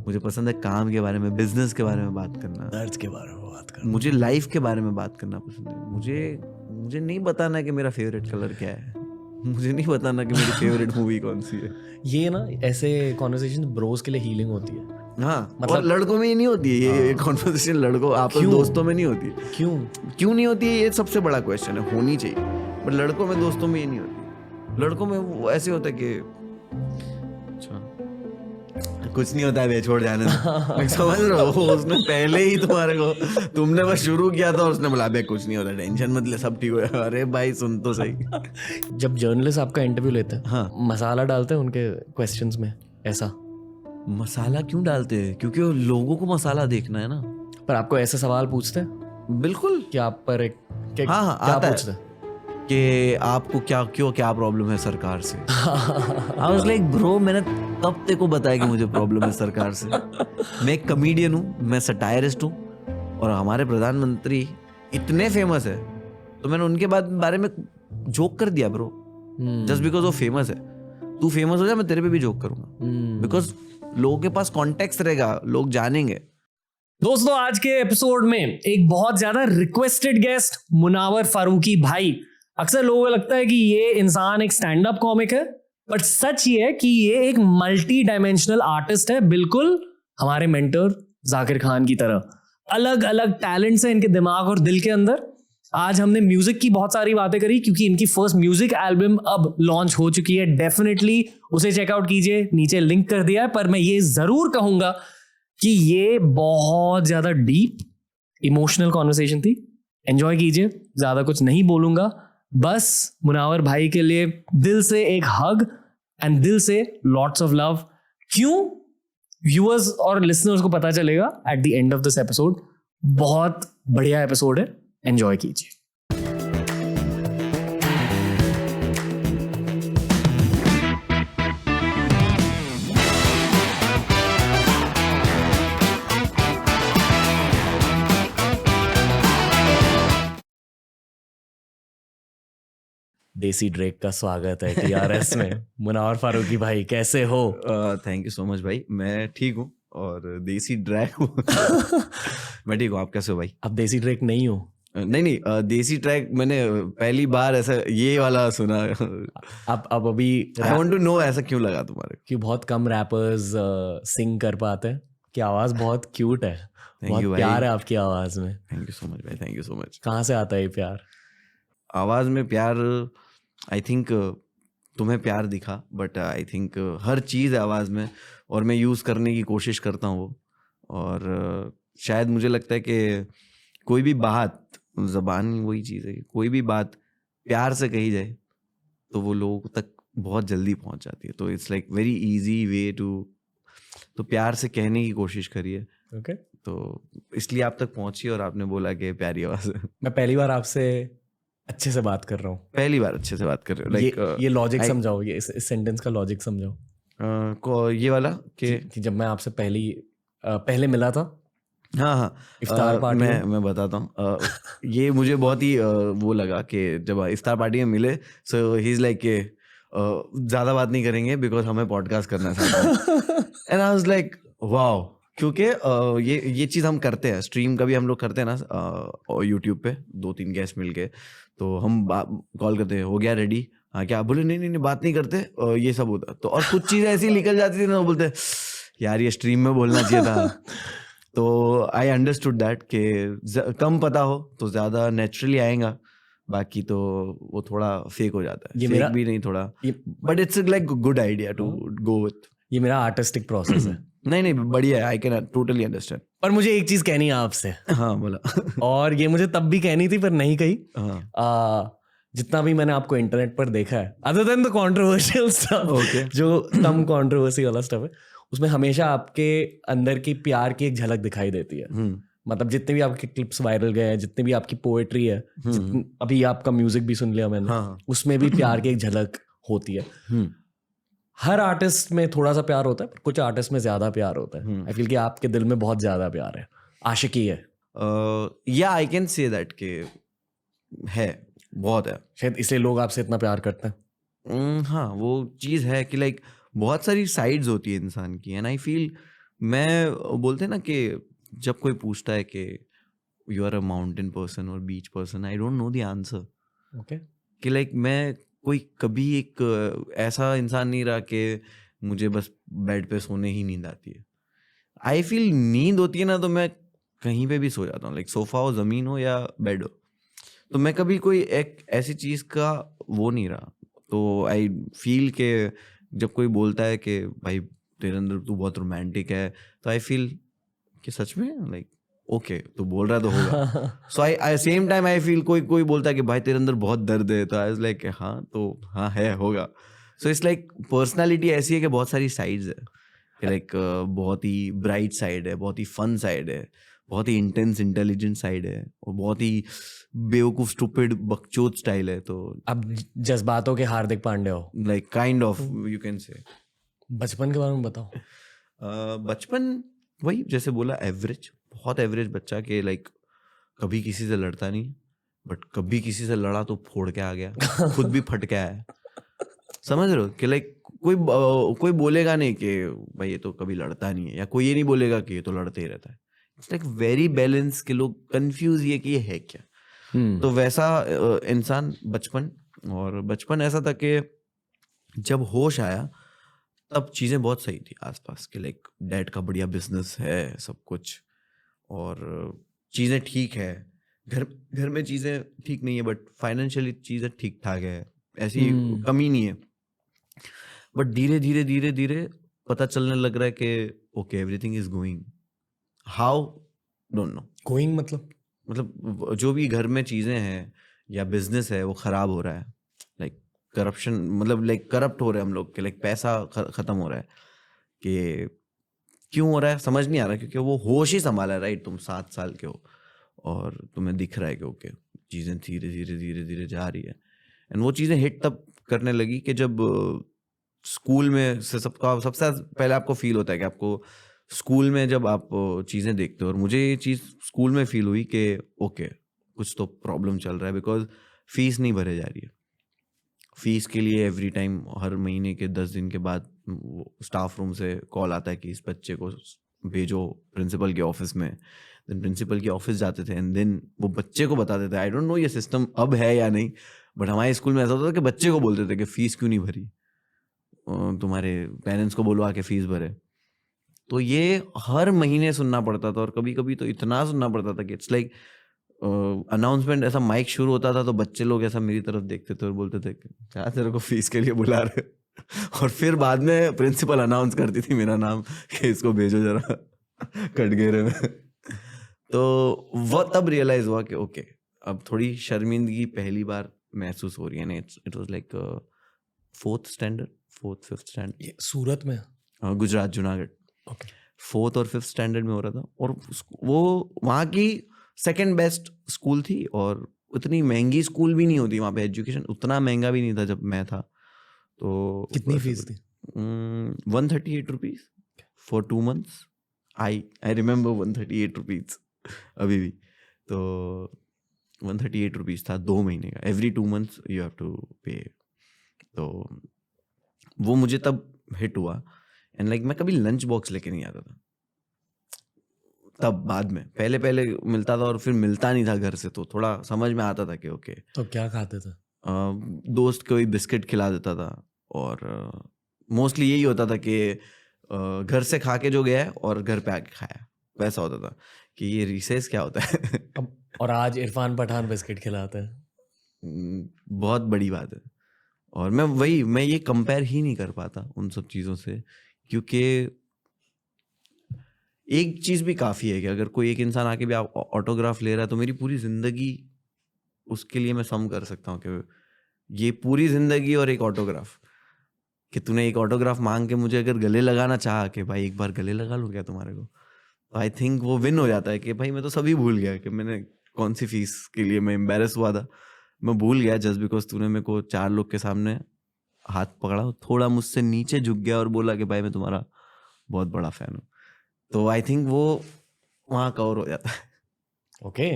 मुझे पसंद है काम के बारे में, बिजनेस के बारे में बात करना, दर्द के बारे में बात करना, मुझे लाइफ के बारे में बात करना पसंद है। मुझे नहीं बताना कि मेरा फेवरेट कलर क्या है, मुझे नहीं बताना कि मेरी फेवरेट मूवी कौन सी है। ये ना ऐसे कॉन्वर्सेशन ब्रोस के लिए हीलिंग होती है। हाँ, मतलब और लड़कों में ये नहीं होती है, ये कॉन्वर्सेशन लड़कों आपस क्यों? दोस्तों में नहीं होती है। क्यों नहीं होती है, ये सबसे बड़ा क्वेश्चन है। होनी चाहिए, बट लड़कों में दोस्तों में ये नहीं होती। लड़कों में वो ऐसे होता है कि अच्छा कुछ नहीं होता है बे, छोड़ जाने दो। समझ रहे हो, उसने पहले ही तुम्हारे को, तुमने बस शुरू किया था, उसने बोला बे कुछ नहीं होता, टेंशन मत ले, सब ठीक हो जाएगा। अरे भाई सुन तो सही। जब जर्नलिस्ट आपका इंटरव्यू लेते हैं, हाँ, मसाला डालते हैं उनके क्वेश्चंस में ऐसा? मसाला क्यों डालते हैं? क्योंकि लोगों को मसाला देखना है ना। पर आपको ऐसे सवाल पूछते हैं बिल्कुल कि आप पर एक हाँ, क्या आता पूछते है हैं कि आपको क्या प्रॉब्लम है सरकार से। आई वाज लाइक ब्रो, मैंने कब तेरे को बताया कि मुझे प्रॉब्लम है सरकार से? मैं एक कॉमेडियन हूँ, मैं सटायरिस्ट हूँ, और हमारे प्रधानमंत्री इतने फेमस है तो मैंने उनके बारे में जोक कर दिया ब्रो, जस्ट बिकॉज वो फेमस है। तू फेमस हो जा, मैं तेरे पे भी जोक करूंगा, बिकॉज लोगों के पास कॉन्टेक्स्ट रहेगा, लोग जानेंगे। दोस्तों, आज के एपिसोड में एक बहुत ज्यादा रिक्वेस्टेड गेस्ट मुनावर फारूकी भाई। अक्सर लोगों को लगता है कि ये इंसान एक स्टैंड अप कॉमिक है, बट सच ये है कि ये एक मल्टी डायमेंशनल आर्टिस्ट है, बिल्कुल हमारे मेंटर जाकिर खान की तरह। अलग अलग टैलेंट्स हैं इनके दिमाग और दिल के अंदर। आज हमने म्यूजिक की बहुत सारी बातें करी क्योंकि इनकी फर्स्ट म्यूजिक एल्बम अब लॉन्च हो चुकी है। डेफिनेटली उसे चेकआउट कीजिए, नीचे लिंक कर दिया है। पर मैं ये जरूर कहूंगा कि ये बहुत ज्यादा डीप इमोशनल कॉन्वर्सेशन थी। एंजॉय कीजिए, ज्यादा कुछ नहीं बोलूंगा, बस मुनावर भाई के लिए दिल से एक हग एंड दिल से लॉट्स ऑफ लव। क्यों व्यूअर्स और लिसनर्स को पता चलेगा at the end of this episode. बहुत बढ़िया एपिसोड है, एंजॉय कीजिए। देसी ड्रेक का स्वागत है टीआरएस में। मुनावर फारूकी भाई, कैसे हो? थैंक यू सो मच भाई, मैं ठीक हूँ, और देसी ड्रैग हूँ। मैं ठीक हूँ, आप कैसे हो भाई? अब देसी ड्रेक नहीं हो? नहीं, देसी ट्रैक मैंने पहली बार ऐसा ये वाला सुना। अब अभी आई वांट टू नो, ऐसा क्यों लगा तुम्हारे कि बहुत कम रैपर्स सिंग कर पाते हैं, कि आवाज बहुत क्यूट है, बहुत you, प्यार है आपकी आवाज में। थैंक यू सो मच भाई, थैंक यू सो मच। कहाँ से आता है ये प्यार? आवाज में प्यार, आई थिंक तुम्हें प्यार दिखा, बट आई थिंक हर चीज़ है आवाज़ में, और मैं यूज़ करने की कोशिश करता हूँ वो। और शायद मुझे लगता है कि कोई भी बात, ज़बान वही चीज़ है कि कोई भी बात प्यार से कही जाए तो वो लोगों तक बहुत जल्दी पहुंच जाती है। तो it's like very easy way to, तो प्यार से कहने की कोशिश करिए। ओके, तो इसलिए आप तक पहुंची और आपने बोला कि प्यारी आवाज़ है। मैं पहली बार आपसे अच्छे से बात कर रहा हूँ। पहली बार अच्छे से बात कर रहे हो? लाइक ये लॉजिक समझाओ, ये इस सेंटेंस का लॉजिक समझाओ। ये वाला कि जब मैं आपसे पहले मिला था हाँ, इफ्तार पार्टी में, मैं बताता हूँ। ये मुझे बहुत ही वो लगा कि जब इफ्तार पार्टी में मिले, सो ही इज लाइक के ज़्यादा बात नहीं करेंगे बिकॉज हमें पॉडकास्ट करना है। And I was like wow, क्योंकि ये चीज़ हम करते हैं, स्ट्रीम का भी हम लोग करते हैं ना यूट्यूब पे, 2-3 गेस्ट मिल के, तो हम कॉल करते हैं, हो गया रेडी? हाँ क्या? बोले नहीं बात नहीं करते, ये सब होता। तो और कुछ चीज़ें ऐसी निकल जाती थी ना, बोलते यार ये स्ट्रीम में बोलना चाहिए था। तो आई अंडरस्टूड दैट कि कम पता हो तो ज़्यादा नेचुरली आएगा, बाकी तो वो थोड़ा फेक हो जाता है। ये फेक मेरा भी नहीं थोड़ा, but it's like good idea to go with. ये मेरा आर्टिस्टिक प्रोसेस है। नहीं बढ़िया है, आई कैन टोटली अंडरस्टैंड। पर मुझे एक चीज कहनी है आपसे। हाँ बोला। और ये मुझे तब भी कहनी थी पर नहीं कही। हाँ, जितना भी मैंने आपको इंटरनेट पर देखा है, other than the controversial stuff, जो कम कंट्रोवर्सी वाला स्टफ है, उसमें हमेशा आपके अंदर की प्यार की एक झलक दिखाई देती है। मतलब जितने भी आपके क्लिप्स वायरल गए हैं, जितने भी आपकी पोएट्री है, अभी आपका म्यूजिक भी सुन लिया मैंने, हाँ, उसमें भी प्यार की एक झलक होती है। हर आर्टिस्ट में थोड़ा सा प्यार होता है, पर कुछ आर्टिस्ट में ज्यादा प्यार होता है। आई फील कि आपके दिल में बहुत ज्यादा प्यार है, आशिकी है। या आई कैन से दैट के है, बहुत है। शायद इसलिए लोग आपसे इतना प्यार करते हैं। हाँ, वो चीज़ है कि लाइक बहुत सारी साइड्स होती है इंसान की, एंड आई फील मैं बोलते हैं ना कि जब कोई पूछता है कि you are a mountain person और beach person, I don't know the answer. Okay, कि लाइक मैं कोई कभी एक ऐसा इंसान नहीं रहा कि मुझे बस बेड पे सोने ही नींद आती है। आई फील नींद होती है ना तो मैं कहीं पे भी सो जाता हूँ, लाइक सोफा हो, जमीन हो या बेड हो। तो मैं कभी कोई एक ऐसी चीज का वो नहीं रहा। तो आई फील के जब कोई बोलता है कि भाई तेरे अंदर तू बहुत रोमांटिक है, तो आई फील कि सच में लाइक ओके तू बोल रहा है तो होगा। सो आई सेम टाइम आई फील कोई कोई बोलता है कि भाई तेरे अंदर बहुत दर्द है, तो आई वाज लाइक हाँ तो हाँ है होगा। सो इट्स लाइक पर्सनालिटी ऐसी है कि बहुत सारी साइड्स है कि लाइक बहुत ही ब्राइट साइड है, बहुत ही फन साइड है, बहुत ही इंटेंस इंटेलिजेंट साइड है, और बहुत ही बेवकूफ स्टूपिड बकचोद स्टाइल है। तो अब जज्बातों के हार्दिक पांडे हो। Like kind of you can say. बचपन के बारे में बताओ। बचपन वही जैसे बोला एवरेज, बहुत एवरेज बच्चा के लाइक कभी किसी से लड़ता नहीं, बट कभी किसी से लड़ा तो फोड़ के आ गया, खुद भी फट के आया। समझ रहे हो कि लाइक कोई बोलेगा नहीं कि भाई ये तो कभी लड़ता नहीं है, या कोई ये नहीं बोलेगा कि ये तो लड़ते ही रहता है। इट्स लाइक वेरी बैलेंस के लोग कंफ्यूज ये कि ये है क्या। तो वैसा इंसान बचपन। और बचपन ऐसा था कि जब होश आया तब चीज़ें बहुत सही थी आसपास के, लाइक डैड का बढ़िया बिजनेस है, सब कुछ, और चीज़ें ठीक है। घर में चीज़ें ठीक नहीं है बट फाइनेंशियली चीज़ें ठीक ठाक है, ऐसी कमी नहीं है। बट धीरे धीरे धीरे धीरे पता चलने लग रहा है कि okay everything is going, how don't know. Going मतलब जो भी घर में चीज़ें हैं या बिजनेस है वो ख़राब हो रहा है, लाइक करप्शन, मतलब लाइक करप्ट हो रहे हैं हम लोग के, लाइक पैसा ख़त्म हो रहा है। कि क्यों हो रहा है समझ नहीं आ रहा, क्योंकि वो होश ही संभाला है, राइट। तुम 7 साल के हो और तुम्हें दिख रहा है कि ओके चीज़ें धीरे धीरे धीरे धीरे जा रही है। एंड वो चीज़ें हिट तब करने लगी कि जब स्कूल में से सबसे पहले आपको फील होता है कि आपको स्कूल में जब आप चीज़ें देखते हो, और मुझे ये चीज़ स्कूल में फील हुई कि ओके कुछ तो प्रॉब्लम चल रहा है, बिकॉज फीस नहीं भरे जा रही है। फीस के लिए एवरी टाइम हर महीने के 10 दिन के बाद स्टाफ रूम से कॉल आता है कि इस बच्चे को भेजो प्रिंसिपल के ऑफिस में। देन प्रिंसिपल के ऑफिस जाते थे एंड देन वो बच्चे को बताते थे। आई डोंट नो ये सिस्टम अब है या नहीं, बट हमारे स्कूल में ऐसा होता था कि बच्चे को बोलते थे कि फीस क्यों नहीं भरी, तुम्हारे पेरेंट्स को बोलो आके फीस भरे। तो ये हर महीने सुनना पड़ता था, और कभी कभी तो इतना सुनना पड़ता था कि इट्स लाइक अनाउंसमेंट, ऐसा माइक शुरू होता था तो बच्चे लोग ऐसा मेरी तरफ देखते थे और बोलते थे क्या तेरे को फीस के लिए बुला रहे। और फिर बाद में प्रिंसिपल अनाउंस करती थी मेरा नाम कि इसको भेजो जरा कटघरे में। तो वो तब रियलाइज हुआ कि ओके अब थोड़ी शर्मिंदगी पहली बार महसूस हो रही है। It was like 4th standard 4th 5th standard, Surat में, गुजरात जूनागढ़। ओके 4th और 5th स्टैंडर्ड में हो रहा था, और वो वहाँ की सेकंड बेस्ट स्कूल थी, और उतनी महंगी स्कूल भी नहीं होती वहाँ पे, एजुकेशन उतना महंगा भी नहीं था जब मैं था। तो कितनी फीस थी? 138 rupees for 2 months। I remember 138 rupees अभी भी। तो 138 रुपीज था 2 महीने का, every 2 months you have to पे। तो वो मुझे तब हिट हुआ। एंड लाइक मैं कभी लंच बॉक्स लेके नहीं आता था तब, बाद में पहले मिलता था और फिर मिलता नहीं था घर से, तो थोड़ा समझ में आता था कि ओके। तो क्या खाते थे? दोस्त कोई बिस्किट खिला देता था, और मोस्टली यही होता था कि घर से खा के जो गया है और घर पे आके खाया, वैसा होता था कि ये रिसेस क्या होता है। और आज इरफान पठान बिस्किट खिलाते हैं। बहुत बड़ी बात है। और मैं ये कंपेयर ही नहीं कर पाता उन सब चीज़ों से, क्योंकि एक चीज़ भी काफ़ी है कि अगर कोई एक इंसान आके भी आप ऑटोग्राफ ले रहा है तो मेरी पूरी ज़िंदगी उसके लिए मैं सम कर सकता हूँ कि ये पूरी ज़िंदगी और एक ऑटोग्राफ, कि तूने एक ऑटोग्राफ मांग के मुझे अगर गले लगाना चाहा कि भाई एक बार गले लगा लूँ क्या तुम्हारे को, तो आई थिंक वो विन हो जाता है कि भाई मैं तो सभी भूल गया कि मैंने कौन सी फीस के लिए मैं एम्बेरस हुआ था, मैं भूल गया जस्ट बिकॉज तूने मेरे को 4 लोग के सामने हाथ पकड़ा, थोड़ा मुझसे नीचे झुक गया और बोला कि भाई मैं तुम्हारा बहुत बड़ा फैन हूँ। तो आई थिंक वो वहाँ कवर हो जाता है। ओके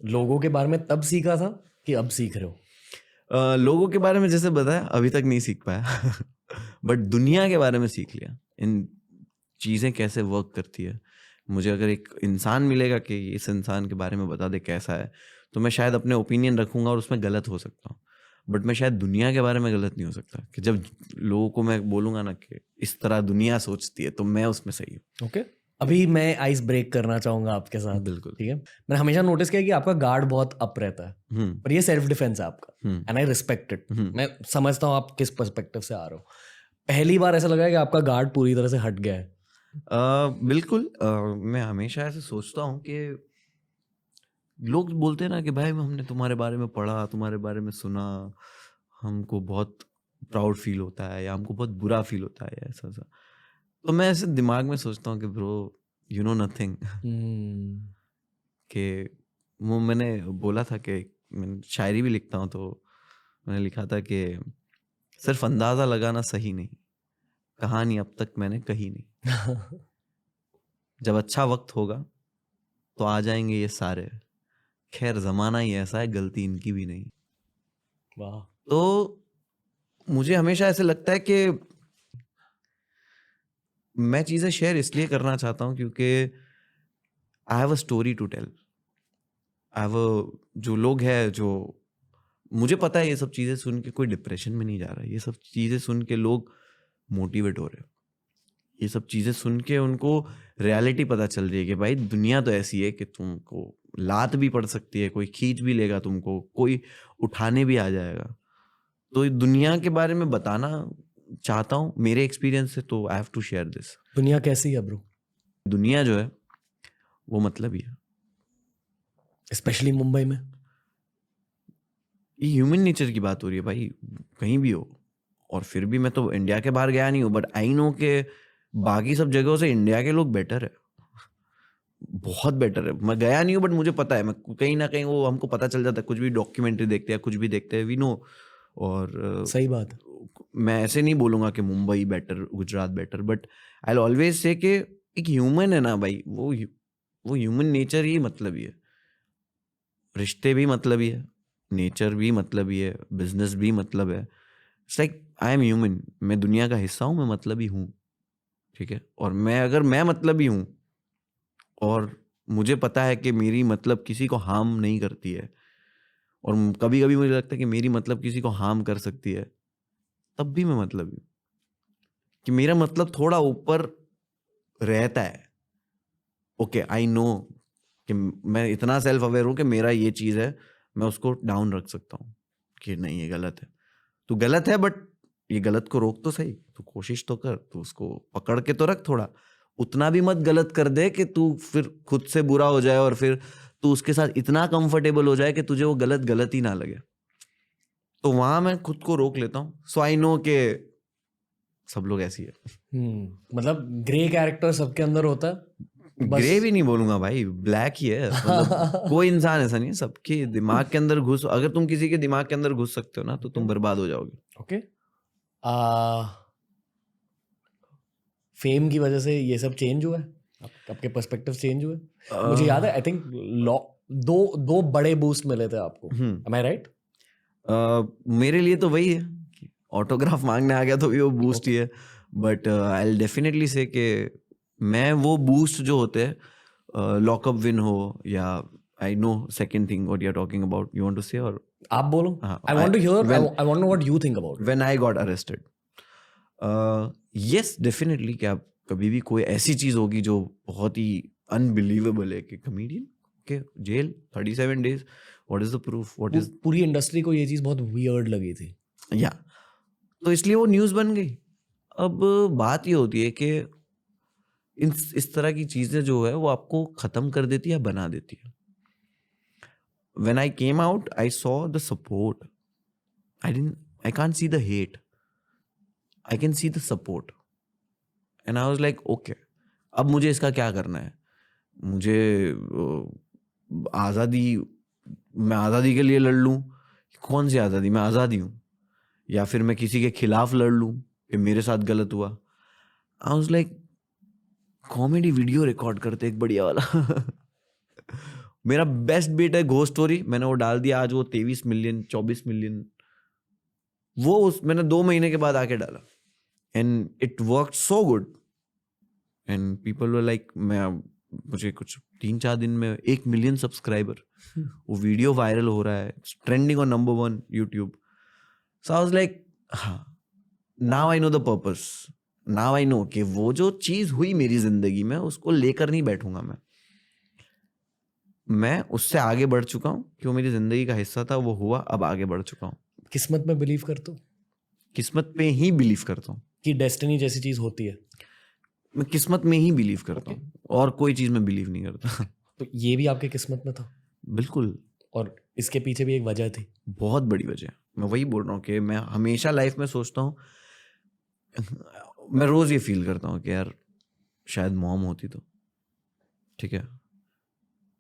लोगों के बारे में तब सीखा था कि अब सीख रहे हो? लोगों के बारे में जैसे बताया अभी तक नहीं सीख पाया बट दुनिया के बारे में सीख लिया इन चीज़ें कैसे वर्क करती है। मुझे अगर एक इंसान मिलेगा कि इस इंसान के बारे में बता दे कैसा है, तो मैं शायद अपने ओपिनियन रखूँगा और उसमें गलत हो सकता हूँ। बट मैं शायद दुनिया के बारे में गलत नहीं हो सकता, कि जब लोगों को मैं बोलूँगा ना कि इस तरह दुनिया सोचती है, तो मैं उसमें सही हूँ। ओके, अभी मैं आइस ब्रेक करना चाहूंगा आपके साथ। बिल्कुल। ठीक है, मैंने हमेशा नोटिस किया कि आपका गार्ड बहुत अप रहता है, पर ये सेल्फ डिफेंस है आपका, एंड आई रिस्पेक्ट इट। मैं समझता हूँ आप किस पर्सपेक्टिव से आ रहे हो। पहली बार ऐसा लगा है कि आपका गार्ड पूरी तरह से हट गया है? बिल्कुल। मैं हमेशा ऐसे सोचता हूँ कि लोग बोलते हैं ना कि भाई हमने तुम्हारे बारे में पढ़ा, तुम्हारे बारे में सुना, हमको बहुत प्राउड फील होता है या हमको बहुत बुरा फील होता है, ऐसा ऐसा। तो मैं ऐसे दिमाग में सोचता हूँ कि ब्रो यू नो नथिंग। कि वो मैंने बोला था कि मैं शायरी भी लिखता हूँ, तो मैंने लिखा था कि सिर्फ अंदाज़ा लगाना सही नहीं, कहानी अब तक मैंने कही नहीं। जब अच्छा वक्त होगा तो आ जाएंगे ये सारे, खैर ज़माना ही ऐसा है, गलती इनकी भी नहीं। वाह। तो मुझे हमेशा ऐसे लगता है कि मैं चीज़ें शेयर इसलिए करना चाहता हूँ क्योंकि I have a story to tell. I have a, जो लोग हैं, जो मुझे पता है ये सब चीज़ें सुन के कोई डिप्रेशन में नहीं जा रहा है, ये सब चीज़ें सुन के लोग मोटिवेट हो रहे हैं, ये सब चीज़ें सुन के उनको रियलिटी पता चल रही है कि भाई दुनिया तो ऐसी है कि तुमको लात भी पड़ सकती है, कोई खींच भी लेगा तुमको, कोई उठाने भी आ जाएगा। तो दुनिया के बारे में बताना चाहता हूँ मेरे एक्सपीरियंस से, तो I have to share this. दुनिया कैसी है ब्रो? दुनिया जो है वो मतलब ही है, स्पेशली मुंबई में। ये ह्यूमन नेचर की बात हो रही है भाई, कहीं भी हो। और फिर भी मैं तो इंडिया के बाहर गया नहीं हूँ, बट आई नो के बाकी सब जगहों से इंडिया के लोग बेटर है, बहुत बेटर है। मैं गया नहीं हूँ बट मुझे पता है, मैं कहीं ना कहीं वो हमको पता चल जाता है, कुछ भी डॉक्यूमेंट्री देखते हैं, कुछ भी देखते हैं, वी नो। और सही बात है। मैं ऐसे नहीं बोलूंगा कि Mumbai better, Gujarat better, but I always say कि एक ह्यूमन है ना भाई, वो ह्यूमन नेचर ही मतलब ही है। रिश्ते भी मतलब ही है, नेचर भी मतलब ही है, बिजनेस भी मतलब है। It's like I am human, मैं दुनिया का हिस्सा हूँ, मैं मतलब ही हूँ। ठीक है, और मैं मतलब ही हूँ और मुझे पता है कि मेरी मतलब किसी को हार्म नहीं करती है, और कभी कभी मुझे लगता है कि मेरी मतलब किसी को हार्म कर सकती है, तब भी मैं मतलब हूँ, कि मेरा मतलब थोड़ा ऊपर रहता है। ओके आई नो कि मैं इतना सेल्फ अवेयर हूँ कि मेरा ये चीज़ है, मैं उसको डाउन रख सकता हूँ कि नहीं ये गलत है, तो गलत है, बट ये गलत को रोक तो सही, तो कोशिश तो कर, तो उसको पकड़ के तो रख थोड़ा। उतना भी मत गलत कर दे कि तू फिर खुद से बुरा हो जाए और फिर तू उसके साथ इतना कंफर्टेबल हो जाए कि तुझे वो गलत गलत ही ना लगे। तो वहां मैं खुद को रोक लेता हूँ। सो आई नो के सब लोग ऐसी है। मतलब ग्रे कैरेक्टर सबके अंदर होता है, बस। ग्रे भी नहीं बोलूंगा भाई, ब्लैक ही है। मतलब कोई इंसान ऐसा नहीं है, सबके दिमाग के अंदर घुस, अगर तुम किसी के दिमाग के अंदर घुस सकते हो ना, तो तुम बर्बाद हो जाओगे। ओके। फेम की वजह से ये सब चेंज हुआ है? आपके पर्सपेक्टिव चेंज हुए? मुझे याद है, आई थिंक दो बड़े बूस्ट मिले थे आपको, एम आई राइट? मेरे लिए तो वही है, ऑटोग्राफ मांगने आ गया तो भी वो बूस्ट ही है। बट आई विल डेफिनेटली से कि मैं वो बूस्ट जो होते हैं, लॉकअप विन हो या I know second thing what you are talking about, you want to से, और आप बोलो। हाँ, I want to here, when- I want to know what you think about. When I got arrested, yes definitely, कि आप कभी भी कोई ऐसी चीज होगी जो बहुत ही अनबिलीवेबल है कि कॉमेडियन के jail 37 days, what is the proof, what is, पूरी इंडस्ट्री को ये चीज बहुत वियर्ड लगी थी। या तो इसलिए वो न्यूज़ बन गई। अब बात ये होती है कि इस तरह की चीज़ें जो है वो आपको ख़त्म कर देती है या बना देती है। When I came out, I saw the support. I can't see the hate. I can see the support. And I was like, okay, अब मुझे इसका क्या करना है? मुझे आज़ादी, मैं आज़ादी के लिए लड़ लूँ? कौन सी आज़ादी? मैं आज़ादी हूँ। या फिर मैं किसी के खिलाफ लड़ लूँ कि मेरे साथ गलत हुआ? आई was like, comedy video record करते एक बढ़िया वाला। मेरा बेस्ट बीट है घोस्ट स्टोरी, मैंने वो डाल दिया, आज वो 23 मिलियन 24 मिलियन, वो मैंने 2 महीने के बाद आके डाला, and it work so good. And people were like, मुझे कुछ 3-4 दिन में 1 मिलियन सब्सक्राइबर, वो वीडियो वायरल हो रहा है, trending on number 1 YouTube. So I was like, हाँ, now I know the purpose. Now I know कि वो जो चीज हुई मेरी जिंदगी में उसको लेकर नहीं बैठूंगा मैं उससे आगे बढ़ चुका हूँ कि वो मेरी जिंदगी का हिस्सा था, वो हुआ, अब आगे बढ़ चुका हूँ. किस्मत में बिलीव करते हो किस्मत पे ही बिलीव करता हूँ. कि डेस्टिनी जैसी चीज होती है? मैं किस्मत में ही बिलीव करता हूँ, और कोई चीज में बिलीव नहीं करता. तो ये भी आपके किस्मत में था? बिल्कुल. और इसके पीछे भी एक वजह थी? बहुत बड़ी वजह. मैं वही बोल रहा हूँ कि मैं हमेशा लाइफ में सोचता हूँ, मैं रोज ये फील करता हूँ कि यार शायद मॉम होती तो, ठीक है,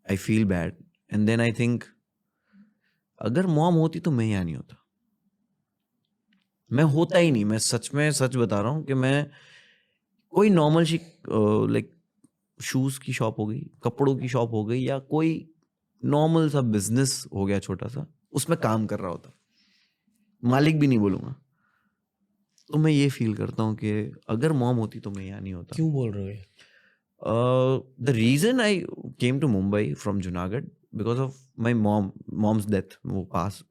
I feel bad, and then I think अगर मॉम होती तो मैं यहाँ नहीं होता. मैं होता ही नहीं. मैं सच में सच बता रहा हूँ कि मैं कोई नॉर्मल सी लाइक शूज की शॉप हो गई, कपड़ों की शॉप हो गई, या कोई नॉर्मल सा बिजनेस हो गया छोटा सा, उसमें काम कर रहा होता. मालिक भी नहीं बोलूंगा. तो मैं ये फील करता हूँ कि अगर मॉम होती तो मैं यहाँ नहीं होता. क्यों बोल रहे हो ये? The reason I came to Mumbai from Junagadh because of my mom's death.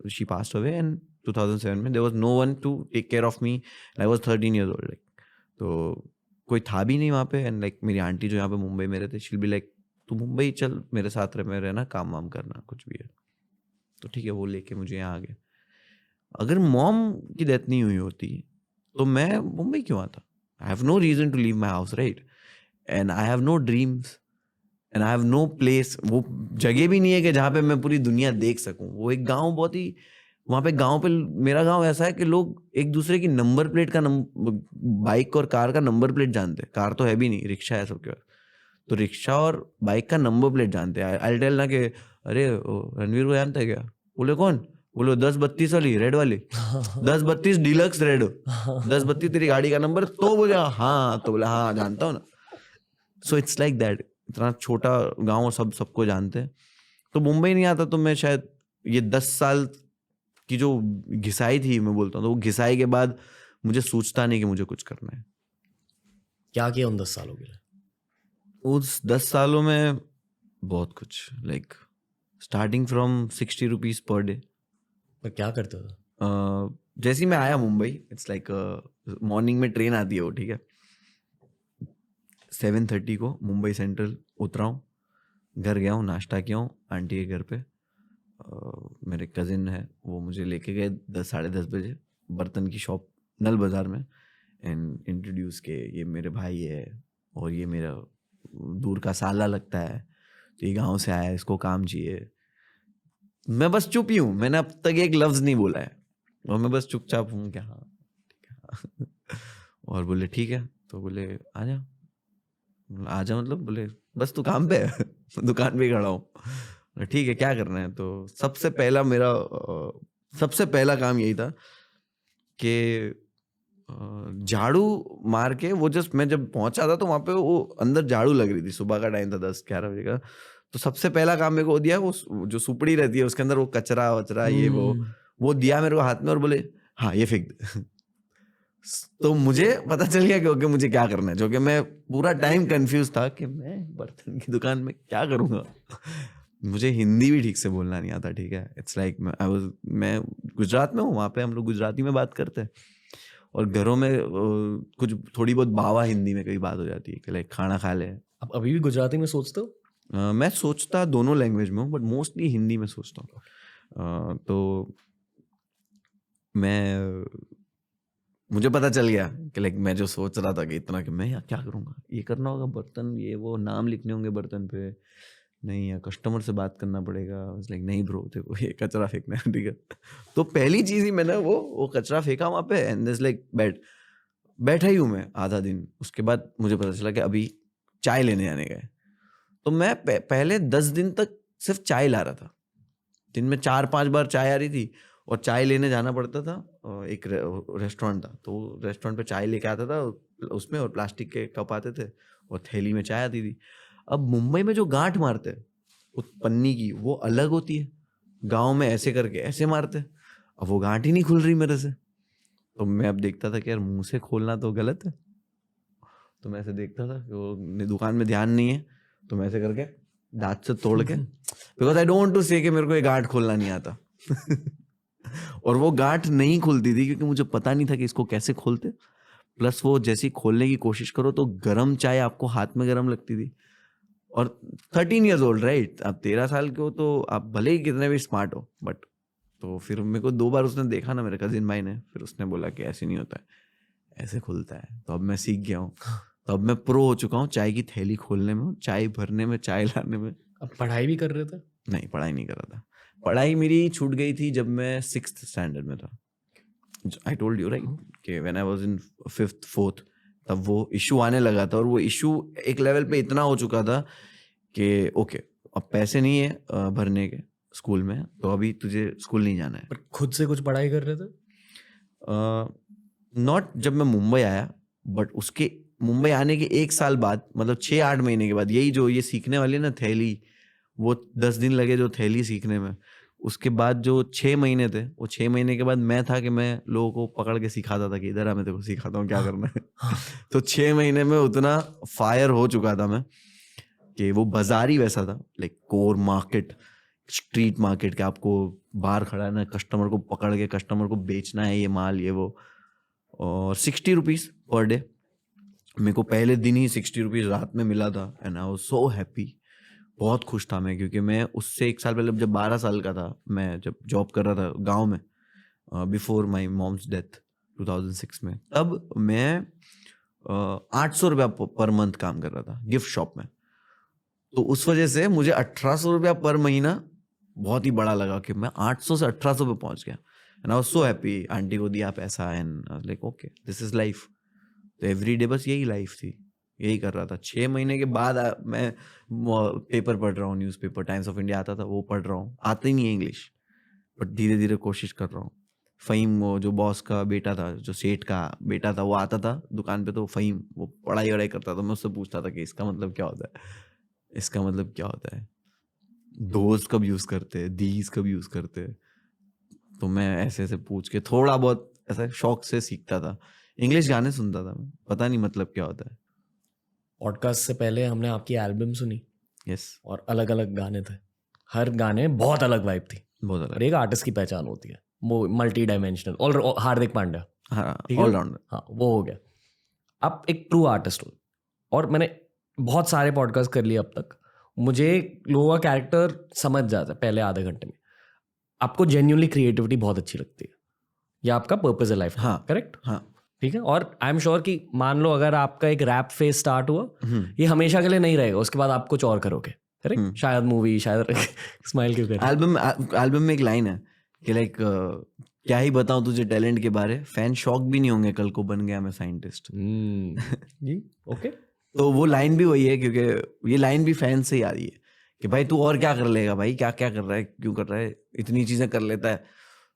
She passed away in 2007 में. There was no one to take care of me. I was 13 years old. तो कोई था भी नहीं वहाँ पे. एंड लाइक मेरी आंटी जो यहाँ पे मुंबई में रहते, she'll be like, तू मुंबई चल मेरे साथ रह, में रहना, काम वाम करना, कुछ भी है. तो ठीक है, वो लेके मुझे यहाँ आ गए. अगर मॉम की डेथ नहीं हुई होती तो मैं मुंबई क्यों आता? I have no reason to leave my house, right? And I have know dreams and I have no place. वो जगह भी नहीं है कि जहाँ पे मैं पूरी दुनिया देख सकूं. वो एक गांव, बहुत ही वहाँ पे गांव पे, मेरा गांव ऐसा है कि लोग एक दूसरे की नंबर प्लेट का बाइक और कार का नंबर प्लेट जानते हैं. कार तो है भी नहीं, रिक्शा है सबके पास, तो रिक्शा और बाइक का नंबर प्लेट जानते हैं. आई टेल ना कि अरे रणवीर को जानते हैं क्या? बोले कौन? बोलो 1032 वाली रेड वाली, 1032 डिलक्स रेड, 1032 तेरी गाड़ी का नंबर. तो बोले हाँ, तो बोले हाँ जानता हूँ ना. So it's like that. इतना छोटा गांव, सबको जानते हैं. तो मुंबई नहीं आता तो मैं शायद ये 10 साल की जो घिसाई थी, मैं बोलता हूँ, तो वो घिसाई के बाद मुझे सोचता नहीं कि मुझे कुछ करना है. क्या किया उन 10 सालों के लिए? उस 10 सालों में बहुत कुछ, like starting from 60 rupees per day. तो क्या करते हो? जैसे ही मैं आया मुंबई, इट्स लाइक मॉर्निंग में ट्रेन आती है वो, ठीक है, 7:30 को मुंबई सेंट्रल उतरा हूँ, घर गया हूँ, नाश्ता किया हूँ आंटी के घर पे. मेरे कजिन है, वो मुझे लेके गए 10-10:30 बजे बर्तन की शॉप नल बाज़ार में, एंड इंट्रोड्यूस के ये मेरे भाई है और ये मेरा दूर का साला लगता है, तो ये गांव से आया है, इसको काम चाहिए. मैं बस चुप ही हूँ, मैंने अब तक एक लफ्ज़ नहीं बोला है, और मैं बस चुपचाप हूँ क्या, हाँ ठीक है. और बोले ठीक है, तो बोले आजा मतलब, बोले बस तू काम पे है? दुकान पे खड़ा हूँ. ठीक है, क्या करना है? तो सबसे पहला काम यही था कि झाड़ू मार के, वो जस्ट मैं जब पहुंचा था तो वहां पे वो अंदर झाड़ू लग रही थी, सुबह का टाइम था 10-11 बजे का. तो सबसे पहला काम मेरे को दिया, वो जो सुपड़ी रहती है उसके अंदर वो कचरा वचरा ये वो दिया मेरे को हाथ में, और बोले हाँ ये फेंक दे. तो मुझे पता चल गया क्योंकि मुझे क्या करना है, जो कि मैं पूरा टाइम कंफ्यूज था कि मैं बर्तन की दुकान में क्या करूंगा. मुझे हिंदी भी ठीक से बोलना नहीं आता, ठीक है. इट्स लाइक मैं गुजरात में हूँ, वहाँ पे हम लोग गुजराती में बात करते हैं, और घरों में कुछ थोड़ी बहुत बावा हिंदी में कई बात हो जाती है कि लाइक खाना खा ले. अब अभी भी गुजराती में सोचते हो? मैं सोचता दोनों लैंग्वेज में हूँ, बट मोस्टली हिंदी में सोचता हूँ. तो मुझे पता चल गया कि लाइक मैं जो सोच रहा था कि इतना कि मैं यार क्या करूँगा, ये करना होगा, बर्तन ये वो नाम लिखने होंगे बर्तन पे, नहीं यार कस्टमर से बात करना पड़ेगा. लाइक नहीं ब्रो, देखो ये कचरा फेंकना है, ठीक है. तो पहली चीज़ ही मैंने वो कचरा फेंका वहाँ पे, एंड दिस लाइक बैठा ही हूँ मैं आधा दिन. उसके बाद मुझे पता चला कि अभी चाय लेने आने गए. तो मैं पहले 10 दिन तक सिर्फ चाय ला रहा था. दिन में 4-5 बार चाय आ रही थी, और चाय लेने जाना पड़ता था. एक रेस्टोरेंट था, तो रेस्टोरेंट पे चाय लेके आता था उसमें, और प्लास्टिक के कप आते थे और थैली में चाय आती थी. अब मुंबई में जो गांठ मारते हैं उस पन्नी की, वो अलग होती है. गांव में ऐसे करके ऐसे मारते. अब वो गांठ ही नहीं खुल रही मेरे से. तो मैं अब देखता था कि यार मुंह से खोलना तो गलत है, तो मैं ऐसे देखता था कि वो दुकान में ध्यान नहीं है, तो मैं ऐसे करके दांत से तोड़ के, बिकॉज आई डोंट टू से कि मेरे को ये गांठ खोलना नहीं आता और वो गांठ नहीं खुलती थी क्योंकि मुझे पता नहीं था कि इसको कैसे खोलते। प्लस वो जैसी खोलने की कोशिश करो तो गरम चाय आपको हाथ में गरम लगती थी। और 13 ईयर्स ओल्ड राइट, आप 13 साल के हो तो आप भले ही कितने भी स्मार्ट हो, बट तो फिर मेरे को 2 बार उसने देखा ना, मेरे कजिन भाई ने, फिर उसने बोला कि ऐसे नहीं होता है, ऐसे खुलता है। तो अब मैं सीख गया हूँ, तो अब मैं प्रो हो चुका हूँ चाय की थैली खोलने में, चाय भरने में, चाय लाने में। अब पढ़ाई भी कर रहे थे? नहीं, पढ़ाई नहीं कर रहा था। पढ़ाई मेरी छूट गई थी जब मैं 6th स्टैंडर्ड में था। आई टोल्ड यू राइट कि when I was in 5th 4th, तब वो इशू आने लगा था। और वो इशू एक लेवल पे इतना हो चुका था कि ओके अब पैसे नहीं है भरने के स्कूल में, तो अभी तुझे स्कूल नहीं जाना है। पर खुद से कुछ पढ़ाई कर रहे थे? नॉट जब मैं मुंबई आया, बट उसके मुंबई आने के 1 साल बाद, मतलब 6-8 महीने के बाद, यही जो ये सीखने वाली ना थैली, वो 10 दिन लगे जो थैली सीखने में। उसके बाद जो 6 महीने थे, वो 6 महीने के बाद मैं था कि मैं लोगों को पकड़ के सिखाता था कि इधर आ, मैं तेरे को सिखाता हूँ क्या करना है। तो 6 महीने में उतना फायर हो चुका था मैं कि वो बाजार ही वैसा था, like core market, street market के, आपको बाहर खड़ा है ना, कस्टमर को पकड़ के कस्टमर को बेचना है ये माल ये वो। और 60 रुपीज़ पर डे, मेरे को पहले दिन ही 60 रुपीज़ रात में मिला था and I was so happy. बहुत खुश था मैं, क्योंकि मैं उससे 1 साल पहले जब 12 साल का था, मैं जब जॉब कर रहा था गांव में, बिफोर माय मॉम्स डेथ 2006 में, तब मैं 800 रुपया पर मंथ काम कर रहा था गिफ्ट शॉप में। तो उस वजह से मुझे 1800 रुपया पर महीना बहुत ही बड़ा लगा कि मैं 800 से 1800 पे पहुंच गया and I was so happy. Aunty को दिया पैसा and like okay this is life. तो एवरी डे बस यही लाइफ थी, यही कर रहा था। 6 महीने के बाद मैं पेपर पढ़ रहा हूँ, न्यूज़पेपर टाइम्स ऑफ इंडिया आता था वो पढ़ रहा हूँ। आता ही नहीं है इंग्लिश, बट धीरे धीरे कोशिश कर रहा हूँ। फ़हीम, वो जो बॉस का बेटा था, जो सेठ का बेटा था, वो आता था दुकान पे, तो फ़हीम वो पढ़ाई वढ़ाई करता था। मैं उससे पूछता था कि इसका मतलब क्या होता है, इसका मतलब क्या होता है, दोस्त कब यूज़ करते हैं, दीज कब यूज़ करते हैं। तो मैं ऐसे ऐसे पूछ के थोड़ा बहुत ऐसा शौक से सीखता था। इंग्लिश गाने सुनता था मैं, पता नहीं मतलब क्या होता है। पॉडकास्ट से पहले हमने आपकी एल्बम सुनी, यस, और अलग अलग गाने थे, हर गाने बहुत अलग वाइब थी। बहुत और अलग। एक आर्टिस्ट की पहचान होती है, वो मल्टी डायमेंशनल। और हार्दिक पांड्या, हाँ, ठीक है? ऑलराउंडर। हाँ, वो हो गया। आप एक ट्रू आर्टिस्ट हो, और मैंने बहुत सारे पॉडकास्ट कर लिए अब तक, मुझे लोगों का कैरेक्टर समझ जाता है पहले आधे घंटे में। आपको जेन्युइनली क्रिएटिविटी बहुत अच्छी लगती है, या आपका पर्पस है लाइफ का। हाँ, करेक्ट? हाँ। ठीक है। और आई एम श्योर कि मान लो अगर आपका एक रैप फेज स्टार्ट हुआ, ये हमेशा के लिए नहीं रहेगा, उसके बाद आप कुछ और करोगे। करेक्ट? शायद मूवी, शायद स्माइल क्यों कर रहे हैं? एल्बम में एक लाइन है कि लाइक क्या ही बताऊं तुझे टैलेंट के बारे, फैन शॉक भी नहीं होंगे कल को बन गया मैं साइंटिस्ट। जी, ओके। तो वो लाइन भी वही है, क्योंकि ये लाइन भी फैन से ही आ रही है कि भाई तू और क्या कर लेगा भाई, क्या क्या कर रहा है, क्यों कर रहा है, इतनी चीजें कर लेता है।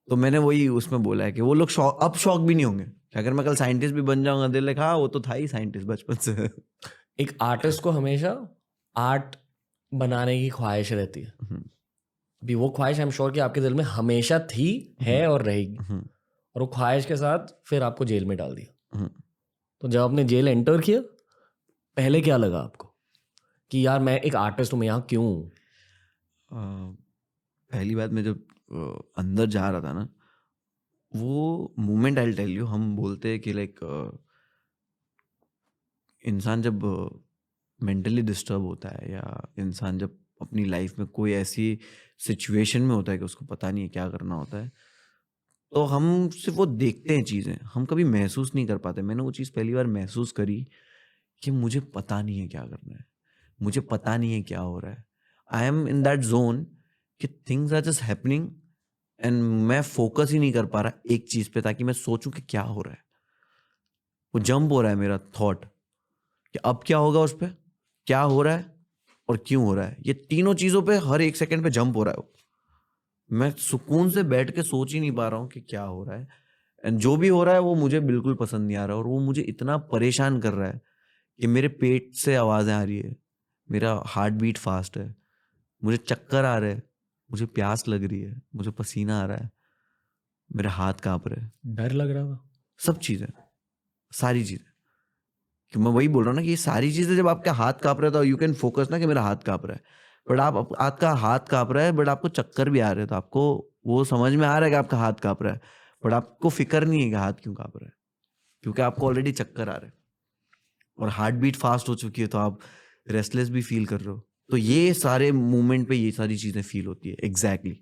तो मैंने वही उसमें बोला है कि वो लोग अब शॉक भी नहीं होंगे कि अगर मैं कल साइंटिस्ट भी बन जाऊंगा, दिल लाइक हाँ वो तो था ही साइंटिस्ट बचपन से। एक आर्टिस्ट को हमेशा आर्ट बनाने की ख्वाहिश रहती है। अभी वो ख्वाहिश आई एम श्योर कि आपके दिल में हमेशा थी, है और रहेगी। और वो ख्वाहिश के साथ फिर आपको जेल में डाल दिया। तो जब आपने जेल एंटर किया, पहले क्या लगा आपको कि यार मैं एक आर्टिस्ट हूँ, मैं यहाँ क्यों हूँ? पहली बात, मैं जब अंदर जा रहा था ना, वो मोमेंट आई टेल यू, हम बोलते हैं कि लाइक इंसान जब मेंटली डिस्टर्ब होता है, या इंसान जब अपनी लाइफ में कोई ऐसी सिचुएशन में होता है कि उसको पता नहीं है क्या करना होता है, तो हम सिर्फ वो देखते हैं चीज़ें, हम कभी महसूस नहीं कर पाते। मैंने वो चीज़ पहली बार महसूस करी कि मुझे पता नहीं है क्या करना है, मुझे पता नहीं है क्या हो रहा है। I am in that zone कि things are just happening and मैं फोकस ही नहीं कर पा रहा एक चीज़ पे, ताकि मैं सोचूं कि क्या हो रहा है। वो जंप हो रहा है मेरा थॉट कि अब क्या होगा, उस पर क्या हो रहा है और क्यों हो रहा है। ये तीनों चीज़ों पे हर एक सेकंड पे जंप हो रहा है। मैं सुकून से बैठ के सोच ही नहीं पा रहा हूँ कि क्या हो रहा है, एंड जो भी हो रहा है वो मुझे बिल्कुल पसंद नहीं आ रहा, और वो मुझे इतना परेशान कर रहा है कि मेरे पेट से आवाज़ें आ रही है, मेरा हार्ट बीट फास्ट है, मुझे चक्कर आ रहे हैं, मुझे प्यास लग रही है, मुझे पसीना आ रहा है, मेरे हाथ कांप रहे हैं, डर लग रहा था? सब चीज़ें, सारी चीज़ें। कि मैं वही बोल रहा हूँ ना कि ये सारी चीजें जब आपका हाथ कांप रहा है तो यू कैन फोकस ना कि मेरा हाथ कांप रहा है, बट आपका हाथ कांप रहा है बट आपको चक्कर भी आ रहे हैं, तो आपको वो समझ में आ रहा है कि आपका हाथ कांप रहा है, बट आपको फिक्र नहीं है कि हाथ क्यों कांप रहा है, क्योंकि आपको ऑलरेडी चक्कर आ रहे हैं और हार्ट बीट फास्ट हो चुकी है, तो आप रेस्टलेस भी फील कर रहे हो। तो ये सारे मूवमेंट पे ये सारी चीजें फील होती है। एग्जैक्टली।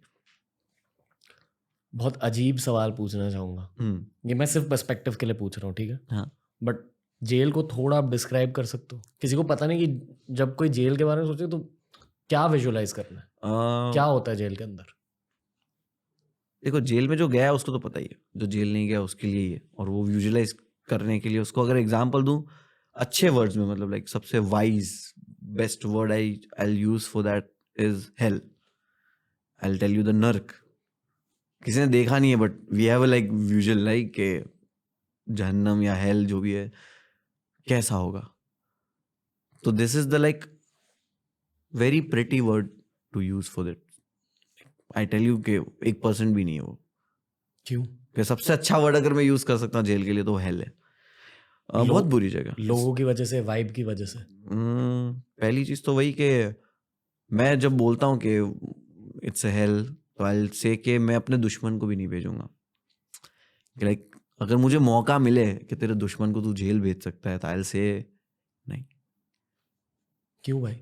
बहुत अजीब सवाल पूछना चाहूंगा, ये मैं सिर्फ पर्सपेक्टिव के लिए पूछ रहा हूँ, ठीक है? हाँ। बट जेल को थोड़ा आप डिस्क्राइब कर सकते हो? किसी को पता नहीं कि जब कोई जेल के बारे में सोचे तो क्या विजुअलाइज करना है, क्या होता है जेल के अंदर? देखो, जेल में जो गया है उसको तो पता ही है, जो जेल नहीं गया उसके लिए ही है, और वो विजुअलाइज करने के लिए उसको अगर एग्जांपल दूं अच्छे वर्ड्स में, मतलब लाइक सबसे wise best word I use for that is hello. I tell you the नर्क। किसी ने देखा नहीं है but we have like visual like के जहन्नम या हेल जो भी है कैसा होगा। तो this is the like very pretty word to use for that. I tell you के 1% भी नहीं है वो। क्यों? कि सबसे अच्छा वर्ड अगर मैं यूज कर सकता हूँ जेल के लिए तो हेल है। बहुत बुरी जगह, लोगों की वजह से, वाइब की वजह से। पहली चीज तो वही कि मैं जब बोलता हूँ कि इट्स अ हेल, तो आई से कि मैं अपने दुश्मन को भी नहीं भेजूंगा। लाइक अगर मुझे मौका मिले कि तेरे दुश्मन को तू जेल भेज सकता है तो आई से नहीं। क्यों भाई?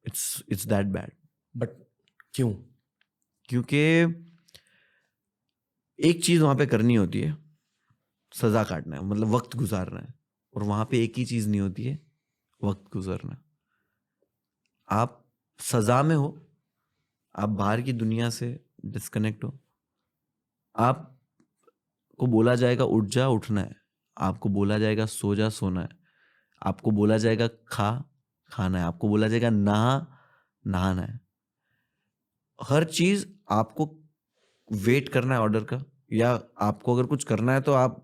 It's that bad. बट क्यों? क्योंकि एक चीज वहां पे करनी होती है, सजा काटना है, मतलब वक्त गुजारना है, और वहां पे एक ही चीज नहीं होती है, वक्त गुजारना। आप सजा में हो, आप बाहर की दुनिया से डिस्कनेक्ट हो, आपको बोला जाएगा उठ जा, उठना है, आपको बोला जाएगा सो जा, सोना है, आपको बोला जाएगा खा, खाना है, आपको बोला जाएगा नहा, नहाना है। हर चीज आपको वेट करना है ऑर्डर का, या आपको अगर कुछ करना है तो आप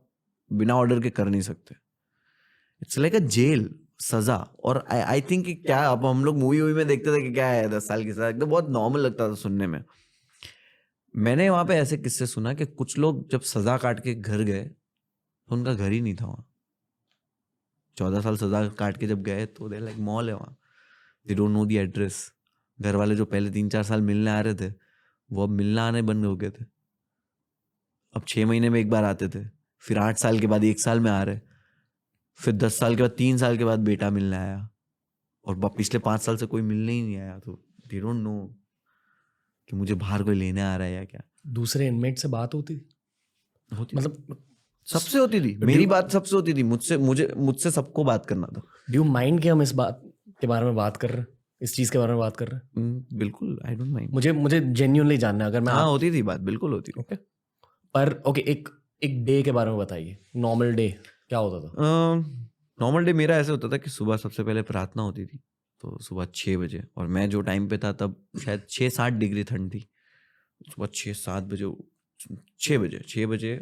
बिना ऑर्डर के कर नहीं सकते। इट्स लाइक अ जेल, सजा। और आई थिंक क्या अब हम लोग मूवी में देखते थे कि क्या है 10 साल की सजा, एकदम बहुत नॉर्मल लगता था सुनने में। मैंने वहां पे ऐसे किस्से सुना कि कुछ लोग जब सजा काट के घर गए तो उनका घर ही नहीं था वहां। 14 साल सजा काट के जब गए तो दे लाइक मॉल है वहां, they don't know the address. घर वाले जो पहले 3-4 साल मिलने आ रहे थे वो अब मिलने आने बंद हो गए थे। अब 6 महीने में एक बार आते थे, फिर 8 साल के बाद 1 साल में आ रहे, फिर 10 साल के बाद 3 साल के बाद बेटा मिलने आया, और पिछले 5 साल से कोई मिलने ही नहीं आया। तो दे डोंट नो कि मुझे बाहर कोई लेने आ रहा है या क्या। दूसरे इनमेट से बात होती होती मतलब सबसे होती थी, मेरी बात सबसे होती थी, मुझसे सबको बात करना था। डू यू माइंड कि हम इस बात के बारे में बात कर रहे हैं, इस चीज के बारे में बात कर रहे हैं? बिल्कुल, आई डोंट माइंड। मुझे जेन्युइनली जानना है। अगर मैं होती थी बात, बिल्कुल होती थी। ओके, पर ओके, एक डे के बारे में बताइए। नॉर्मल डे क्या होता था? नॉर्मल डे मेरा ऐसे होता था कि सुबह सबसे पहले प्रार्थना होती थी, तो सुबह 6 बजे, और मैं जो टाइम पे था तब शायद 6-7 डिग्री ठंड थी। सुबह 6-7 बजे, 6 बजे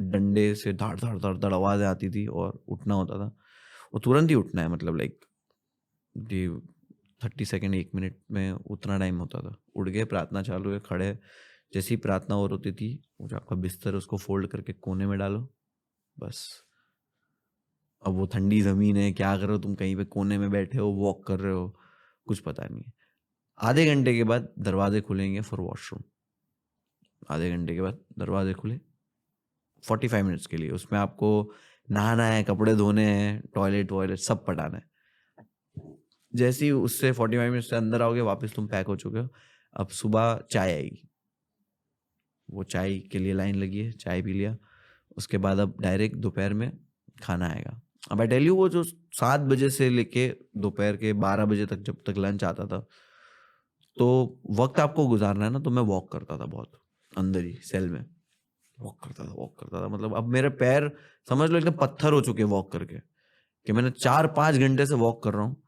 डंडे से धाड़ धाड़ धाड़ धाड़ आवाज़ें आती थी और उठना होता था, और तुरंत ही उठना है, मतलब लाइक 30 सेकेंड 1 मिनट में उतना टाइम होता था। उठ गए, प्रार्थना चालू है, खड़े, जैसी ही प्रार्थना और होती थी वो जो आपका बिस्तर है उसको फोल्ड करके कोने में डालो, बस। अब वो ठंडी ज़मीन है, क्या कर रहे हो तुम, कहीं पे कोने में बैठे हो, वॉक कर रहे हो, कुछ पता नहीं है। आधे घंटे के बाद दरवाजे खुलेंगे फॉर वॉशरूम। आधे घंटे के बाद दरवाजे खुले 45 मिनट्स के लिए, उसमें आपको नहाना है, कपड़े धोने हैं, टॉयलेट सब पटाना है। जैसे ही उससे 45 मिनट से अंदर आओगे वापस तुम पैक हो चुके हो। अब सुबह चाय आएगी, वो चाय के लिए लाइन लगी है, चाय पी लिया, उसके बाद अब डायरेक्ट दोपहर में खाना आएगा। अब आई टेल यू, वो जो 7 बजे से लेके दोपहर के 12 बजे तक जब तक लंच आता था, तो वक्त आपको गुजारना है ना, तो मैं वॉक करता था बहुत अंदर ही सेल में, वॉक करता था। मतलब अब मेरे पैर समझ लो एकदम पत्थर हो चुके वॉक करके, कि मैंने 4-5 घंटे से वॉक कर रहा हूँ।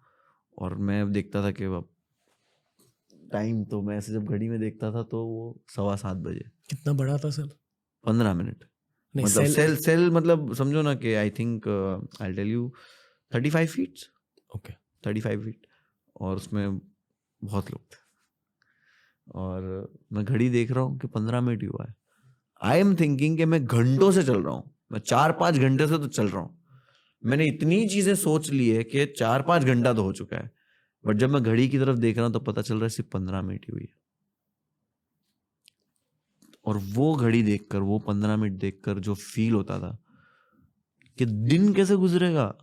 और मैं देखता था कि अब टाइम, तो मैं ऐसे जब घड़ी में देखता था तो वो 7:15 बजे। कितना बड़ा था सेल? 15 मिनट। मतलब सेल मतलब समझो ना कि I think I tell you 35 feet. Okay, 35 feet, और उसमें बहुत लोग थे, और मैं घड़ी देख रहा हूँ कि 15 मिनट ही हुआ है। आई एम थिंकिंग कि मैं घंटों से चल रहा हूँ, मैं 4-5 घंटे से तो चल रहा हूँ। मैंने इतनी चीजें सोच ली है कि 4-5 घंटा तो हो चुका है, बट जब मैं घड़ी की तरफ देख रहा हूँ तो पता चल रहा है सिर्फ 15 मिनट ही हुई है। और वो घड़ी देखकर, वो 15 मिनट देखकर जो फील होता था कि दिन कैसे गुजरेगा,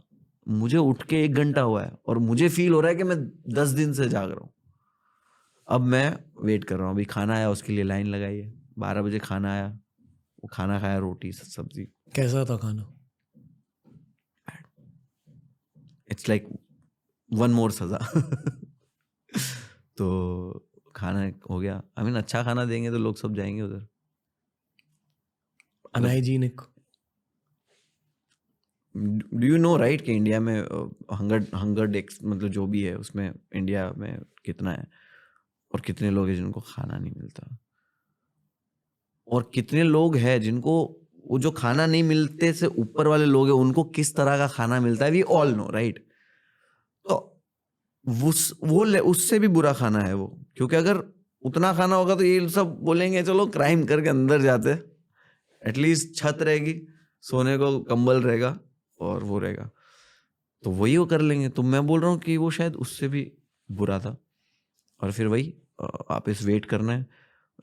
मुझे उठ के 1 घंटा हुआ है और मुझे फील हो रहा है कि मैं 10 दिन से जाग रहा हूँ। अब मैं वेट कर रहा हूँ, अभी खाना आया उसके लिए लाइन लगाई है, 12 बजे खाना आया, वो खाना खाया, रोटी सब्जी। कैसा था खाना? इट्स लाइक वन मोर सजा। तो खाना हो गया, आई मीन अच्छा खाना देंगे तो लोग सब जाएंगे उधर। Unhygienic. Do you know right कि इंडिया में हंगर डेक्स मतलब जो भी है उसमें इंडिया में कितना है, और कितने लोग हैं जिनको खाना नहीं मिलता, और कितने लोग हैं जिनको वो जो खाना नहीं मिलते से ऊपर वाले लोग हैं उनको किस तरह का खाना मिलता है, वी ऑल नो राइट। तो उससे भी बुरा खाना है वो, क्योंकि अगर उतना खाना होगा तो ये सब बोलेंगे चलो क्राइम करके अंदर जाते, एटलीस्ट छत रहेगी, सोने को कंबल रहेगा और वो रहेगा, तो वही वो कर लेंगे। तो मैं बोल रहा हूँ कि वो शायद उससे भी बुरा था। और फिर वही वापस वेट करना है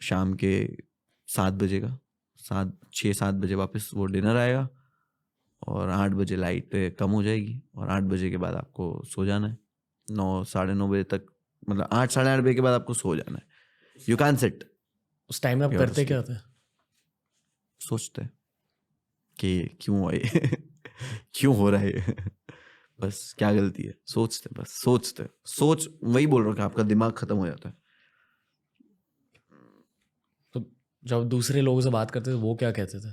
शाम के 7 बजे का, 6-7 बजे वापस वो डिनर आएगा, और 8 बजे लाइट कम हो जाएगी, और 8 बजे के बाद आपको सो जाना है, 9-9:30 बजे तक, मतलब 8-8:30 बजे के बाद आपको सो जाना है। You can sit. उस टाइम में आप करते क्या थे? सोचते कि क्यों हुआ ये, क्यों हो रहा है ये, बस क्या गलती है, सोचते, बस सोचते, सोच, वही बोल रहा हूँ कि आपका दिमाग खत्म हो जाता है। तो जब दूसरे लोगों से बात करते थे वो क्या कहते थे?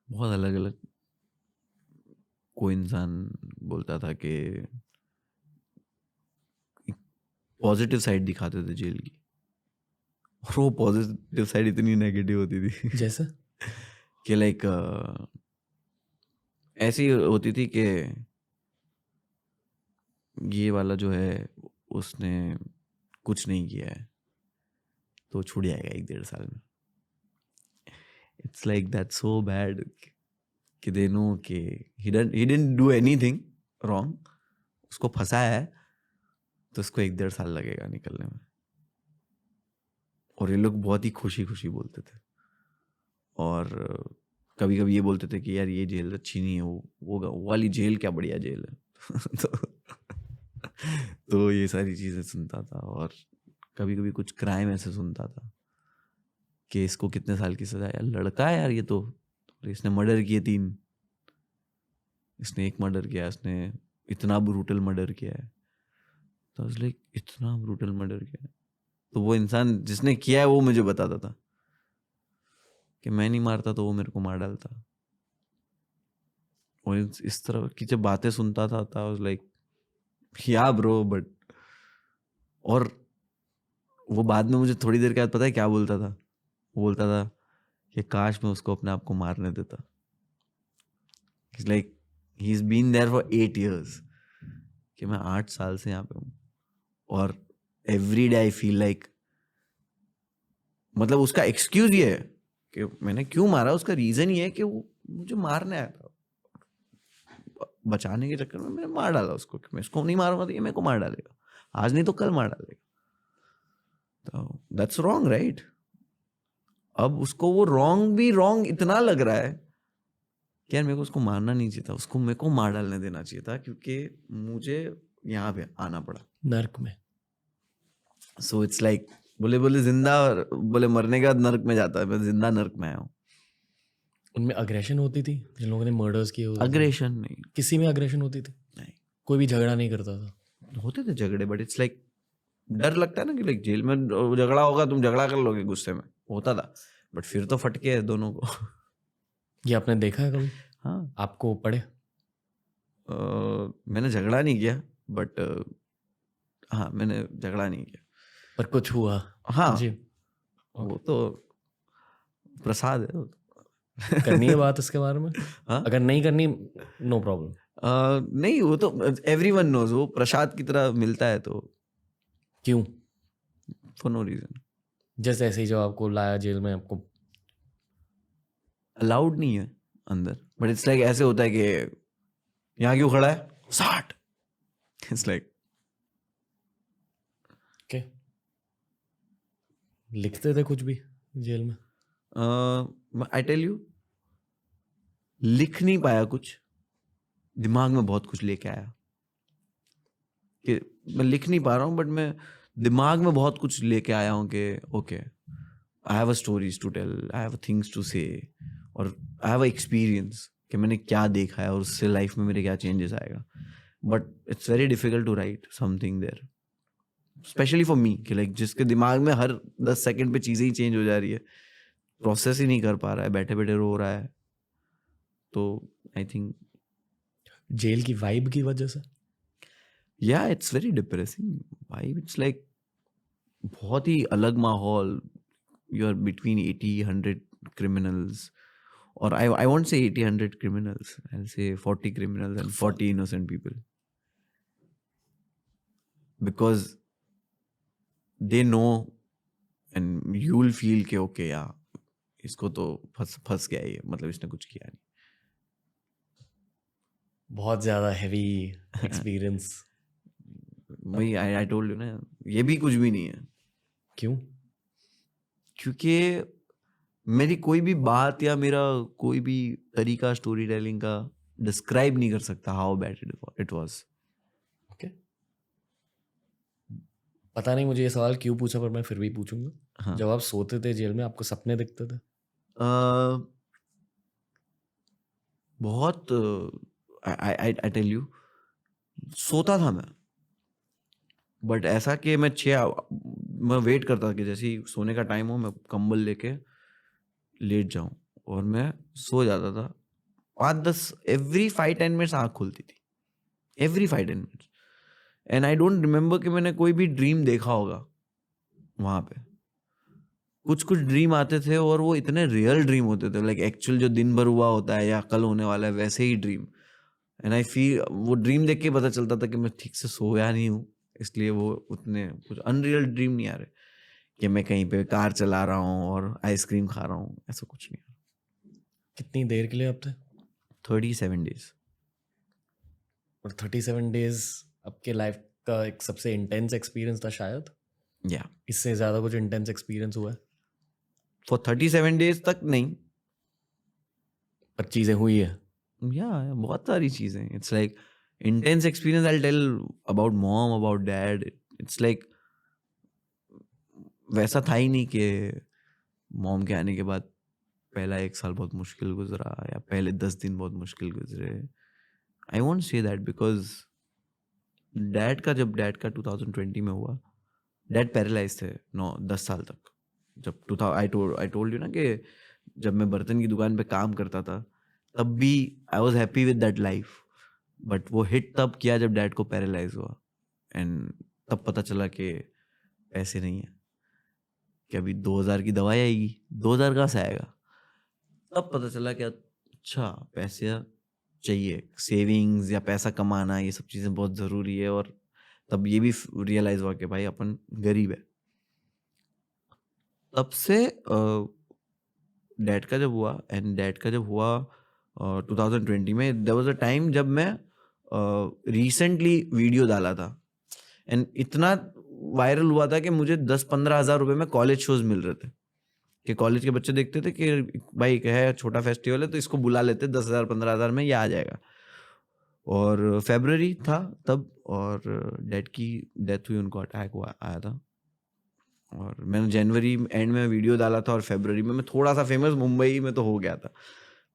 बहुत अलग अलग। कोई इंसान बोलता था कि पॉजिटिव साइड दिखाते थे जेल की, और वो पॉजिटिव साइड इतनी नेगेटिव होती थी जैसे कि लाइक ऐसी होती थी कि ये वाला जो है उसने कुछ नहीं किया है तो छूट जाएगा 1-1.5 साल में। It's like that so bad कि दे नो कि he didn't do anything wrong, उसको फंसाया है तो उसको 1-1.5 साल लगेगा निकलने में। और ये लोग बहुत ही खुशी खुशी बोलते थे, और कभी कभी ये बोलते थे कि यार ये जेल अच्छी नहीं है, वो वाली जेल क्या बढ़िया जेल है। तो ये सारी चीज़ें सुनता था, और कभी कभी कुछ क्राइम ऐसे सुनता था कि इसको कितने साल की सजा है, लड़का है यार ये तो इसने मर्डर किए 3, इसने 1 मर्डर किया, इसने इतना ब्रूटल मर्डर किया है। तो लाइक इतना ब्रूटल मर्डर किया है, तो वो इंसान जिसने किया है वो मुझे बताता था कि मैं नहीं मारता तो वो मेरे को मार डालता। और इस तरह की जब बातें सुनता था वाज लाइक या ब्रो, बट और वो बाद में मुझे थोड़ी देर के बाद पता है क्या बोलता था, वो बोलता था कि काश मैं उसको अपने आप को मारने देता। He's like he's been there for 8 years, कि मैं 8 साल से यहाँ पे हूँ, और every day I feel like, मतलब उसका एक्सक्यूज ये है कि मैंने क्यों मारा, उसका रीजन ये है कि वो मुझे मारने आया था, बचाने के चक्कर में मैंने मार डाला उसको, कि मैं इसको नहीं मारूंगा तो ये मेरे को मार डालेगा, आज नहीं तो कल मार डालेगा। तो दैट्स रॉन्ग राइट। अब उसको वो रॉन्ग इतना लग रहा है कि यार मेरे को उसको मारना नहीं चाहिए था, उसको मेरे को मार डालने देना चाहिए था, क्योंकि मुझे यहाँ पे आना पड़ा नर्क में। सो इट्स लाइक बोले जिंदा, बोले मरने के बाद नर्क में जाता है, मैं जिंदा नर्क में आया हूँ। उनमें अग्रेशन होती थी जिन लोगों ने मर्डर्स किए होते थे? अग्रेशन नहीं, किसी में अग्रेशन होती थी? नहीं कोई भी झगड़ा नहीं करता था? होते थे झगड़े, बट इट्स लाइक डर लगता है ना कि लाइक जेल में झगड़ा होगा, तुम झगड़ा कर लोगे गुस्से में, होता था, बट फिर तो फटके है दोनों को। ये आपने देखा है कभी? हाँ, आपको पड़े? मैंने झगड़ा नहीं किया, बट हाँ मैंने झगड़ा नहीं किया, पर कुछ हुआ? हाँ जी। वो तो प्रसाद है। करनी है बात इसके बारे में? हाँ? अगर नहीं करनी नो प्रॉब्लम। नहीं, वो तो एवरीवन नोज, वो प्रसाद की तरह मिलता है, तो क्यों? For no reason. जैसे ऐसे ही जब आपको लाया जेल में, आपको अलाउड नहीं है अंदर, बट इट्स लाइक ऐसे होता है कि यहाँ क्यों खड़ा है? 60. It's like okay. लिखते थे कुछ भी जेल में? I tell you, लिख नहीं पाया कुछ, दिमाग में बहुत कुछ लेके आया कि मैं लिख नहीं पा रहा हूँ, बट मैं दिमाग में बहुत कुछ लेके आया हूँ कि okay, I have a stories to tell, I have things to से, और आई हैव अ एक्सपीरियंस कि मैंने क्या देखा है और उससे लाइफ में मेरे क्या चेंजेस आएगा. But it's very difficult to right something there, specially for me, कि लाइक जिसके दिमाग में हर 10 सेकंड पे चीज़ें ही चेंज हो जा रही है, प्रोसेस ही नहीं कर पा रहा है, बैठे बैठे रो रहा है. तो आई थिंक जेल की वाइब की वजह से? या it's very depressing vibe. It's like बहुत ही अलग माहौल. You are between 80-100 criminals, or I won't say 80-100 criminals, I'll say 40 criminals and 40 innocent people, because they know and you'll feel कि okay यार, इसको तो फंस गया ये, मतलब इसने कुछ किया नहीं. बहुत ज्यादा हैवी एक्सपीरियंस. वही I told you ना, ये भी कुछ भी नहीं है. क्यों? क्योंकि मेरी कोई भी बात या मेरा कोई भी तरीका स्टोरी टेलिंग का डिस्क्राइब नहीं कर सकता how bad it was. Okay. पता नहीं मुझे ये सवाल क्यों पूछा, पर मैं फिर भी पूछूंगा. हाँ. जब आप सोते थे जेल में, आपको सपने दिखते थे? बहुत आई टेल यू, सोता था मैं, बट ऐसा कि मैं वेट करता था कि जैसे ही सोने का टाइम हो मैं कंबल लेके लेट जाऊं, और मैं सो जाता था. 5-10 एवरी 5-10 मिनट्स आँख खुलती थी, every 5-10 minutes. And I don't remember कि मैंने कोई भी ड्रीम देखा होगा वहाँ पे. कुछ कुछ ड्रीम आते थे और वो इतने रियल ड्रीम होते थे, लाइक एक्चुअल जो दिन भर हुआ होता है या कल होने वाला है वैसे ही ड्रीम. एंड आई फील वो ड्रीम देख के पता चलता था कि मैं ठीक से सोया नहीं हूँ, इसलिए वो उतने कुछ अनरियल ड्रीम नहीं आ रहे कि मैं कहीं पे कार चला रहा हूँ और आइसक्रीम खा रहा हूँ, ऐसा कुछ नहीं. कितनी देर के लिए आप थे? 37 days. और 37 डेज आपके लाइफ का एक सबसे इंटेंस एक्सपीरियंस था शायद? या इससे ज़्यादा कुछ इंटेंस एक्सपीरियंस हुआ है? फॉर 37 days तक नहीं, पर चीज़ें हुई है. या बहुत सारी चीज़ें. It's like intense experience I tell about mom, about dad. It's like वैसा था ही नहीं कि मॉम के आने के बाद पहला 1 साल बहुत मुश्किल गुजरा या पहले 10 दिन बहुत मुश्किल गुजरे. I won't say that, because dad का 2020 में हुआ, डैड पैरालाइज थे 9-10 साल तक. जब आई टोल्ड यू ना कि जब मैं बर्तन की दुकान पे काम करता था तब भी I was happy with that life, but वो हिट तब किया जब डैड को पैरालाइज हुआ. एंड तब पता चला कि पैसे नहीं है, कि अभी 2000 की दवाई आएगी, 2000 कहाँ से आएगा. तब पता चला कि अच्छा पैसे चाहिए, सेविंग्स या पैसा कमाना, ये सब चीज़ें बहुत ज़रूरी है. और तब ये भी रियलाइज़ हुआ कि भाई अपन गरीब है. तब से डैड का जब हुआ 2020 में, देयर वाज अ टाइम जब मैं रिसेंटली वीडियो डाला था, एंड इतना वायरल हुआ था कि मुझे 10-15 हज़ार रुपये में कॉलेज शोज मिल रहे थे, कि कॉलेज के बच्चे देखते थे कि भाई है छोटा फेस्टिवल है तो इसको बुला लेते, 10,000-15,000 में ये आ जाएगा. और फरवरी था तब, और डैड की डेथ हुई, उनको अटैक हुआ आया था. और मैंने जनवरी एंड में वीडियो डाला था और फरवरी में मैं थोड़ा सा फेमस मुंबई में तो हो गया था.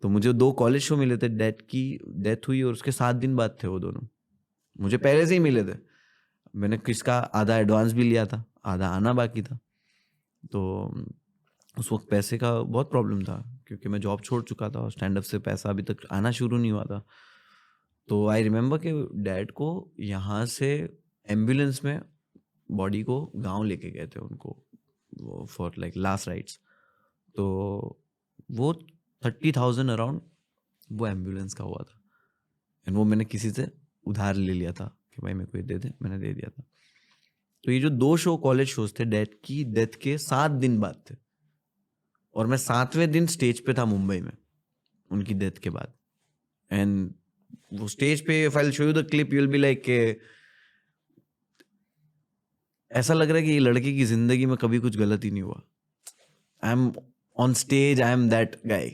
तो मुझे 2 कॉलेज शो मिले थे. डैड की डेथ हुई और उसके 7 दिन बाद थे वो दोनों. मुझे पहले से ही मिले थे. मैंने किसका आधा एडवांस भी लिया था, आधा आना बाकी था. तो उस वक्त पैसे का बहुत प्रॉब्लम था क्योंकि मैं जॉब छोड़ चुका था और स्टैंड अप से पैसा अभी तक आना शुरू नहीं हुआ था. तो आई रिमेंबर कि डैड को यहाँ से एम्बुलेंस में बॉडी को गांव लेके गए थे उनको फॉर लाइक लास्ट राइट्स. तो वो 30,000 अराउंड वो एम्बुलेंस का हुआ था. एंड वो मैंने किसी से उधार ले लिया था कि भाई मेरे को ये दे दे, मैंने दे दिया था. तो ये जो 2 शो कॉलेज शोज थे डैड की डेथ के 7 दिन बाद थे, और मैं 7वें दिन स्टेज पे था मुंबई में उनकी डेथ के बाद. एंड वो स्टेज पे if I show you the clip you will be like के ऐसा लग रहा है कि ये लड़के की जिंदगी में कभी कुछ गलत ही नहीं हुआ. I am on stage, I am that guy,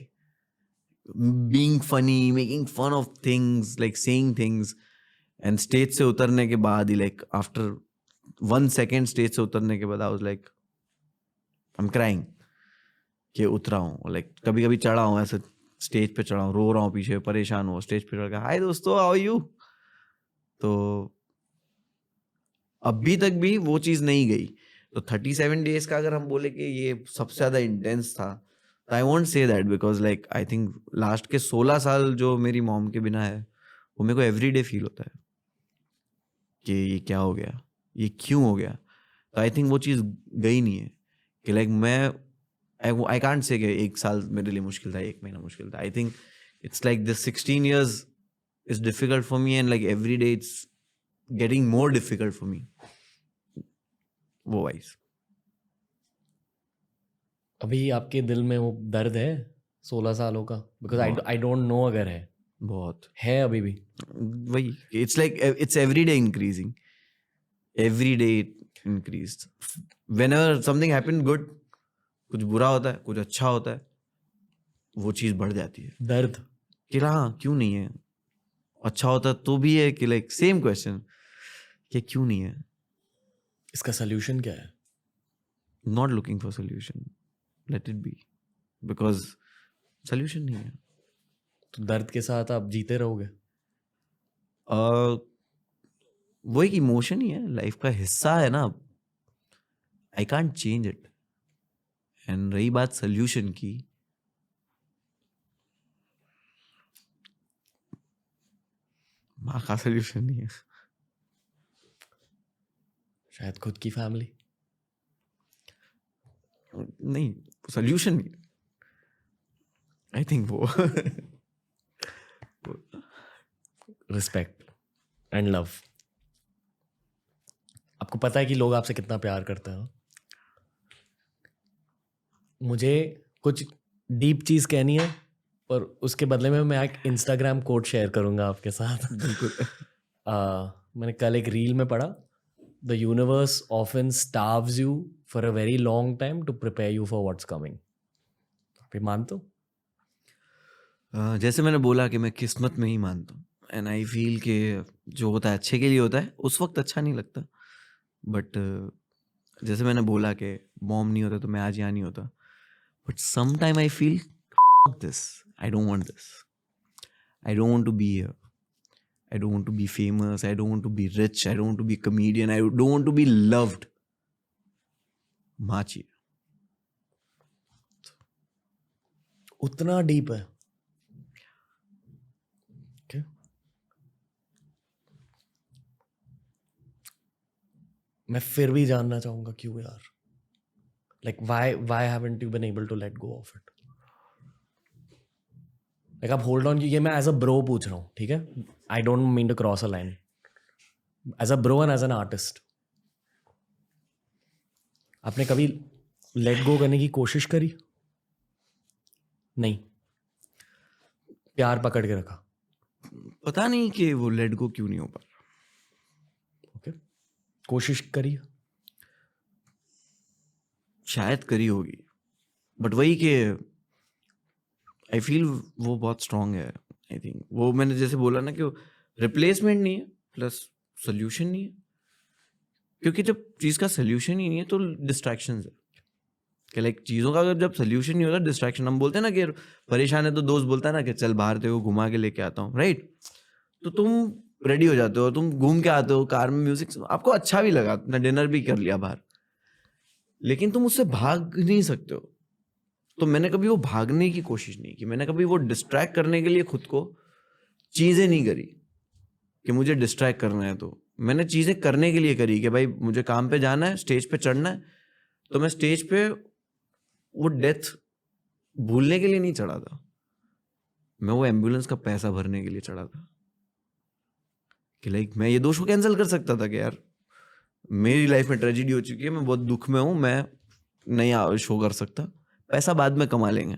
being funny, making fun of things, like saying things. And stage से उतरने के बाद ही लाइक आफ्टर 1 second स्टेज से उतरने के बाद आई was like I am crying कि उतरा हूँ. लाइक कभी कभी चढ़ा हूँ ऐसे स्टेज पे चढ़ा हूँ, रो रहा हूँ पीछे, परेशान हूँ, स्टेज पे चढ़ के हाय दोस्तों हाउ आर यू. तो अभी तक भी वो चीज़ नहीं गई. तो 37 days का अगर हम बोले कि ये सबसे ज़्यादा इंटेंस था, I won't say that because like I think last के 16 साल जो मेरी मॉम के बिना है वो मेरे को एवरीडे फील होता है कि ये क्या हो गया, ये क्यों हो गया. तो आई थिंक वो चीज़ गई नहीं है कि लाइक मैं आई कांट से कि 1 साल मेरे लिए मुश्किल था, 1 महीना मुश्किल था. आई think it's like this 16 years is difficult for me and like every day it's getting more difficult for me. वो वाइज अभी आपके दिल में वो दर्द है 16 सालों का? बिकॉज आई डोंट नो अगर है. बहुत है अभी भी? वही it's like it's every day increasing, every day increase. Whenever something happen good, कुछ बुरा होता है, कुछ अच्छा होता है, वो चीज़ बढ़ जाती है. दर्द कि हाँ क्यों नहीं है, अच्छा होता तो भी है कि लाइक सेम क्वेश्चन कि क्यों नहीं है. इसका सोल्यूशन क्या है? Not looking for solution, let it be, because solution नहीं है. तो दर्द के साथ आप जीते रहोगे? वो एक इमोशन ही है, लाइफ का हिस्सा है ना. I can't change it. And रही बात सोल्यूशन की, माँ का सोल्यूशन नहीं है. शायद खुद की फैमिली? नहीं, सोल्यूशन नहीं. आई थिंक वो रिस्पेक्ट एंड लव. आपको पता है कि लोग आपसे कितना प्यार करते हैं. मुझे कुछ डीप चीज कहनी है पर उसके बदले में मैं एक इंस्टाग्राम कोट शेयर करूंगा आपके साथ. बिल्कुल. मैंने कल एक रील में पढ़ा, the universe often starves you for a very long time to prepare you for what's coming. आप ये मानते हो? जैसे मैंने बोला कि मैं किस्मत में ही मानता हूँ. एंड आई फील कि जो होता है अच्छे के लिए होता है. उस वक्त अच्छा नहीं लगता, बट जैसे मैंने बोला कि मॉम नहीं होता तो मैं आज यहाँ नहीं होता. But some time I feel this, I don't want this, I don't want to be here, I don't want to be famous, I don't want to be rich, I don't want to be comedian, I don't want to be loved. माँ चाहिए. उतना deep है? okay. मैं फिर भी जानना चाहूंगा क्यों यार. Like why haven't you been able to let go of it? Like आप होल्ड ऑन. ये मैं एज अ ब्रो पूछ रहा हूँ, ठीक है? I don't mean to cross a line. As a bro and as an artist, आपने कभी लेट गो करने की कोशिश करी? नहीं, प्यार पकड़ के रखा? पता नहीं कि वो लेट गो क्यों नहीं हो पा रहा. ओके. कोशिश करी? शायद करी होगी, बट वही कि आई फील वो बहुत स्ट्रांग है. आई थिंक वो मैंने जैसे बोला ना कि रिप्लेसमेंट नहीं है प्लस सोल्यूशन नहीं है. क्योंकि जब चीज़ का सोल्यूशन ही नहीं है तो डिस्ट्रैक्शन है कि लाइक चीज़ों का अगर जब सोल्यूशन नहीं होता डिस्ट्रैक्शन. हम बोलते हैं ना कि परेशान है तो दोस्त बोलता है ना कि चल बाहर तेरे को घुमा के लेके आता हूँ, राइट? तो तुम रेडी हो जाते हो, तुम घूम के आते हो, कार में म्यूजिक, आपको अच्छा भी लगा, तुमने डिनर भी कर लिया बाहर, लेकिन तुम उससे भाग नहीं सकते हो. तो मैंने कभी वो भागने की कोशिश नहीं की, मैंने कभी वो डिस्ट्रैक्ट करने के लिए खुद को चीज़ें नहीं करी कि मुझे डिस्ट्रैक्ट करना है. तो मैंने चीज़ें करने के लिए करी कि भाई मुझे काम पे जाना है, स्टेज पे चढ़ना है. तो मैं स्टेज पे वो डेथ भूलने के लिए नहीं चढ़ा था, मैं वो एम्बुलेंस का पैसा भरने के लिए चढ़ा था कि लाइक मैं ये 2 शो कैंसिल कर सकता था कि यार मेरी लाइफ में ट्रेजेडी हो चुकी है, मैं बहुत दुख में हूँ, मैं नहीं शो कर सकता, पैसा बाद में कमा लेंगे.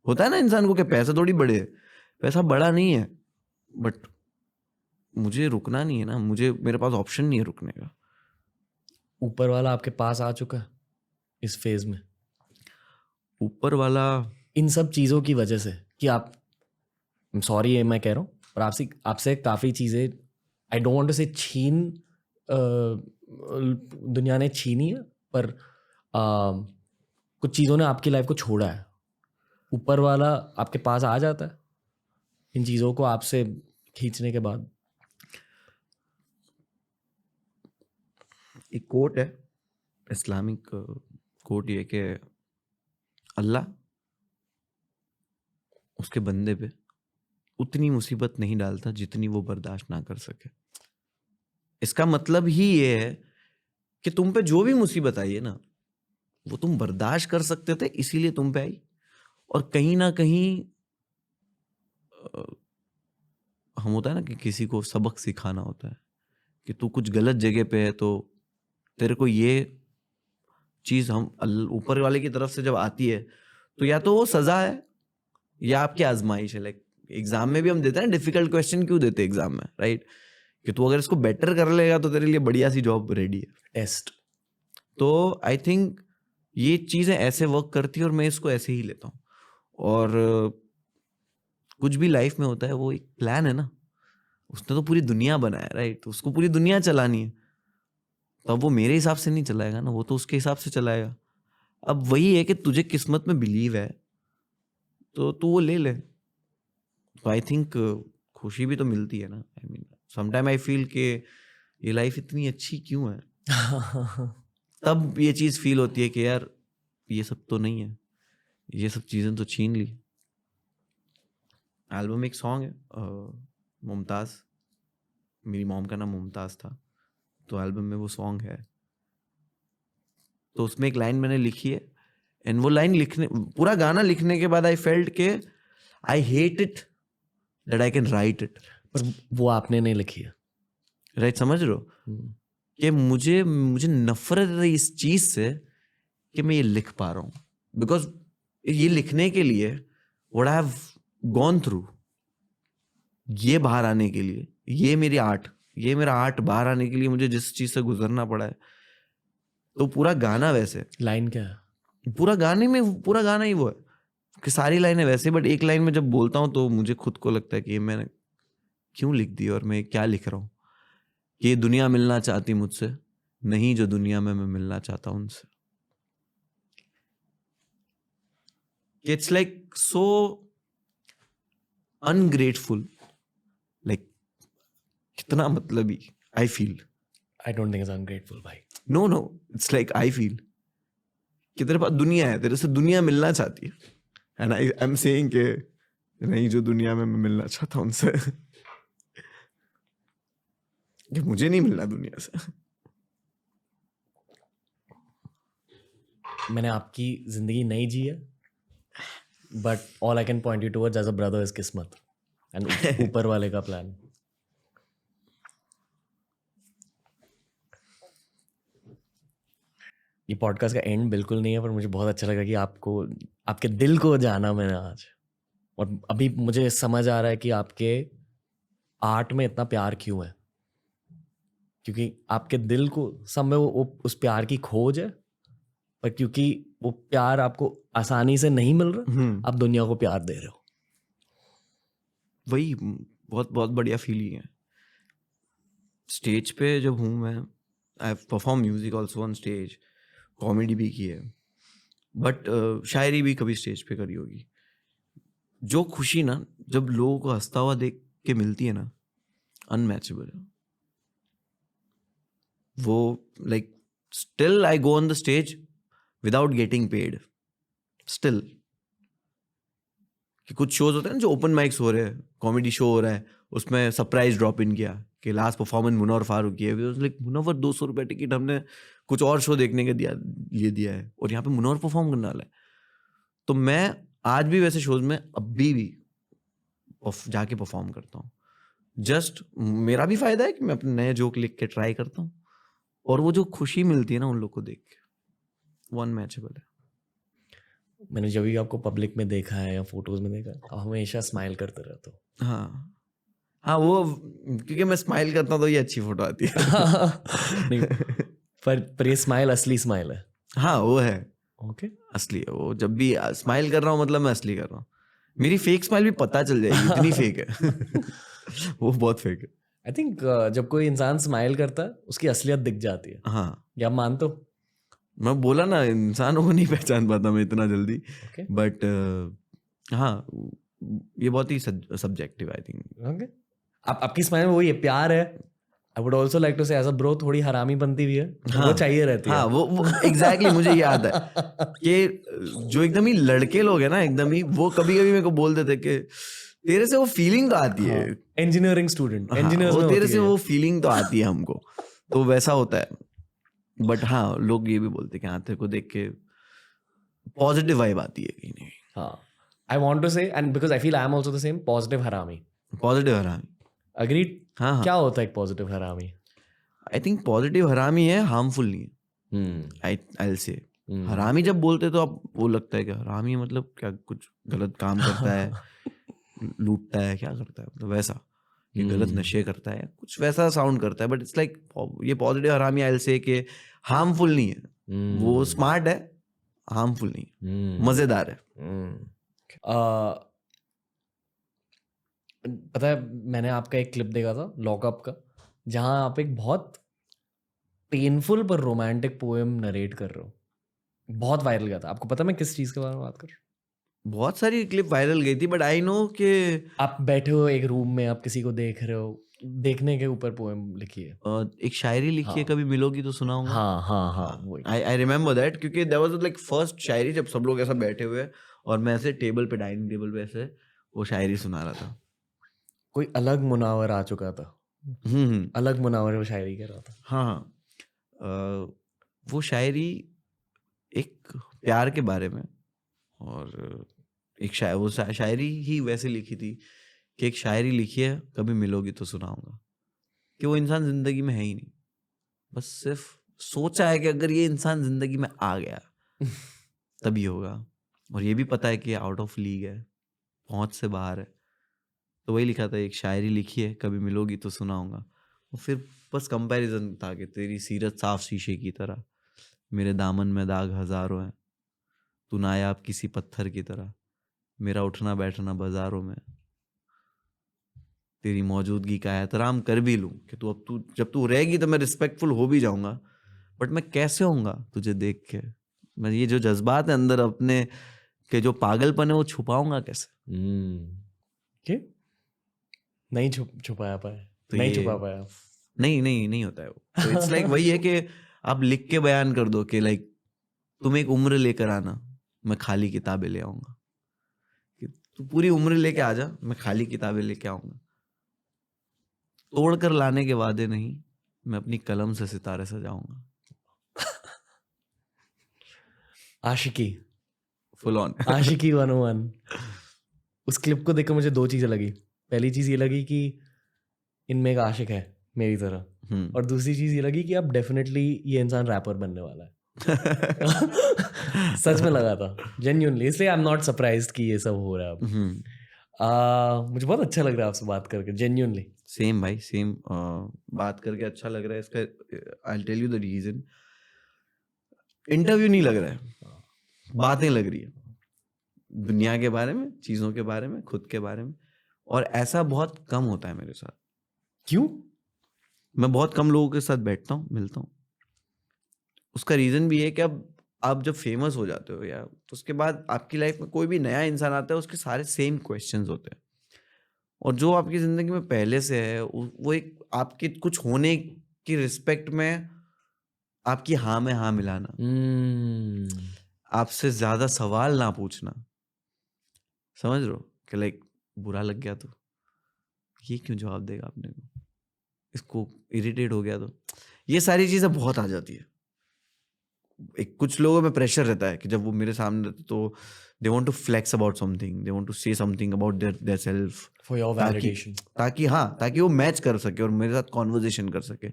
होता है ना इंसान को कि पैसा थोड़ी बड़े है, पैसा बड़ा नहीं है, बट मुझे रुकना नहीं है ना, मेरे पास ऑप्शन नहीं है रुकने का। ऊपर वाला आपके पास आ चुका है इस फेज में, ऊपर वाला इन सब चीज़ों की वजह से कि आप, सॉरी मैं कह रहा हूँ, पर आपसे काफ़ी चीज़ें, आई डोंट वांट टू से छीन, दुनिया ने छीनी है, पर कुछ चीज़ों ने आपकी लाइफ को छोड़ा है। ऊपर वाला आपके पास आ जाता है इन चीज़ों को आपसे खींचने के बाद। एक कोट है, इस्लामिक कोट, ये कि अल्लाह उसके बंदे पे उतनी मुसीबत नहीं डालता जितनी वो बर्दाश्त ना कर सके। इसका मतलब ही ये है कि तुम पे जो भी मुसीबत आई है ना, वो तुम बर्दाश्त कर सकते थे, इसीलिए तुम पे आई। और कहीं ना कहीं हम होता है ना कि किसी को सबक सिखाना होता है कि तू कुछ गलत जगह पे है, तो तेरे को ये चीज हम ऊपर वाले की तरफ से जब आती है, तो या तो वो सजा है या आपकी आजमाइश है। लाइक एग्जाम में भी हम देते हैं डिफिकल्ट क्वेश्चन, क्यों देते हैं एग्जाम में, राइट? कि तू अगर इसको बेटर कर लेगा तो तेरे लिए बढ़िया सी जॉब रेडी है, टेस्ट। तो आई थिंक ये चीजें ऐसे वर्क करती है और मैं इसको ऐसे ही लेता हूँ। और कुछ भी लाइफ में होता है वो एक प्लान है ना, उसने तो पूरी दुनिया बनाया, राइट? तो उसको पूरी दुनिया चलानी है, तो अब वो मेरे हिसाब से नहीं चलाएगा ना, वो तो उसके हिसाब से चलाएगा। अब वही है कि तुझे किस्मत में बिलीव है तो तू वो ले ले। तो आई थिंक खुशी भी तो मिलती है ना। I mean sometime I feel कि ये लाइफ इतनी अच्छी क्यों है, तब ये चीज फील होती है कि यार ये सब तो नहीं है, ये सब चीजें तो छीन ली। एल्बम एक सॉन्ग है मुमताज, मेरी मॉम का नाम मुमताज था, तो एल्बम में वो सॉन्ग है। तो उसमें एक लाइन मैंने लिखी है, एंड वो लाइन लिखने, पूरा गाना लिखने के बाद आई फेल्ट के I hate it that I can write it. पर वो आपने नहीं लिखी है, राइट? समझ रहे हो कि मुझे नफरत है इस चीज से कि मैं ये लिख पा रहा हूँ, बिकॉज ये लिखने के लिए what I have gone through, ये बाहर आने के लिए, ये मेरा आर्ट बाहर आने के लिए मुझे जिस चीज से गुजरना पड़ा है, तो पूरा गाना वैसे। लाइन क्या है? पूरा गाना ही वो है कि सारी लाइनें वैसे, बट एक लाइन में जब बोलता हूँ तो मुझे खुद को लगता है कि ये मैंने क्यों लिख दी और मैं क्या लिख रहा हूँ। कि ये दुनिया मिलना चाहती मुझसे नहीं जो दुनिया में मैं मिलना चाहता हूँ उनसे। It's like so ungrateful, like कितना मतलबी I feel. I don't think it's ungrateful भाई। No, it's like I feel कि तेरे पास दुनिया है, तेरे से दुनिया मिलना चाहती है, एंड आई एम सेइंग कि नहीं जो दुनिया में मैं मिलना चाहता हूं उनसे कि मुझे नहीं मिलना दुनिया से। मैंने आपकी जिंदगी नहीं जी है, but all I can point you towards as a brother is किस्मत एंड ऊपर वाले का प्लान। ये पॉडकास्ट का एंड बिल्कुल नहीं है, पर मुझे बहुत अच्छा लगा कि आपको, आपके दिल को जाना मैंने आज, और अभी मुझे समझ आ रहा है कि आपके आर्ट में इतना प्यार क्यों है, क्योंकि आपके दिल को सब में वो उस प्यार की खोज है, पर क्योंकि वो प्यार आपको आसानी से नहीं मिल रहा, आप दुनिया को प्यार दे रहे हो। वही बहुत बहुत बढ़िया फीलिंग है। स्टेज पे जब हूँ मैं, I have perform music also on stage, comedy भी की है, बट शायरी भी कभी स्टेज पे करी होगी। जो खुशी ना जब लोगों को हंसता हुआ देख के मिलती है ना, अनमैचेबल है वो। Like still I go on the stage without getting paid still. कि कुछ शोज होते हैं ना जो ओपन माइक्स हो रहे हैं, कॉमेडी शो हो रहा है, उसमें सरप्राइज ड्रॉप इन किया कि लास्ट परफॉर्मेंस मुनव्वर फारूक की है, लाइक मुनव्वर 200 रुपये टिकट हमने कुछ और शो देखने के दिया है, और यहाँ पे मुनव्वर परफॉर्म करने वाला है। तो मैं आज भी वैसे शोज में अभी भी जाके परफॉर्म करता हूँ। जस्ट मेरा भी फायदा है कि मैं अपने नए जोक लिख के ट्राई करता हूँ, और वो जो खुशी मिलती है ना उन लोग को देख के, वो अनमैचेबल है। मैंने जब भी आपको पब्लिक में देखा है या फोटोज में देखा है, आप हमेशा स्माइल करते रहते हो। हाँ, हाँ वो क्योंकि मैं स्माइल करता हूँ तो ये अच्छी फोटो आती है। नहीं, पर ये स्माइल असली स्माइल है। हाँ वो है, ओके। असली है वो। जब भी स्माइल कर रहा हूँ मतलब मैं असली कर रहा हूँ। मेरी फेक स्माइल भी पता चल जाएगी, इतनी फेक है। वो बहुत फेक है। आई थिंक जब कोई इंसान स्माइल करता है उसकी असलियत दिख जाती है। हाँ या आप मानते हो? मैं बोला ना, इंसानों को नहीं पहचान पाता मैं इतना जल्दी। ओके। बट हाँ ये बहुत ही सब्जेक्टिव आई थिंक। ओके। आपकी स्माइल में वही है, प्यार है। I would also like to से एज अ ब्रो थोड़ी हरामी बनती भी है, हाँ वो चाहिए रहती है। हाँ वो एग्जैक्टली मुझे याद है कि जो एकदम ही लड़के लोग हैं ना, एकदम ही वो कभी कभी मेरे को बोल देते कि तेरे से वो फीलिंग तो आती है। इंजीनियरिंग स्टूडेंट, हाँ इंजीनियर्स वो में तेरे होती से है वो फीलिंग तो आती है हमको, तो वैसा होता है। बट हाँ लोग ये भी बोलते हैं कि हाँ तेरे को देख के पॉजिटिव वाइब आती है कहीं ना हाँ। आई वांट टू से, and because I feel I am also the same, positive हरामी। कहीं। पॉजिटिव हरामी, अग्रीड। हाँ हाँ। क्या होता है एक पॉजिटिव हरामी? आई थिंक पॉजिटिव हरामी है, हार्मफुल नहीं है। हम्म। आई विल से हरामी जब बोलते तो आप वो लगता है कि हरामी मतलब क्या कुछ गलत काम करता है, लूटता है, क्या करता है, मतलब वैसा कि गलत नशे करता है, कुछ वैसा साउंड करता है। बट इट्स लाइक ये पॉजिटिव हरामी आई विल से कि हार्मफुल नहीं है। वो स्मार्ट है, हार्मफुल नहीं है, मजेदार है। पता है, मैंने आपका एक क्लिप देखा था लॉकअप का, जहां आप एक बहुत पेनफुल पर रोमांटिक पोएम नरेट कर रहे हो। बहुत वायरल गया था। आपको पता है मैं किस चीज के बारे में बात कर रहा हूँ? बहुत सारी क्लिप वायरल गई थी, बट आई नो कि आप बैठे हो एक रूम में, आप किसी को देख रहे हो, देखने के ऊपर पोएम लिखी है। एक शायरी लिखी है, हाँ। कभी मिलोगी तो सुनाऊंगा। हाँ हाँ हाँ, वही। आई रिमेम्बर दैट, क्योंकि दैट वाज लाइक फर्स्ट शायरी जब सब लोग ऐसा बैठे हुए हैं और मैं ऐसे टेबल पे, डाइनिंग टेबल पे ऐसे वो शायरी सुना रहा था। कोई अलग मुनावर आ चुका था, अलग मुनावर वो शायरी कर रहा था। हाँ हाँ। वो शायरी एक प्यार के बारे में, और एक वो शायरी ही वैसे लिखी थी कि एक शायरी लिखी है, कभी मिलोगी तो सुनाऊंगा, कि वो इंसान जिंदगी में है ही नहीं, बस सिर्फ सोचा है कि अगर ये इंसान जिंदगी में आ गया तभी होगा। और ये भी पता है कि आउट ऑफ लीग है, पहुंच से बाहर है। तो वही लिखा था, एक शायरी लिखी है, कभी मिलोगी तो सुनाऊंगा। और फिर बस कंपैरिजन था कि तेरी सीरत साफ शीशे की तरह, मेरे दामन में दाग हजारों हैं, तू नायाब किसी पत्थर की तरह, मेरा उठना बैठना बाजारों में, तेरी मौजूदगी का एहतराम कर भी लूं कि तू जब तू रहेगी तो मैं रिस्पेक्टफुल हो भी जाऊंगा, बट मैं कैसे होऊंगा तुझे देख के। मैं ये जो जज्बात है अंदर अपने के, जो पागलपन है, वो छुपाऊंगा कैसे। क्या नहीं छुपाया पाया, तो नहीं ये छुपा पाया। नहीं होता है वो। तो इट्स लाइक वही है कि आप लिख के बयान कर दो कि लाइक तुम एक उम्र लेकर आना, मैं खाली किताबें ले आऊंगा, कि तू पूरी उम्र लेके आ जा, मैं खाली किताबें लेके आऊंगा, तोड़ कर लाने के वादे नहीं, मैं अपनी कलम से सितारे सजाऊंगा। आशिकी, फुल ऑन। आशिकी 101। उस क्लिप को देखकर मुझे दो चीजें लगी। पहली चीज ये लगी कि इनमें एक आशिक है मेरी तरह, और दूसरी चीज ये लगी कि अब डेफिनेटली ये इंसान रैपर बनने वाला है। सच में लगा था, जेन्युइनली। इसलिए आई एम नॉट सरप्राइज्ड कि ये सब हो रहा है अब। मुझे बहुत अच्छा लग रहा है आपसे बात करके, जेन्युइनली। सेम भाई, सेम। बात करके अच्छा लग रहा है। इसका I tell you the reason, interview नहीं लग रहा है, बातें लग रही है दुनिया के बारे में, चीजों के बारे में, खुद के बारे में। और ऐसा बहुत कम होता है मेरे साथ। क्यों? मैं बहुत कम लोगों के साथ बैठता हूँ, मिलता हूँ। उसका रीजन भी है कि अब आप जब फेमस हो जाते हो या तो उसके बाद आपकी लाइफ में कोई भी नया इंसान आता है, उसके सारे सेम क्वेश्चंस होते हैं, और जो आपकी जिंदगी में पहले से है वो एक आपके कुछ होने की रिस्पेक्ट में आपकी हाँ में हाँ मिलाना, आपसे ज्यादा सवाल ना पूछना, समझ रहे हो? कि लाइक बुरा लग गया तो ये क्यों जवाब देगा आपने को, इसको इरिटेट हो गया तो, ये सारी चीजें बहुत आ जाती है। एक कुछ लोगों में प्रेशर रहता है कि जब वो मेरे सामने रहते तो they want to flex about something, they want to से something about their self, for your validation, ताकि वो मैच कर सके और मेरे साथ कॉन्वर्जेशन कर सके।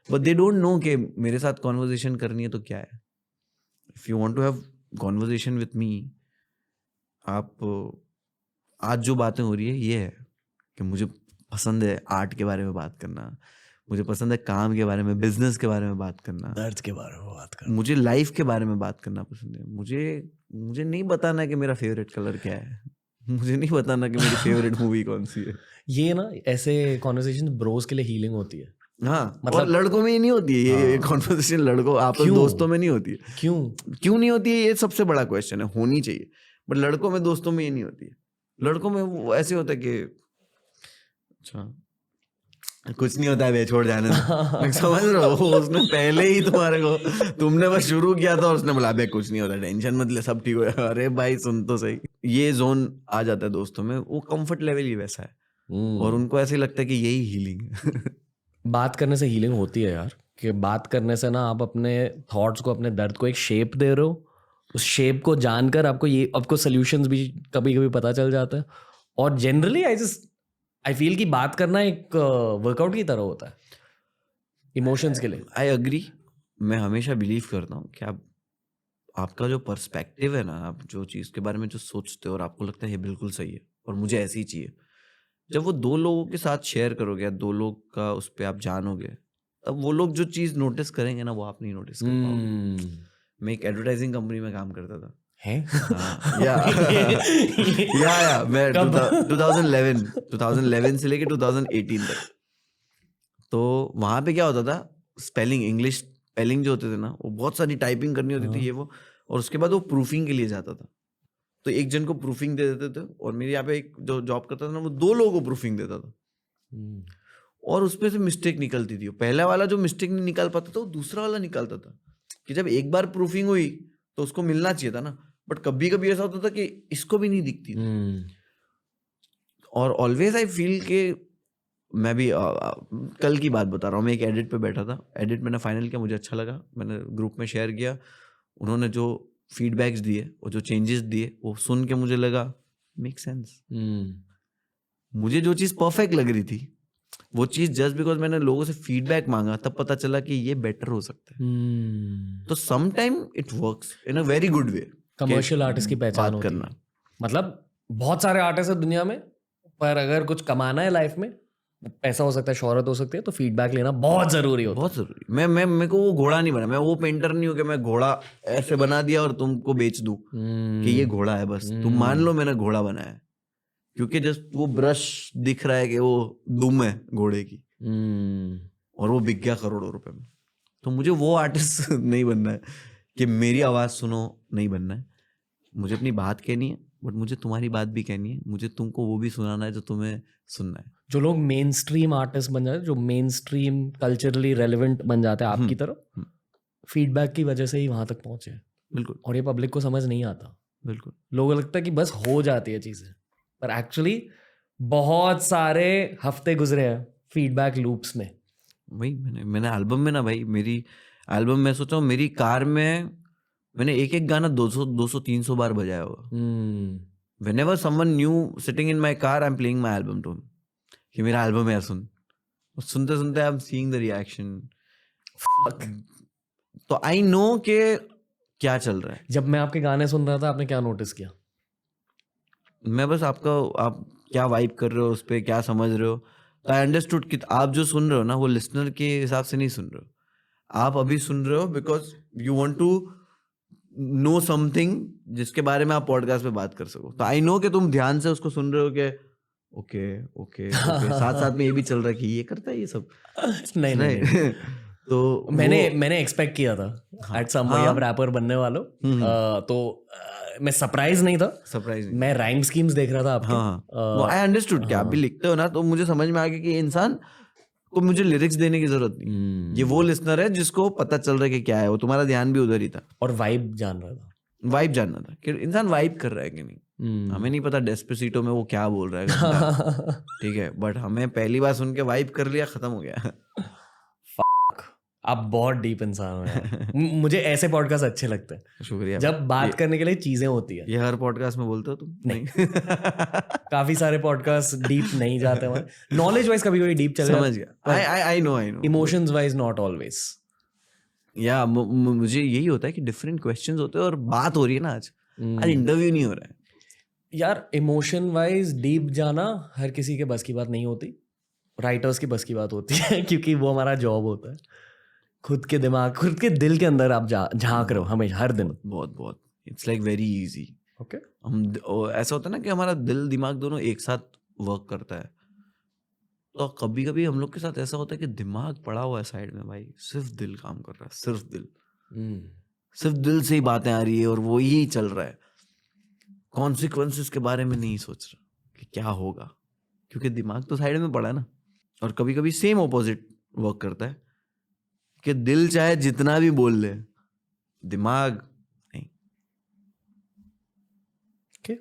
बट दे डोंट नो कि मेरे साथ कॉन्वर्जेशन करनी है तो क्या है। If you want to have conversation with me, आप आज जो बातें हो रही है ये है कि मुझे पसंद है आर्ट के बारे में बात करना, मुझे पसंद है काम के बारे में, बिजनेस के बारे में बात करना, दर्द के बारे में बात करना, मुझे लाइफ के बारे में बात करना पसंद है। मुझे नहीं बताना कि मेरा फेवरेट कलर क्या है, मुझे नहीं बताना कि मेरी फेवरेट मूवी कौन सी है। ये ना ऐसे कॉन्वर्सेशन ब्रोस के लिए हीलिंग होती है। हाँ, मतलब और लड़कों में ही नहीं होती है ये कॉन्वर्सेशन, लड़कों आपस क्यों? दोस्तों में नहीं होती है। क्यों नहीं होती है, ये सबसे बड़ा क्वेश्चन है। होनी चाहिए, बट लड़कों में दोस्तों में ये नहीं होती है। लड़कों में वो ऐसे होता है कि अच्छा कुछ नहीं होता है बे, छोड़ जाने दो। समझ रहे हो, उसने पहले ही तुम्हारे को, तुमने बस शुरू किया था, उसने बोला बे कुछ नहीं होता, टेंशन मत ले, सब ठीक हो। अरे भाई सुन तो सही, ये जोन आ जाता है दोस्तों में, वो कंफर्ट लेवल ही वैसा है और उनको ऐसे लगता है कि यही हीलिंग है। बात करने से हीलिंग होती है यार, कि बात करने से ना आप अपने थॉट्स को, अपने दर्द को एक शेप दे रहे हो, उस शेप को जानकर आपको सॉल्यूशंस भी कभी कभी पता चल जाता है। और जनरली आई फील कि बात करना एक वर्कआउट की तरह होता है इमोशंस के लिए। I agree. मैं हमेशा बिलीव करता हूँ कि आपका जो पर्सपेक्टिव है ना, आप जो चीज़ के बारे में जो सोचते हो और आपको लगता है ये बिल्कुल सही है और मुझे ऐसी ही चाहिए, जब वो दो लोगों के साथ शेयर करोगे या दो लोग का उस पर आप जानोगे, तब वो लोग जो चीज़ नोटिस करेंगे ना, वो आप नहीं नोटिस कर पाओगे। मैं एक एडवर्टाइजिंग कंपनी में काम करता था। हैं? या मैं 2011 से लेके 2018 तक। तो वहाँ पे क्या होता था, स्पेलिंग, इंग्लिश स्पेलिंग जो होते थे ना, वो बहुत सारी टाइपिंग करनी होती थी ये वो, और उसके बाद वो प्रूफिंग के लिए जाता था। तो एक जन को प्रूफिंग दे देते थे और मेरे यहाँ पे एक जो जॉब करता था ना, वो दो लोगों को प्रूफिंग देता था और उसपे से मिस्टेक निकलती थी। पहला वाला जो मिस्टेक नहीं निकाल पाता था, वो दूसरा वाला निकालता था। कि जब एक बार प्रूफिंग हुई तो उसको मिलना चाहिए था ना, बट कभी कभी ऐसा होता था कि इसको भी नहीं दिखती थी। और ऑलवेज आई फील के मैं भी कल की बात बता रहा हूँ, मैं एक एडिट पे बैठा था, एडिट मैंने फाइनल किया, मुझे अच्छा लगा, मैंने ग्रुप में शेयर किया, उन्होंने जो फीडबैक्स दिए और जो चेंजेस दिए, वो सुन के मुझे लगा मेक सेंस। मुझे जो चीज़ परफेक्ट लग रही थी, वो चीज़ जस्ट बिकॉज मैंने लोगों से फीडबैक मांगा, तब पता चला कि ये बेटर हो सकता है। तो some time it works in a very good way. Commercial artist की पहचान होती है। मतलब बहुत सारे आर्टिस्ट है दुनिया में, पर अगर कुछ कमाना है लाइफ में, पैसा हो सकता है, शोहरत हो सकती है, तो फीडबैक लेना बहुत जरूरी होता है। बहुत जरूरी। मैं मेरे को वो घोड़ा नहीं बना, मैं वो पेंटर नहीं हूँ कि मैं घोड़ा ऐसे बना दिया और तुमको बेच दूं कि ये घोड़ा है, बस तुम मान लो मैंने घोड़ा बनाया है, क्योंकि जस्ट वो ब्रश दिख रहा है कि वो दुम है घोड़े की और वो बिक गया करोड़ों रुपए में। तो मुझे वो आर्टिस्ट नहीं बनना है कि मेरी आवाज सुनो, नहीं बनना है। मुझे अपनी बात कहनी है, बट मुझे तुम्हारी बात भी कहनी है, मुझे तुमको वो भी सुनाना है जो तुम्हें सुनना है। जो लोग मेन स्ट्रीम आर्टिस्ट बन जाते हैं, जो मेन स्ट्रीम कल्चरली रेलेवेंट बन जाते हैं आपकी तरह, फीडबैक की वजह से ही वहां तक पहुंचे। बिल्कुल। और ये पब्लिक को समझ नहीं आता। बिल्कुल। लोगों को लगता है कि बस हो जाती है चीजें, पर एक्चुअली बहुत सारे हफ्ते गुजरे हैं फीडबैक लूप्स में। वही मैंने एल्बम में ना भाई, मेरी एल्बम में सोचा हूँ, मेरी कार में मैंने एक एक गाना 200-300 बार बजाया होगा। Whenever someone new sitting in my car, I'm playing my album to him कि मेरा एल्बम है, सुन। और सुनते सुनते I'm seeing the reaction। तो I know कि क्या चल रहा है। जब मैं आपके गाने सुन रहा था, आपने क्या नोटिस किया? मैं बस आप क्या वाइब कर रहे हो, उस पर क्या समझ रहे हो। तो आई अंडरस्टूड कि आप जो सुन रहे हो ना, वो लिसनर के हिसाब से नहीं सुन रहे हो, आप अभी सुन रहे हो because you want to know something जिसके बारे में आप पॉडकास्ट पे बात कर सको। तो आई नो कि तुम ध्यान से उसको सुन रहे हो कि ओके साथ साथ में ये भी चल रहा है कि ये करता है ये सब। नहीं। तो मैंने एक्सपेक्ट किया था एट सम पॉइंट आप रैपर बनने वालों, तो मैं सरप्राइज नहीं था। सरप्राइज मैं राइम स्कीम्स देख रहा था आपके। आई अंडरस्टूड कि आप भी लिखते हो ना, तो मुझे समझ में आ गया कि इंसान को मुझे लिरिक्स देने की जरूरत नहीं। ये वो लिसनर है जिसको पता चल रहा है कि क्या है, वो तुम्हारा ध्यान भी उधर ही था। और वाइब जानना था कि इंसान वाइब कर रहा है कि नहीं। हमें नहीं पता डेस्पेसिटो में वो क्या बोल रहा है, ठीक है, बट हमें पहली बार सुन के वाइब कर लिया, खत्म हो गया। आप बहुत डीप इंसान हो यार। मुझे ऐसे पॉडकास्ट अच्छे लगते हैं। शुक्रिया। जब बात करने के लिए चीजें होती है। ये हर पॉडकास्ट में बोलते हो तुम? नहीं। काफी सारे पॉडकास्ट डीप नहीं जाते हैं, नॉलेज वाइज कभी कभी डीप चले, समझ गया। I know emotions wise not always. या मुझे यही होता है कि डिफरेंट क्वेश्चंस होते हैं और बात हो रही है ना, आज इंटरव्यू नहीं हो रहा है यार। इमोशन वाइज डीप जाना हर किसी के बस की बात नहीं होती। राइटर्स की बस की बात होती है क्योंकि वो हमारा जॉब होता है। खुद के दिमाग, खुद के दिल के अंदर आप झांक रहे हो हमेशा, हर दिन। बहुत it's like very easy. Okay, ऐसा होता है ना कि हमारा दिल दिमाग दोनों एक साथ वर्क करता है। तो कभी कभी हम लोग के साथ ऐसा होता है कि दिमाग पड़ा हुआ है साइड में, भाई सिर्फ दिल काम कर रहा है, सिर्फ दिल, सिर्फ दिल से ही बातें आ रही है और वो ही चल रहा है। कॉन्सिक्वेंसेस के बारे में नहीं सोच रहा कि क्या होगा, क्योंकि दिमाग तो साइड में पड़ा है ना। और कभी कभी सेम ऑपोजिट वर्क करता है कि दिल चाहे जितना भी बोल ले, दिमाग नहीं। ओके,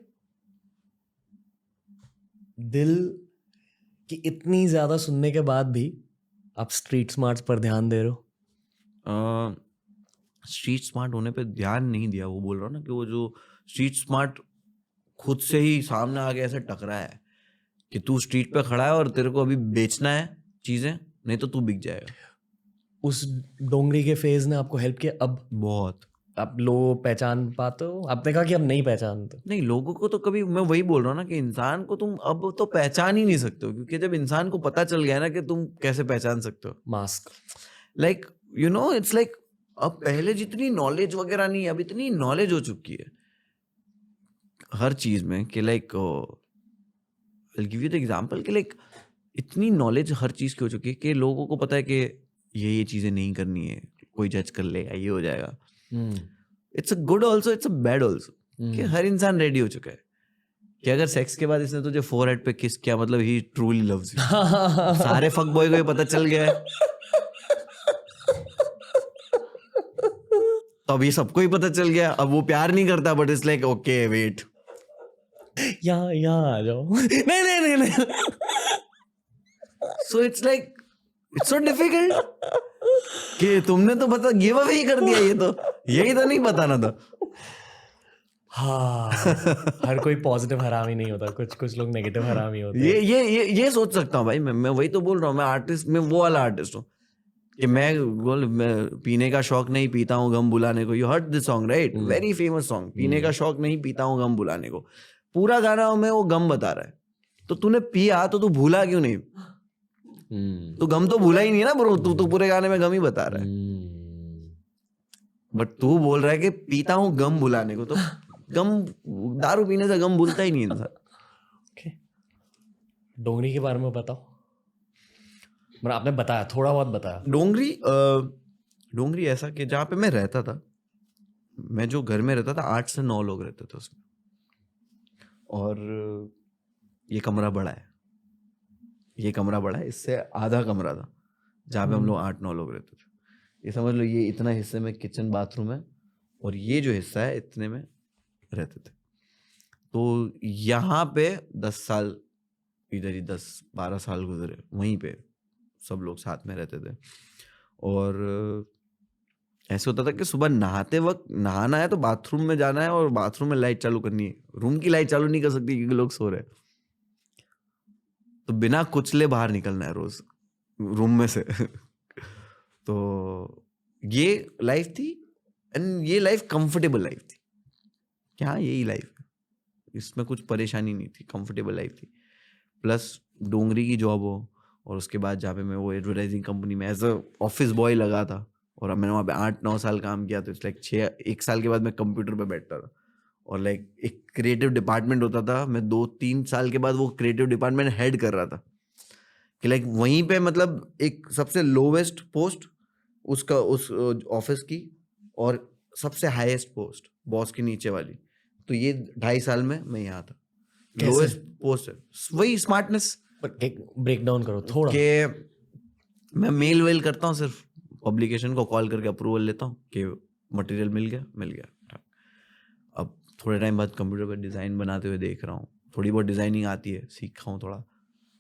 दिल की इतनी ज्यादा सुनने के बाद भी आप स्ट्रीट स्मार्ट्स पर ध्यान दे रहे हो। स्ट्रीट स्मार्ट होने पे ध्यान नहीं दिया। वो बोल रहा हूँ ना कि वो जो स्ट्रीट स्मार्ट खुद से ही सामने आके ऐसे टकरा है कि तू स्ट्रीट पे खड़ा है और तेरे को अभी बेचना है चीजें, नहीं तो तू बिक जाएगा। उस डोंगरी के फेज ने आपको हेल्प किया? अब बहुत। आप लोग पहचान पाते हो? आपने कहा कि अब नहीं पहचानते। नहीं, लोगों को तो कभी, मैं वही बोल रहा हूँ ना कि इंसान को तुम अब तो पहचान ही नहीं सकते हो, क्योंकि जब इंसान को पता चल गया ना कि तुम कैसे पहचान सकते हो। Mask, like you know, it's like अब पहले जितनी नॉलेज वगैरह नहीं है, अब इतनी नॉलेज हो चुकी है हर चीज में कि like I'll give you the example कि लाइक इतनी नॉलेज हर चीज की हो चुकी है कि लोगों को पता है कि ये चीजें नहीं करनी है, कोई जज कर लेगा, ये हो जाएगा। It's a good also, it's a bad also कि हर इंसान रेडी हो चुका है कि अगर सेक्स के बाद इसने तुझे फोरहेड पे किस किया, मतलब ही ट्रूली लव्स यू। सारे फक बॉय को ये पता चल गया है, तो अब ये सबको ही पता चल गया। अब वो प्यार नहीं करता, but it's like okay wait, यहाँ आ जाओ। नहीं नहीं। So it's like it's so difficult कि तुमने तो पता गिव अवे ही कर दिया, ये तो यही तो नहीं बताना था। हाँ, हर कोई पॉजिटिव हरामी नहीं होता, कुछ लोग नेगेटिव हरामी होते हैं। ये सोच सकता हूँ भाई। मैं वही तो बोल रहा हूँ, मैं आर्टिस्ट में वो वाला आर्टिस्ट हूँ कि मैं पीने का शौक नहीं, पीता हूँ गम बुलाने को। You heard this song right, very famous song, पीने का शौक नहीं, पीता हूँ गम बुलाने को। पूरा गाना में वो गम बता रहा है, तो तूने पिया तो तू भूला क्यों नहीं? तू गम तो भूला ही नहीं ना ब्रो, तू तो पूरे गाने में गम ही बता रहा है, बट तू बोल रहा है कि पीता हूँ गम भुलाने को। तो गम, दारू पीने से गम भूलता ही नहीं इंसान। डोंगरी के बारे में बताओ। मतलब आपने बताया, थोड़ा बहुत बताया। डोंगरी ऐसा कि जहाँ पे मैं रहता था, मैं जो घर में रहता था 8 से 9 लोग रहते थे उसमें, और ये कमरा बड़ा है, इससे आधा कमरा था जहाँ पे हम लोग 8-9 लोग रहते थे। ये समझ लो, ये इतना हिस्से में किचन बाथरूम है और ये जो हिस्सा है इतने में रहते थे। तो यहाँ पे 10 साल, इधर ही 10-12 साल गुजरे, वहीं पे सब लोग साथ में रहते थे। और ऐसे होता था कि सुबह नहाते वक्त नहाना है तो बाथरूम में जाना है और बाथरूम में लाइट चालू करनी है, रूम की लाइट चालू नहीं कर सकती क्योंकि लोग सो रहे हैं, तो बिना कुचले बाहर निकलना है रोज रूम में से। तो ये लाइफ थी, एंड ये लाइफ कंफर्टेबल लाइफ थी कि हाँ यही लाइफ है, इसमें कुछ परेशानी नहीं थी, कंफर्टेबल लाइफ थी। प्लस डोंगरी की जॉब हो, और उसके बाद जहाँ पे मैं वो एडवर्टाइजिंग कंपनी में एज अ ऑफिस बॉय लगा था, और मैंने वहाँ पे 8-9 साल काम किया, तो इट्स लाइक 1 साल के बाद मैं कंप्यूटर पे बैठता था, और लाइक एक क्रिएटिव डिपार्टमेंट होता था, मैं 2-3 साल के बाद वो क्रिएटिव डिपार्टमेंट हेड कर रहा था कि लाइक वहीं पे मतलब एक सबसे लोवेस्ट पोस्ट उसका उस ऑफिस की, और सबसे हाईएस्ट पोस्ट बॉस के नीचे वाली। तो ये 2.5 साल में मैं यहाँ था, लोवेस्ट पोस्ट है। वही स्मार्टनेस। ब्रेक डाउन करो थोड़ा। कि मैं मेल वेल करता हूँ, सिर्फ पब्लिकेशन को कॉल करके अप्रूवल लेता हूँ कि मटेरियल मिल गया। अब थोड़े टाइम बाद कंप्यूटर पर डिज़ाइन बनाते हुए देख रहा हूँ, थोड़ी बहुत डिज़ाइनिंग आती है, सीखा हूँ थोड़ा,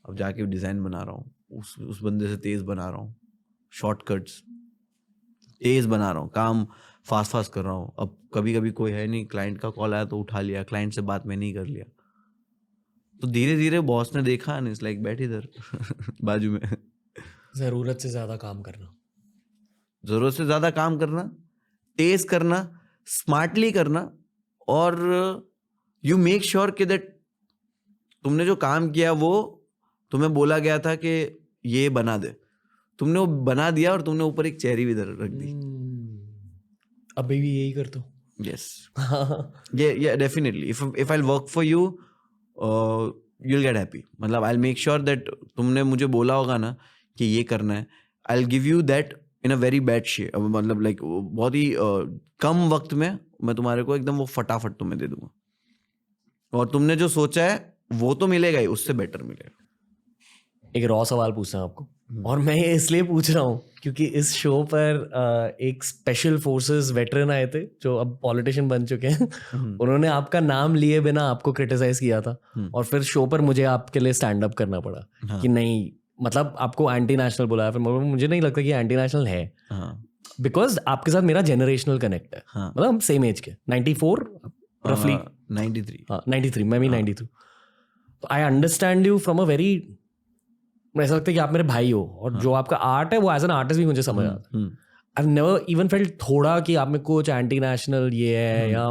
अब जाके डिज़ाइन बना रहा हूँ, उस बंदे से तेज़ बना रहा हूँ, शॉर्टकट्स तेज़ बना रहा हूँ, काम फास्ट कर रहा हूँ। अब कभी कभी कोई है नहीं, क्लाइंट का कॉल आया तो उठा लिया, क्लाइंट से बात मैंने ही कर लिया। तो धीरे धीरे बॉस ने देखा, इट्स लाइक बैठ इधर बाजू में। ज़रूरत से ज़्यादा काम करना, ज़रूरत से ज़्यादा काम करना, तेज़ करना, स्मार्टली करना, और यू मेक श्योर कि दैट तुमने जो काम किया वो तुम्हें बोला गया था कि ये बना दे, तुमने वो बना दिया और तुमने ऊपर एक चेरी भी इधर रख दी। अभी भी यही करता हूँ। Yes. Yeah, definitely. If I'll work for you, you'll get happy. मतलब I'll make sure that तुमने मुझे बोला होगा ना कि ये करना है, I'll give you that in a very bad shape. मतलब like बहुत ही कम वक्त में मैं तुम्हारे को एकदम वो फटाफट तुम्हें दे दूंगा, और तुमने जो सोचा है वो तो मिलेगा ही, उससे बेटर मिलेगा। एक रॉ सवाल पूछना है आपको, और मैं ये इसलिए पूछ रहा हूँ क्योंकि इस शो पर एक स्पेशल फोर्सेस वेटरन आए थे जो अब पॉलिटिशियन बन चुके हैं। उन्होंने आपका नाम लिए बिना आपको क्रिटिसाइज किया था, और फिर शो पर मुझे आपके लिए स्टैंड अप करना पड़ा कि नहीं, मतलब आपको एंटी नेशनल बुलाया। फिर मुझे नहीं लगता कि एंटी नेशनल है, बिकॉज आपके साथ मेरा जनरेशनल कनेक्ट है। मतलब हम सेम एज के, 94 रफली, 93, मैं भी 93। तो I understand you from a very, ऐसा लगता है कि आप मेरे भाई हो, और जो आपका आर्ट है वो एज एन आर्टिस्ट भी मुझे समझ आता है। आई नेवर इवन फेल्ट थोड़ा कि आप में कुछ एंटी नेशनल ये है या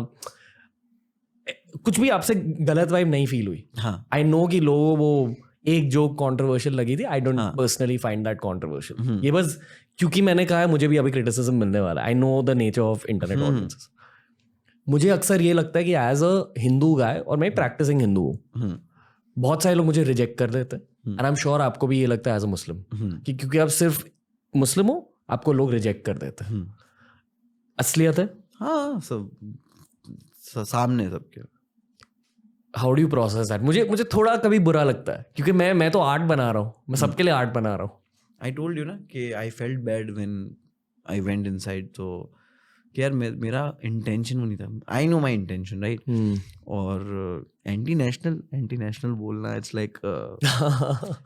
कुछ भी आपसे गलत वाइब नहीं फील हुई। आई नो कि लोगों वो एक जोक कंट्रोवर्शियल लगी थी, I don't personally find that controversial. ये बस क्योंकि मैंने कहा है मुझे भी अभी क्रिटिसिज्म मिलने वाला है, आई know the nature of internet audiences. मुझे अक्सर ये लगता है कि एज अ हिंदू गाय, और मैं प्रैक्टिसिंग हिंदू हूँ, बहुत सारे लोग मुझे रिजेक्ट कर देते हैं, एंड आई एम श्योर आपको भी ये लगता है एज अ मुस्लिम कि क्योंकि आप सिर्फ मुस्लिम हो आपको लोग रिजेक्ट कर देते हैं। असलियत है हाँ, सब सामने सबके। How do you process that? मुझे थोड़ा कभी बुरा लगता है क्योंकि मैं तो आर्ट बना रहा हूँ, मैं सबके लिए आर्ट बना रहा हूँ। आई टोल्ड यू ना कि I felt bad when I went inside, तो कि यार मेरा इंटेंशन वो नहीं था। I know my intention, right? और एंटी नेशनल बोलना, इट्स लाइक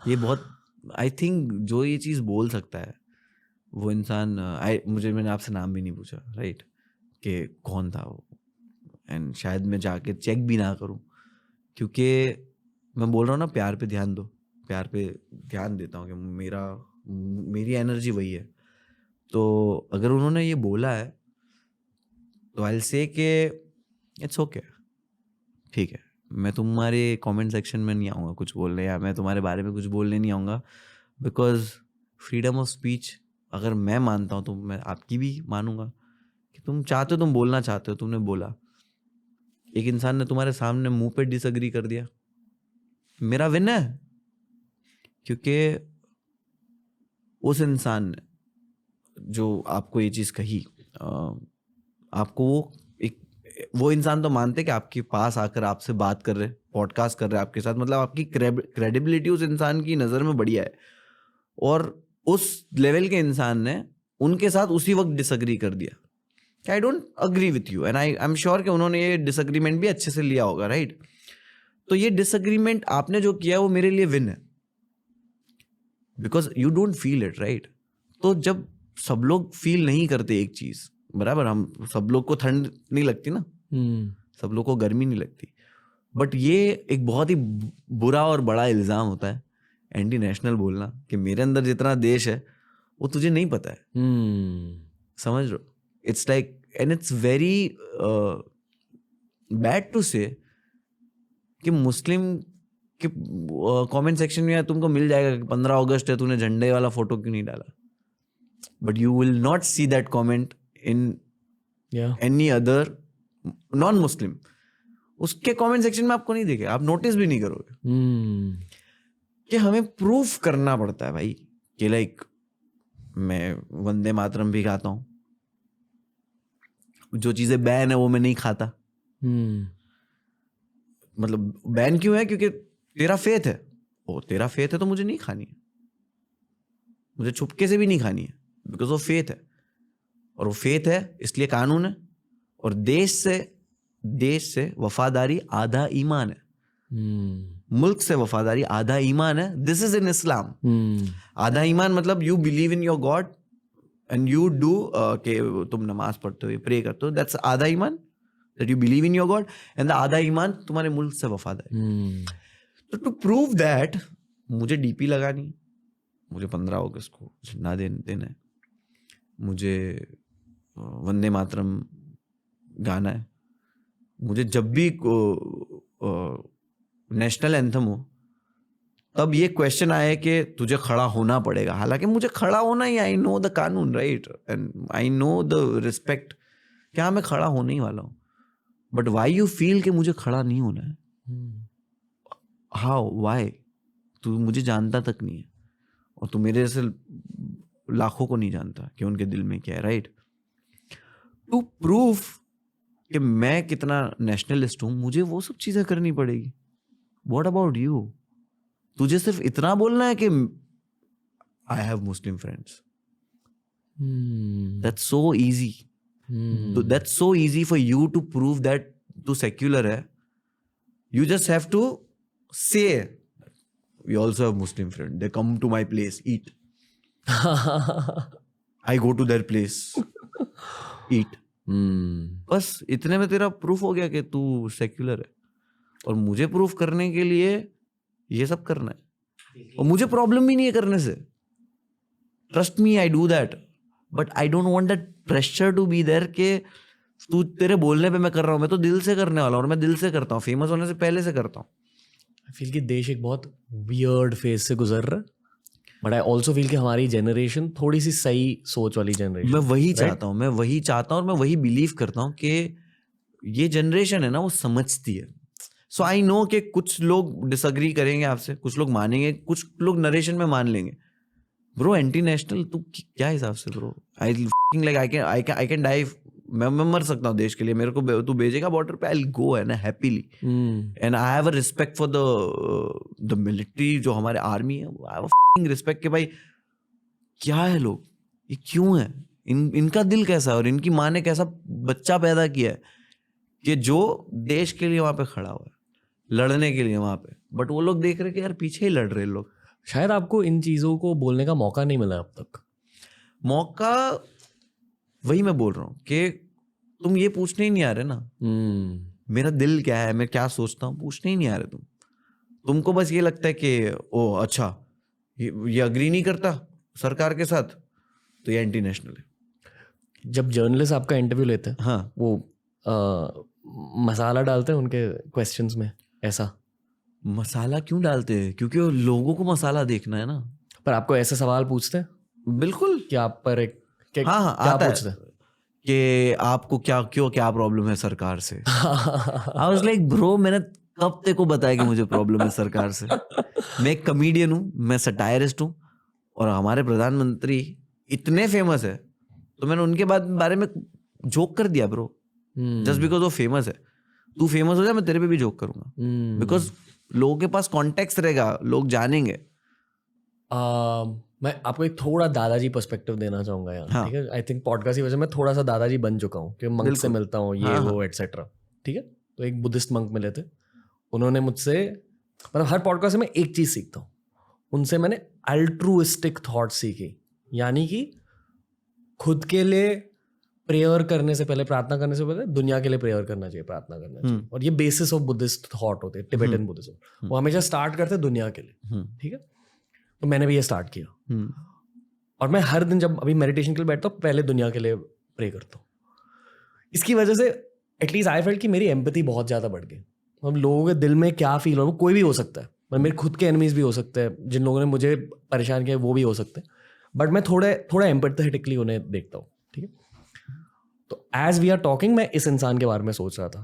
ये बहुत, आई थिंक जो ये चीज़ बोल सकता है वो इंसान, मैंने आपसे नाम भी नहीं पूछा, राइट, कि कौन था वो, एंड शायद मैं जाके चेक भी ना करूं, क्योंकि मैं बोल रहा हूँ ना, प्यार पे ध्यान दो, प्यार पे ध्यान देता हूँ कि मेरी एनर्जी वही है। तो अगर उन्होंने ये बोला है तो आई विल से कि इट्स ओके, ठीक है, मैं तुम्हारे कमेंट सेक्शन में नहीं आऊँगा कुछ बोलने, या मैं तुम्हारे बारे में कुछ बोलने नहीं आऊँगा, बिकॉज फ्रीडम ऑफ स्पीच अगर मैं मानता हूँ तो मैं आपकी भी मानूंगा कि तुम चाहते हो, तुम बोलना चाहते हो, तुमने बोला। एक इंसान ने तुम्हारे सामने मुंह पे डिसएग्री कर दिया, मेरा विन है, क्योंकि उस इंसान ने जो आपको ये चीज़ कही, आपको वो इंसान तो मानते कि आपके पास आकर आपसे बात कर रहे, पॉडकास्ट कर रहे आपके साथ, मतलब आपकी क्रेडिबिलिटी उस इंसान की नज़र में बढ़िया है, और उस लेवल के इंसान ने उनके साथ उसी वक्त डिसएग्री कर दिया कि I don't agree with you, and I am sure कि उन्होंने ये डिसएग्रीमेंट भी अच्छे से लिया होगा, राइट? तो ये डिसएग्रीमेंट आपने जो किया वो मेरे लिए विन है, because you don't feel it, right? तो जब सब लोग फील नहीं करते एक चीज़, बराबर, हम सब लोग को ठंड नहीं लगती ना, सब लोग को गर्मी नहीं लगती, बट ये एक बहुत ही बुरा और बड़ा इल्ज़ाम होता है एंटी नेशनल बोलना, कि मेरे अंदर जितना देश है वो तुझे नहीं पता है। समझ रहे हो? It's like, and it's very bad to से कि मुस्लिम के कमेंट सेक्शन में तुमको मिल जाएगा कि 15 अगस्त है, तूने झंडे वाला फोटो क्यों नहीं डाला, but you will not see that comment in any other non Muslim. उसके कमेंट सेक्शन में आपको नहीं दिखे, आप नोटिस भी नहीं करोगे। कि हमें प्रूफ करना पड़ता है भाई कि लाइक मैं वंदे मातरम भी गाता हूँ, जो चीजें बैन है वो मैं नहीं खाता। मतलब बैन क्यों है? क्योंकि तेरा फेथ है, वो तेरा फेथ है तो मुझे नहीं खानी है, मुझे छुपके से भी नहीं खानी है, बिकॉज वो फेथ है, और वो फेथ है इसलिए कानून है, और देश से वफादारी आधा ईमान है, मुल्क से वफादारी आधा ईमान है। दिस इज इन इस्लाम। आधा ईमान मतलब you believe in your God and you do, के तुम नमाज पढ़ते हो, प्रे करते हो, दैट्स आधा ईमान, that you believe in your God, and the आधा ईमान तुम्हारे मुल्क से वफादारी। तो टू प्रूव दैट मुझे डीपी लगानी है, मुझे 15 अगस्त को झंडा देना है, मुझे वंदे मातरम गाना है, मुझे जब भी नेशनल एंथम हो तब ये क्वेश्चन आया कि तुझे खड़ा होना पड़ेगा, हालांकि मुझे खड़ा होना ही, आई नो द कानून right and I know the respect, क्या मैं खड़ा होने ही वाला हूँ, बट वाई यू फील कि मुझे खड़ा नहीं होना है? How, Y? तू मुझे जानता तक नहीं है और तू मेरे जैसे लाखों को नहीं जानता कि उनके दिल में क्या है, राइट? टू प्रूव कि मैं कितना नेशनलिस्ट हूं, मुझे वो सब चीजें करनी पड़ेगी. What about you? तुझे सिर्फ इतना बोलना है कि I have Muslim friends. That's so easy. That's so easy for you to prove that तू सेक्युलर है. You just have to say we also have Muslim friend, they come to my place, eat. I go to their place, eat. बस इतने में तेरा proof हो गया कि तू सेक्युलर है. और मुझे प्रूफ करने के लिए ये सब करना है, और मुझे प्रॉब्लम भी नहीं है करने से. Trust me, I do that, but I don't want that pressure to be there कि तू तेरे बोलने पे मैं कर रहा हूँ. मैं तो दिल से करने वाला हूँ और मैं दिल से करता हूँ, फेमस होने से पहले से करता हूँ. आई फील कि देश एक बहुत वियर्ड फेज से गुजर रहा है, बट आई ऑल्सो फील कि हमारी जनरेशन थोड़ी सी सही सोच वाली जनरेशन. मैं वही चाहता हूँ, मैं वही चाहता हूँ और मैं वही बिलीव करता हूँ कि ये जनरेशन है ना, वो समझती है. सो आई नो कि कुछ लोग डिसएग्री करेंगे आपसे, कुछ लोग मानेंगे, कुछ लोग नरेशन में मान लेंगे. ब्रो एंटी नेशनल तू क्या हिसाब से bro? I like I can die. मैं मर सकता हूँ देश के लिए. मेरे को तू भेजेगा बॉर्डर पे, आई गो है ना happily. And I have a respect for the military, जो हमारे आर्मी है. आई हैव अ रिस्पेक्ट कि भाई क्या है लोग, ये क्यों है, इनका दिल कैसा है और इनकी माँ ने कैसा बच्चा पैदा किया है कि जो देश के लिए वहां पे खड़ा हुआ है, लड़ने के लिए वहां पे. बट वो लोग देख रहे कि यार पीछे ही लड़ रहे लोग. शायद आपको इन चीज़ों को बोलने का मौका नहीं मिला अब तक. मौका, वही मैं बोल रहा हूँ कि तुम ये पूछने ही नहीं आ रहे ना मेरा दिल क्या है, मैं क्या सोचता हूँ, पूछने ही नहीं आ रहे. तुमको बस ये लगता है कि ओ अच्छा ये अग्री नहीं करता सरकार के साथ तो ये एंटी नेशनल है. जब जर्नलिस्ट आपका इंटरव्यू लेते हैं, हाँ, वो मसाला डालते हैं उनके क्वेश्चंस में, ऐसा? मसाला क्यों डालते हैं? क्योंकि वो लोगों को मसाला देखना है ना. पर आपको ऐसे सवाल पूछते हैं बिल्कुल. कि आप पर एक हाँ, क्या आता पूछते है हैं कि आपको क्या प्रॉब्लम है सरकार से. आई वाज लाइक ब्रो, मैंने कब तेरे को बताया कि मुझे प्रॉब्लम है सरकार से? मैं एक कॉमेडियन हूँ, मैं सटायरिस्ट हूँ, और हमारे प्रधानमंत्री इतने फेमस है तो मैंने उनके बारे में जोक कर दिया ब्रो. जस्ट बिकॉज वो फेमस है. तू फेमस हो जाए, मैं तेरे पे भी जोक करूंगा, बिकॉज लोगों के पास कॉन्टेक्स्ट रहेगा, लोग जानेंगे. मैं आपको एक थोड़ा दादाजी पर्सपेक्टिव देना चाहूंगा यार. हाँ. ठीक है, आई थिंक पॉडकास्ट की वजह से मैं थोड़ा सा दादाजी बन चुका हूँ कि मंक से मिलता हूँ, ये वो एटसेट्रा. ठीक है, तो एक बुद्धिस्ट मंक मिले थे, उन्होंने मुझसे, मतलब हर पॉडकास्ट में एक चीज सीखता हूँ उनसे. मैंने अल्ट्रुइस्टिक थॉट सीखी, यानी कि खुद के लिए प्रेयर करने से पहले, प्रार्थना करने से पहले दुनिया के लिए प्रेयर करना चाहिए, प्रार्थना करना चाहिए. और ये बेसिस ऑफ बुद्धिस्ट थॉट होते हैं, टिबेटन बुद्धिज्म. वो हमेशा स्टार्ट करते हैं दुनिया के लिए. ठीक है, तो मैंने भी ये स्टार्ट किया. और मैं हर दिन जब अभी मेडिटेशन के लिए बैठता हूँ, पहले दुनिया के लिए प्रे करता हूँ. इसकी वजह से एटलीस्ट आई फेल्ट कि मेरी एम्पैथी बहुत ज़्यादा बढ़ गई. हम लोगों के दिल में क्या फील हो, वो कोई भी हो सकता है. मेरे खुद के एनिमीज भी हो सकते हैं, जिन लोगों ने मुझे परेशान किया वो भी हो सकते हैं. बट मैं थोड़ा एम्पैथेटिकली उन्हें देखता हूँ. ठीक है, तो एज वी आर टॉकिंग मैं इस इंसान के बारे में सोच रहा था.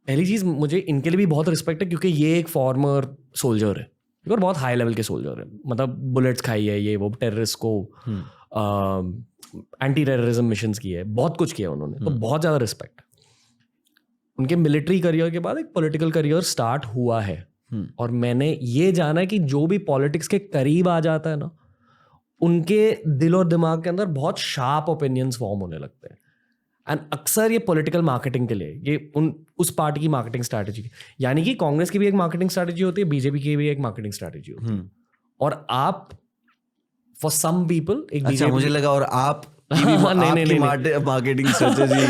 पहली चीज़, मुझे इनके लिए भी बहुत रिस्पेक्ट है क्योंकि ये एक फॉर्मर सोल्जर है और बहुत हाई लेवल के सोल्जर है. मतलब बुलेट्स खाई है, ये वो टेररिस्ट को एंटी टेररिज्म मिशंस किए है, बहुत कुछ किया उन्होंने. तो बहुत ज़्यादा रिस्पेक्ट. उनके मिलिट्री करियर के बाद एक पॉलिटिकल करियर स्टार्ट हुआ है. और मैंने ये जाना है कि जो भी पॉलिटिक्स के करीब आ जाता है ना, उनके दिल और दिमाग के अंदर बहुत शार्प ओपिनियंस फॉर्म होने लगते हैं. एंड अक्सर ये पॉलिटिकल मार्केटिंग के लिए, ये उस पार्टी की मार्केटिंग स्ट्रैटेजी, यानी कि कांग्रेस की भी एक मार्केटिंग स्ट्रैटेजी होती है, बीजेपी की भी एक मार्केटिंग स्ट्रैटेजी होती है. और आप फॉर सम पीपल एक, अच्छा, मुझे लगा और आप नहीं मार्केटिंग स्ट्रेटजी.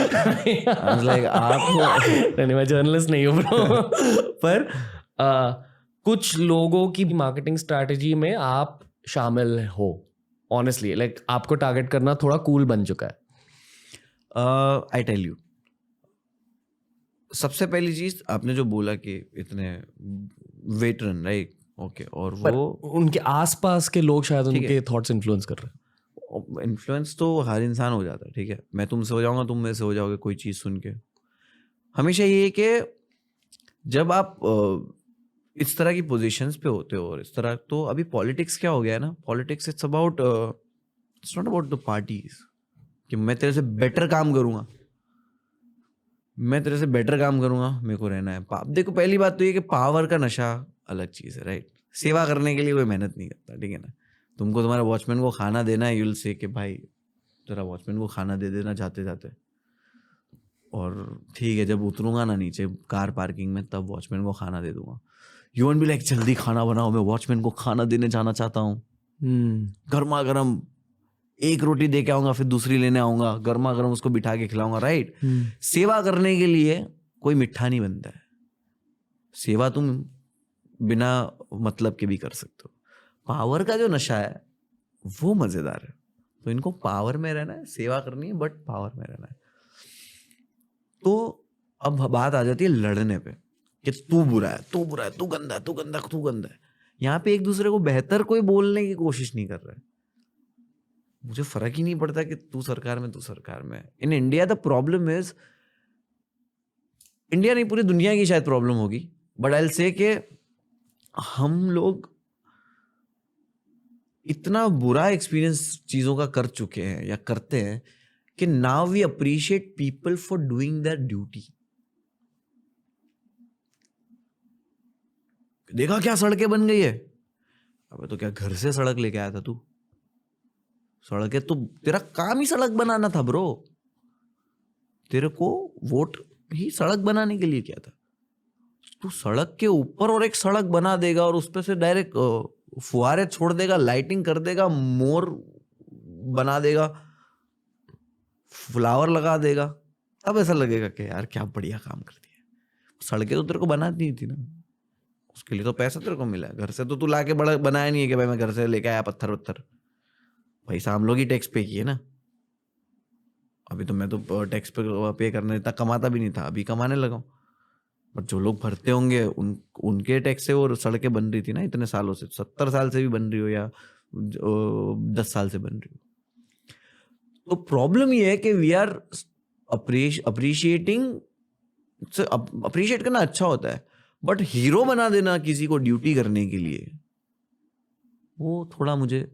लाइक आप नहीं, मैं जर्नलिस्ट नहीं हूँ ब्रो. पर कुछ लोगों की मार्केटिंग स्ट्रैटेजी में आप शामिल हो. ऑनेस्टली लाइक आपको टारगेट करना थोड़ा कूल बन चुका है. आई टेल यू, सबसे पहली चीज आपने जो बोला कि इतने वेटरन राइट ओके, और पर वो उनके आसपास के लोग शायद ठीक उनके थॉट्स इन्फ्लुएंस कर रहे हैं। इन्फ्लुएंस तो हर इंसान हो जाता है, ठीक है, मैं तुमसे हो जाऊंगा, तुम मेरे से हो जाओगे कोई चीज़ सुन के। हमेशा ये है कि जब आप इस तरह की पोजीशंस पे होते हो और इस तरह, तो अभी पॉलिटिक्स क्या हो गया है ना, politics it's not about the parties कि मैं तेरे से बेटर काम करूंगा, मैं तेरे से बेटर काम करूंगा, मेरे को रहना है। देखो पहली बात तो ये कि पावर का नशा अलग चीज़ है, राइट। सेवा करने के लिए कोई मेहनत नहीं करता, ठीक है ना। तुमको तुम्हारे वॉचमैन को खाना देना है, यूल से कि भाई तेरा वॉचमैन को खाना दे देना जाते जाते, और ठीक है जब उतरूंगा ना नीचे कार पार्किंग में तब वॉचमैन को खाना दे दूंगा। यू वोंट बी लाइक जल्दी खाना बनाओ, मैं वॉचमैन को खाना देने जाना चाहता हूँ, गर्मा गर्म एक रोटी दे के आऊंगा, फिर दूसरी लेने आऊंगा, गर्मा गर्म उसको बिठा के खिलाऊंगा, राइट। सेवा करने के लिए कोई मिठा नहीं बनता है, सेवा तुम बिना मतलब के भी कर सकते हो। पावर का जो नशा है वो मजेदार है, तो इनको पावर में रहना है, सेवा करनी है, बट पावर में रहना है। तो अब बात आ जाती है लड़ने पे कि तू बुरा है, तू बुरा है, तू गंदा है, तू गंदा, तू गंदा है। यहाँ पे एक दूसरे को बेहतर कोई बोलने की कोशिश नहीं कर रहा है। मुझे फर्क ही नहीं पड़ता कि तू सरकार में, तू सरकार में। In India the problem is, India नहीं पूरी दुनिया की शायद प्रॉब्लम होगी, बट आई विल से कि हम लोग इतना बुरा एक्सपीरियंस चीजों का कर चुके हैं या करते हैं कि now we appreciate people for doing their duty. देखा क्या सड़कें बन गई है, अबे तो क्या घर से सड़क लेके आया था तू? सड़कें तो तेरा काम ही सड़क बनाना था ब्रो, तेरे को वोट ही सड़क बनाने के लिए किया था। तू सड़क के ऊपर और एक सड़क बना देगा और उस पे से डायरेक्ट फुहारे छोड़ देगा, लाइटिंग कर देगा, मोर बना देगा, फ्लावर लगा देगा, तब ऐसा लगेगा कि यार क्या बढ़िया काम कर दिया। सड़कें तो तेरे को बनानी थी ना, उसके लिए तो पैसा तेरे को मिला है। घर से तो तू लाके बड़ा बनाया नहीं है कि भाई मैं घर से लेके आया पत्थर वत्थर, पैसा हम लोग ही टैक्स पे किए ना। अभी तो मैं तो टैक्स पे करने इतना कमाता भी नहीं था, अभी कमाने लगा हूँ। बट जो लोग भरते होंगे उनके टैक्स से वो सड़कें बन रही थी ना इतने सालों से, 70 साल से भी बन रही हो या 10 साल से बन रही हो। तो प्रॉब्लम ये है कि वी आर अप्रिशिएटिंग, अप्रिशिएट करना अच्छा होता है, बट हीरो बना देना किसी को ड्यूटी करने के लिए, वो थोड़ा मुझे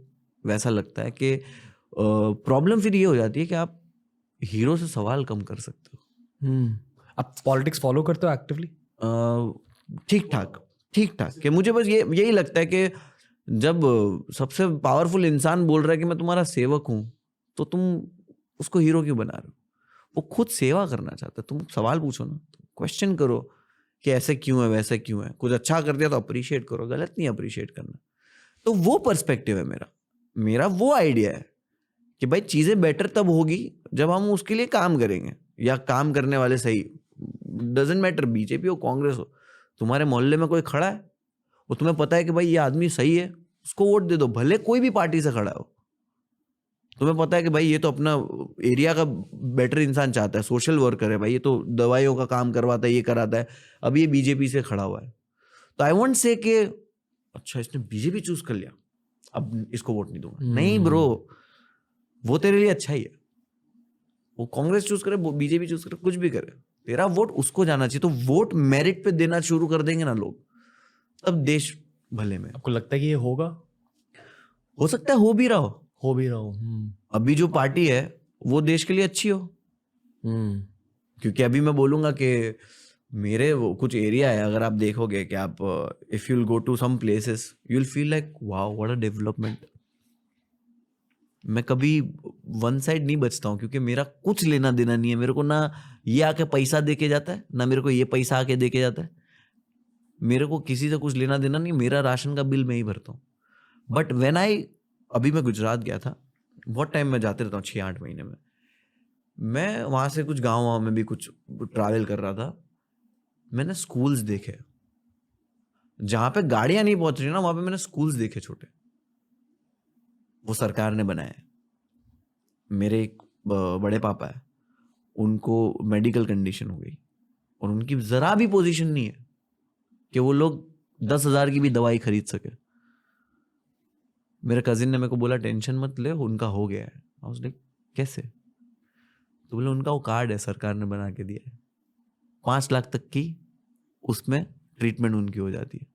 वैसा लगता है कि प्रॉब्लम फिर ये हो जाती है कि आप हीरो से सवाल कम कर सकते हो। आप पॉलिटिक्स फॉलो करते हो एक्टिवली? ठीक ठाक कि मुझे बस यही लगता है कि जब सबसे पावरफुल इंसान बोल रहा है कि मैं तुम्हारा सेवक हूं, तो तुम उसको हीरो क्यों बना रहे हो? वो खुद सेवा करना चाहता है, तुम सवाल पूछो ना, क्वेश्चन करो कि ऐसे क्यों है, वैसे क्यों है। कुछ अच्छा कर दिया तो अप्रिशिएट करो, गलत नहीं अप्रिशिएट करना। तो वो पर्सपेक्टिव है मेरा वो आइडिया है कि भाई चीजें बेटर तब होगी जब हम उसके लिए काम करेंगे, या काम करने वाले सही, डजेंट मैटर बीजेपी हो कांग्रेस हो, तुम्हारे मोहल्ले में कोई खड़ा है, वो तुम्हें पता है कि भाई ये आदमी सही है, उसको वोट दे दो, भले कोई भी पार्टी से खड़ा हो। तुम्हें पता है कि भाई ये तो अपना एरिया का बेटर इंसान चाहता है, सोशल वर्कर है भाई, ये तो दवाइयों का काम करवाता है, ये कराता है, अब ये बीजेपी से खड़ा हुआ है, तो आई वोंट से कि अच्छा इसने बीजेपी चूज कर लिया अब इसको वोट नहीं दूंगा। नहीं ब्रो, वो तेरे लिए अच्छा ही है, वो कांग्रेस चूज करे, बीजेपी चूज करे, कुछ भी करे, तेरा वोट उसको जाना चाहिए। तो वोट मेरिट पे देना शुरू कर देंगे ना लोग, तब देश भले में। आपको लगता है कि ये होगा? हो सकता है हो भी रहा हो। अभी जो पार्टी है वो देश के लिए अच्छी हो, क्योंकि अभी मैं बोलूंगा कि मेरे वो कुछ एरिया है, अगर आप देखोगे कि आप if you'll go to some places you will feel like wow what a development. मैं कभी वन साइड नहीं बचता हूँ, क्योंकि मेरा कुछ लेना देना नहीं है, मेरे को ना ये आके पैसा दे के जाता है, ना मेरे को ये पैसा आके दे के जाता है, मेरे को किसी से कुछ लेना देना नहीं, मेरा राशन का बिल मैं ही भरता हूँ। बट व्हेन अभी मैं गुजरात गया था, बहुत टाइम में जाते रहता हूँ 6-8 महीने में, मैं वहाँ से कुछ गाँव में भी कुछ ट्रैवल कर रहा था, मैंने स्कूल्स देखे जहाँ पे गाड़ियाँ नहीं पहुँच रही ना, वहाँ पे मैंने स्कूल्स देखे छोटे, वो सरकार ने बनाए। मेरे एक बड़े पापा है, उनको मेडिकल कंडीशन हो गई और उनकी जरा भी पोजीशन नहीं है कि वो लोग 10,000 की भी दवाई खरीद सके। मेरे कजिन ने मेरे को बोला टेंशन मत ले, उनका हो गया है। आई वाज लाइक कैसे? तो बोले उनका वो कार्ड है, सरकार ने बना के दिया है, 5 लाख तक की उसमें ट्रीटमेंट उनकी हो जाती है।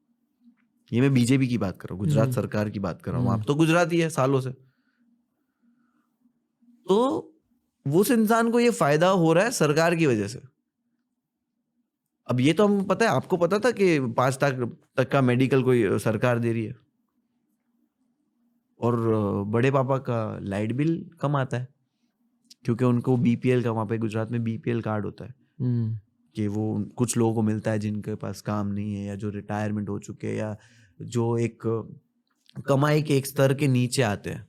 ये मैं बीजेपी की बात कर रहा हूँ, गुजरात सरकार की बात कर रहा हूँ, वहां तो गुजराती है सालों से। तो उस इंसान को ये फायदा हो रहा है सरकार की वजह से। अब ये तो हम पता है, आपको पता था कि 5 लाख तक का मेडिकल कोई सरकार दे रही है, और बड़े पापा का लाइट बिल कम आता है क्योंकि उनको बीपीएल का, वहां पे गुजरात में बीपीएल कार्ड होता है कि वो कुछ लोगों को मिलता है जिनके पास काम नहीं है, या जो रिटायरमेंट हो चुके हैं, या जो एक कमाई के एक स्तर के नीचे आते हैं,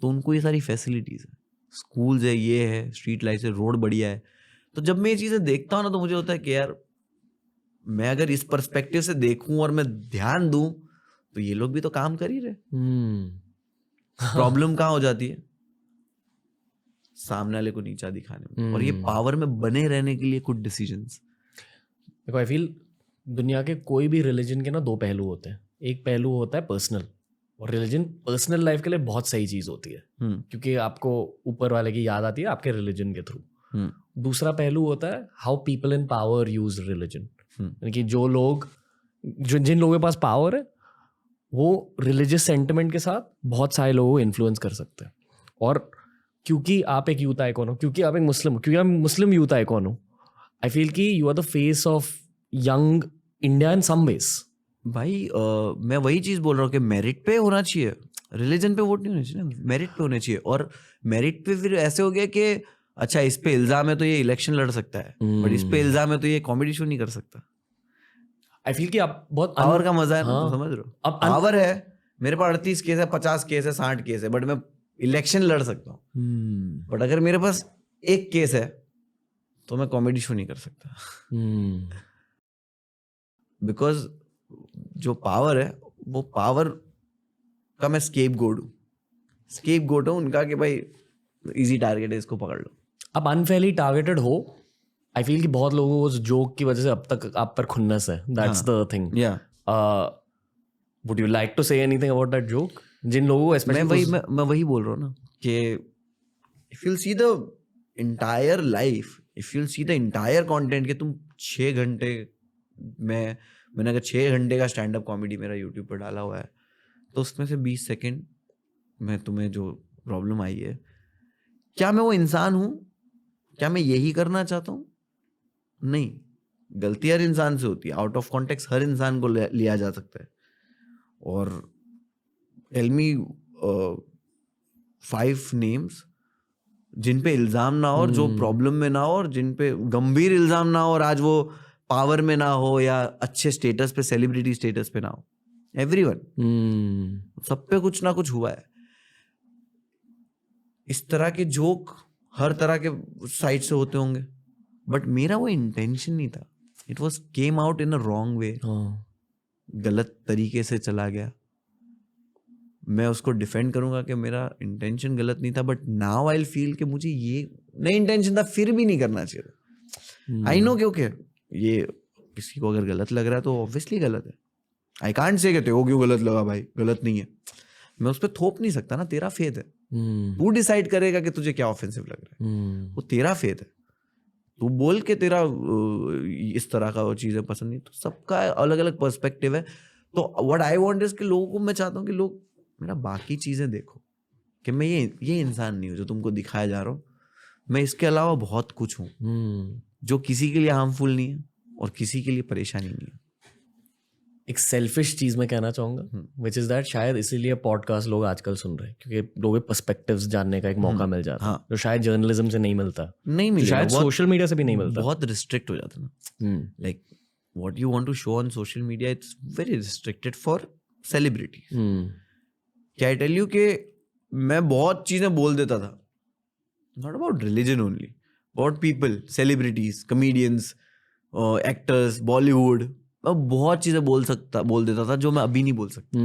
तो उनको ये सारी फैसिलिटीज है, स्कूल्स है, ये है, स्ट्रीट लाइट्स है, रोड बढ़िया है। तो जब मैं ये चीजें देखता हूँ ना, तो मुझे होता है कि यार मैं अगर इस पर्सपेक्टिव से देखूं और मैं ध्यान दूं, तो ये लोग भी तो काम कर ही रहे। प्रॉब्लम कहाँ हो जाती है? सामने वाले को नीचा दिखाने में, और ये पावर में बने रहने के लिए कुछ डिसीजंस। देखो आई फील दुनिया के कोई भी रिलीजन के ना 2 पहलू होते हैं। एक पहलू होता है पर्सनल, और रिलीजन पर्सनल लाइफ के लिए बहुत सही चीज होती है क्योंकि आपको ऊपर वाले की याद आती है आपके रिलीजन के थ्रू। दूसरा पहलू होता है how people in power use religion, यानी कि जिन लोगों के पास पावर है वो रिलीजियस सेंटिमेंट के साथ बहुत सारे लोगों को इन्फ्लुएंस कर सकते हैं। और क्योंकि आप एक यूथ आइकॉन हो, क्योंकि आप मुस्लिम यूथ आइकॉन हो, आई फील कि you are the face of young India in some ways. भाई मैं वही चीज बोल रहा हूँ कि मेरिट पे होना चाहिए, रिलीजन पे वोट नहीं होना चाहिए, मेरिट पे होना चाहिए। और मेरिट पे फिर ऐसे हो गया कि अच्छा इस पे इल्जाम है तो ये इलेक्शन लड़ सकता है, बट इस पे इल्जाम है तो ये कॉमेडी शो नहीं कर सकता। आई फील कि आप बहुत पावर का मजा है, तो समझ रहे हो? अब पावर है, मेरे पास 38 केस है, 50 केस है, 60 केस है, बट मैं इलेक्शन लड़ सकता हूँ। बट अगर मेरे पास 1 केस है तो मैं कॉमेडी शो नहीं कर सकता, बिकॉज जो पावर है वो पावर का मैं स्केपगोट हूँ उनका, कि भाई इजी टारगेट है, इसको पकड़ लो। अब अनफेयरली टारगेटेड हो, आई फील कि बहुत लोगों को उस जोक की वजह से अब तक आप पर खुन्नस है। That's the thing. Would you like to say anything about that joke? जिन लोगों को मैं वही बोल रहा हूँ ना कि if you see the entire life, if you see the entire content, कि तुम 6 घंटे मैंने अगर 6 घंटे का स्टैंड अप कॉमेडी मेरा यूट्यूब पर डाला हुआ है, तो उसमें से 20 सेकेंड में तुम्हें जो प्रॉब्लम आई है, क्या मैं वो इंसान हूँ? क्या मैं यही करना चाहता हूँ? नहीं, गलती हर इंसान से होती है, आउट ऑफ कॉन्टेक्स्ट हर इंसान को लिया जा सकता है। और टेल मी 5 नेम्स जिन पे इल्जाम ना हो, और जो प्रॉब्लम में ना हो, और जिन पे गंभीर इल्जाम ना हो, और आज वो पावर में ना हो या अच्छे स्टेटस पे, सेलिब्रिटी स्टेटस पे ना हो। एवरीवन, सब पे कुछ ना कुछ हुआ है। इस तरह के जोक हर तरह के साइड से होते होंगे, बट मेरा वो इंटेंशन नहीं था। It was came out in a wrong way, गलत तरीके से चला गया। मैं उसको डिफेंड करूंगा कि मेरा इंटेंशन गलत नहीं था, बट नाउ आई फील कि मुझे ये नहीं इंटेंशन था, फिर भी नहीं करना चाहिए। आई नो, क्योंकि ये किसी को अगर गलत लग रहा है तो ऑब्वियसली गलत है। आई कांट से कहते हो क्यों गलत लगा, भाई गलत नहीं है, मैं उस पर थोप नहीं सकता ना। तेरा फेथ है, तू डिसाइड करेगा कि तुझे क्या ऑफेंसिव लग रहा है, वो तेरा फेथ है। तू बोल के तेरा इस तरह का वो चीजें पसंद नहीं, तो सबका अलग अलग पर्सपेक्टिव है। तो व्हाट आई वांट इज कि लोगों को, मैं चाहता हूँ कि लोग मेरा बाकी चीजें देखो, कि मैं ये इंसान नहीं हूँ जो तुमको दिखाया जा रहा हूँ। मैं इसके अलावा बहुत कुछ हूँ जो किसी के लिए हार्मफुल नहीं है और किसी के लिए परेशानी नहीं है। एक सेल्फिश चीज मैं कहना चाहूंगा, विच इज दैट शायद इसीलिए पॉडकास्ट लोग आजकल सुन रहे हैं, क्योंकि लोगों के पर्सपेक्टिव्स जानने का एक मौका मिल जाता है, जो शायद जर्नलिज्म से नहीं मिलता, शायद सोशल मीडिया से भी नहीं मिलता। बहुत रिस्ट्रिक्ट हो जाता ना, like what you want to show on social media, it's very restricted for celebrity. क्या आई टेल यू कि मैं बहुत चीजें बोल देता था, not about religion only, about people, celebrities, comedians, actors, Bollywood. मैं बहुत चीजें बोल देता था जो मैं अभी नहीं बोल सकता।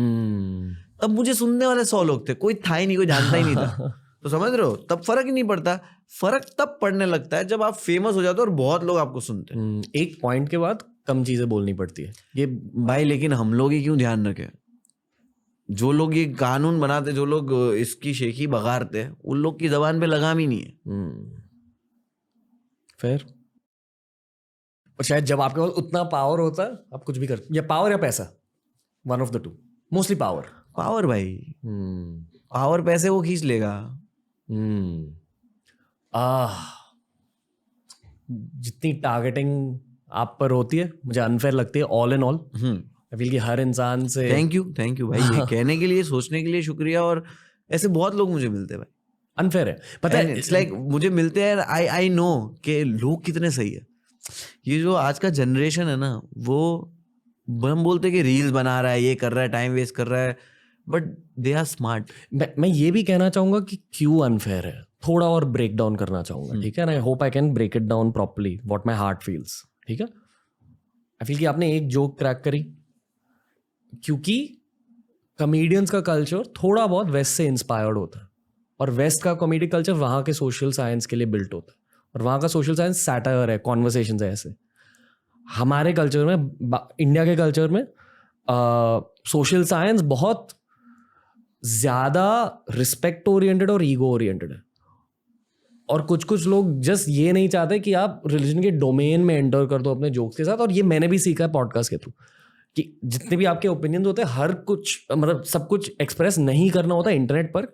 तब मुझे सुनने वाले 100 लोग थे, कोई था ही नहीं, कोई जानता ही नहीं था। तो समझ रहे हो, तब फर्क ही नहीं पड़ता। फर्क तब पड़ने लगता है जब आप फेमस हो जाते हो और बहुत लोग आपको सुनते हैं। एक पॉइंट के बाद कम चीजें बोलनी पड़ती है ये। भाई लेकिन हम लोग ही क्यों ध्यान रखें? जो लोग ये कानून बनाते, जो लोग इसकी शेखी बगाड़ते हैं, उन लोग की जबान पे लगाम ही नहीं है। फिर और शायद जब आपके पास उतना पावर होता है आप कुछ भी कर, या पावर या पैसा, one of the two, mostly power. Power भाई, पावर पैसे वो खींच लेगा। जितनी टारगेटिंग आप पर होती है मुझे अनफेयर लगती है। All in all I feel कि हर इंसान से थैंक यू भाई, ये कहने के लिए, सोचने के लिए शुक्रिया। और ऐसे बहुत लोग मुझे मिलते हैं भाई, अनफेयर है, पता है। इट्स लाइक मुझे मिलते हैं, आई नो कि लोग कितने सही है। ये जो आज का जनरेशन है ना, वो हम बोलते हैं कि रील्स बना रहा है, ये कर रहा है, टाइम वेस्ट कर रहा है, बट दे आर स्मार्ट। मैं ये भी कहना चाहूंगा कि क्यों अनफेयर है, थोड़ा और ब्रेक डाउन करना चाहूंगा, ठीक है ना। I hope I can break it down properly what my heart feels, ठीक है। आई फील कि आपने एक जोक क्रैक करी, क्योंकि कॉमेडियंस का कल्चर थोड़ा बहुत वेस्ट से इंस्पायर्ड होता है, और वेस्ट का कॉमेडी कल्चर वहाँ के सोशल साइंस के लिए बिल्ट होता है, और वहाँ का सोशल साइंस सैटायर है, कॉन्वर्सेशंस है। ऐसे हमारे कल्चर में, इंडिया के कल्चर में सोशल साइंस बहुत ज़्यादा रिस्पेक्ट ओरिएंटेड और ईगो ओरिएंटेड है। और कुछ कुछ लोग जस्ट ये नहीं चाहते कि आप रिलीजन के डोमेन में एंटर कर दो अपने जोक्स के साथ। और ये मैंने भी सीखा है पॉडकास्ट के थ्रू, कि जितने भी आपके ओपिनियंस होते हैं, हर कुछ मतलब सब कुछ एक्सप्रेस नहीं करना होता इंटरनेट पर,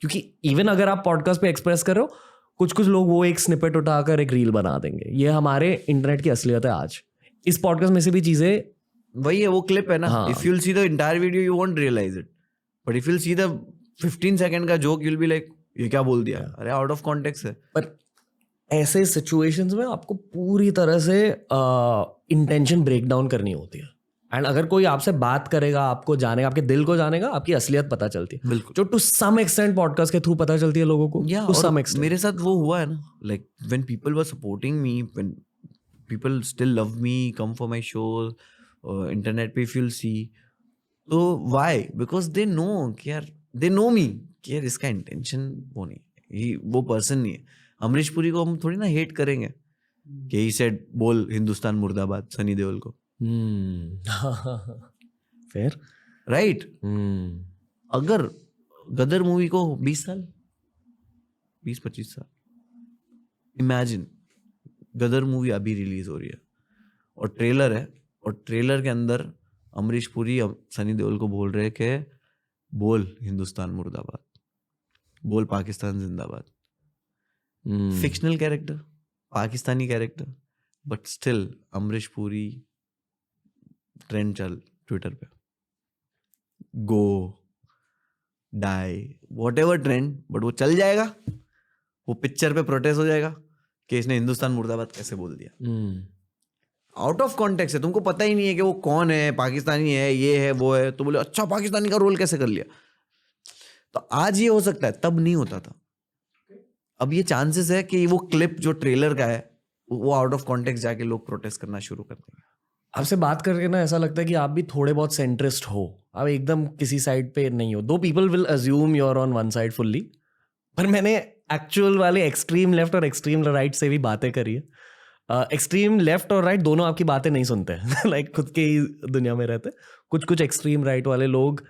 क्योंकि इवन अगर आप पॉडकास्ट पे एक्सप्रेस कर रहे हो, कुछ कुछ लोग वो एक स्निपेट उठाकर एक रील बना देंगे। ये हमारे इंटरनेट की असलियत है आज। इस पॉडकास्ट में से भी चीजें वही है, वो क्लिप है ना। हाँ। If you'll see the entire video you won't realise it, but if you'll see the 15 second का जोक यूल बी लाइक ये क्या बोल दिया, अरे आउट ऑफ कॉन्टेक्स्ट है। पर ऐसे सिचुएशंस में आपको पूरी तरह से इंटेंशन ब्रेक डाउन करनी होती है। एंड अगर कोई आपसे बात करेगा, आपको जानेगा, आपके दिल को जानेगा, आपकी असलियत पता चलती है, बिल्कुल। जो टू सम एक्सटेंट पॉडकास्ट के थ्रू पता चलती है लोगों को, टू सम एक्सटेंट। मेरे साथ वो हुआ है ना, like when people were supporting me, when people still love me, come for my shows, internet पे इफ यूल सी, तो व्हाई? बिकॉज दे नो कि यार, दे नो मी कि यार इसका इंटेंशन वो नहीं, ये वो पर्सन नहीं है। अमरीश पुरी को हम थोड़ी ना हेट करेंगे कि ही सेड बोल हिंदुस्तान मुर्दाबाद सनी देओल को, फिर राइट? अगर गदर मूवी को 20 साल, 20-25 साल, इमेजिन गदर मूवी अभी रिलीज हो रही है और ट्रेलर है, और ट्रेलर के अंदर अमरीश पुरी सनी देओल को बोल रहे कि बोल हिंदुस्तान मुर्दाबाद, बोल पाकिस्तान जिंदाबाद। Fictional character, Pakistani character, but still Amrish Puri trend चल ट्विटर पे, गो डाई व्हाटएवर ट्रेंड, बट वो चल जाएगा, वो पिक्चर पे प्रोटेस्ट हो जाएगा कि इसने हिंदुस्तान मुर्दाबाद कैसे बोल दिया। आउट ऑफ कॉन्टेक्स्ट है, तुमको पता ही नहीं है कि वो कौन है, पाकिस्तानी है, ये है, वो है, तो बोले अच्छा पाकिस्तानी का रोल कैसे कर लिया। तो आज ये हो सकता है, तब नहीं होता था। अब ये चांसेस है कि वो क्लिप जो ट्रेलर का है वो आउट ऑफ कॉन्टेक्स्ट जाके लोग प्रोटेस्ट करना शुरू कर देंगे। आपसे बात करके ना ऐसा लगता है कि आप भी थोड़े बहुत सेंट्रिस्ट हो, आप एकदम किसी साइड पे नहीं हो। Though people will assume you are on one side fully, पर मैंने एक्चुअल वाले एक्सट्रीम लेफ्ट और एक्सट्रीम राइट से भी बातें करी है। एक्सट्रीम लेफ्ट और राइट दोनों आपकी बातें नहीं सुनते हैं लाइक खुद के ही दुनिया में रहते। कुछ एक्सट्रीम राइट वाले लोग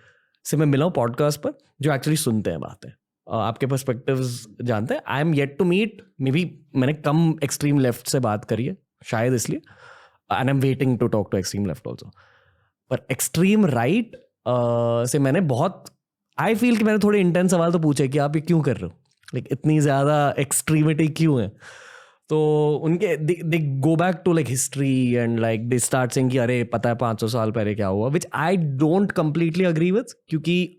से मैं मिला हूँ पॉडकास्ट पर, जो एक्चुअली सुनते हैं बातें, आपके पर्सपेक्टिव्स जानते हैं। I am yet to meet, maybe मैंने कम एक्सट्रीम लेफ्ट से बात करी है शायद इसलिए, and I am waiting to talk to extreme left also. पर एक्सट्रीम राइट से मैंने बहुत, आई फील कि मैंने थोड़े इंटेंस सवाल तो पूछे कि आप ये क्यों कर रहे हो, लाइक इतनी ज़्यादा एक्सट्रीमिटी क्यों है। तो उनके they go back to like history and like they start saying कि अरे पता है 500 साल पहले क्या हुआ, which I don't completely agree with, क्योंकि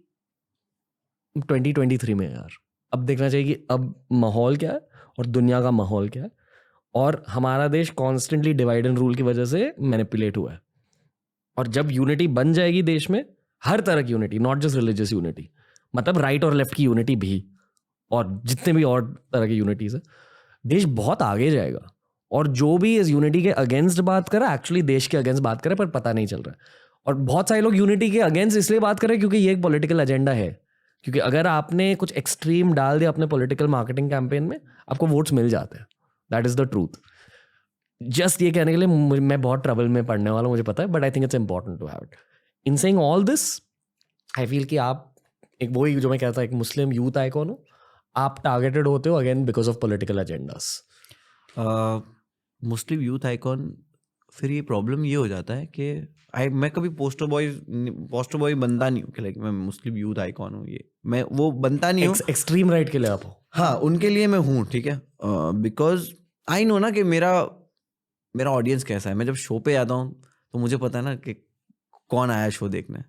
2023 में यार अब देखना चाहिए कि अब माहौल क्या है और दुनिया का माहौल क्या है, और हमारा देश कॉन्स्टेंटली डिवाइड एंड रूल की वजह से मैनिपुलेट हुआ है। और जब यूनिटी बन जाएगी देश में, हर तरह की unity, not just religious unity, मतलब राइट और लेफ्ट की यूनिटी भी, और जितने भी और तरह की यूनिटीज़ है, देश बहुत आगे जाएगा। और जो भी इस यूनिटी के अगेंस्ट बात करे, एक्चुअली देश के अगेंस्ट बात करे, पर पता नहीं चल रहा है। और बहुत सारे लोग यूनिटी के अगेंस्ट इसलिए बात करें क्योंकि ये एक पॉलिटिकल एजेंडा है, क्योंकि अगर आपने कुछ एक्सट्रीम डाल दिया अपने पॉलिटिकल मार्केटिंग कैंपेन में, आपको वोट्स मिल जाते हैं। That is the truth. Just ये कहने के लिए मैं बहुत ट्रबल में पढ़ने वाला हूँ, मुझे पता है, but I think it's important to have it. In saying all this, I feel कि आप एक वही जो मैं कहता एक मुस्लिम यूथ आइकॉन हो, आप टारगेटेड होते हो again because of political agendas. Muslim youth icon, फिर ये प्रॉब्लम ये हो जाता है कि मैं कभी पोस्टर बॉय बनता नहीं हूँ कि लाइक मैं मुस्लिम यूथ आइकॉन हूँ, ये मैं वो बनता नहीं हूँ। एक्सट्रीम राइट के लिए आप हो? हाँ, उनके लिए मैं हूँ, ठीक है, बिकॉज आई नो ना कि मेरा ऑडियंस कैसा है। मैं जब शो पे आता हूँ तो मुझे पता है ना कि कौन आया शो देखने।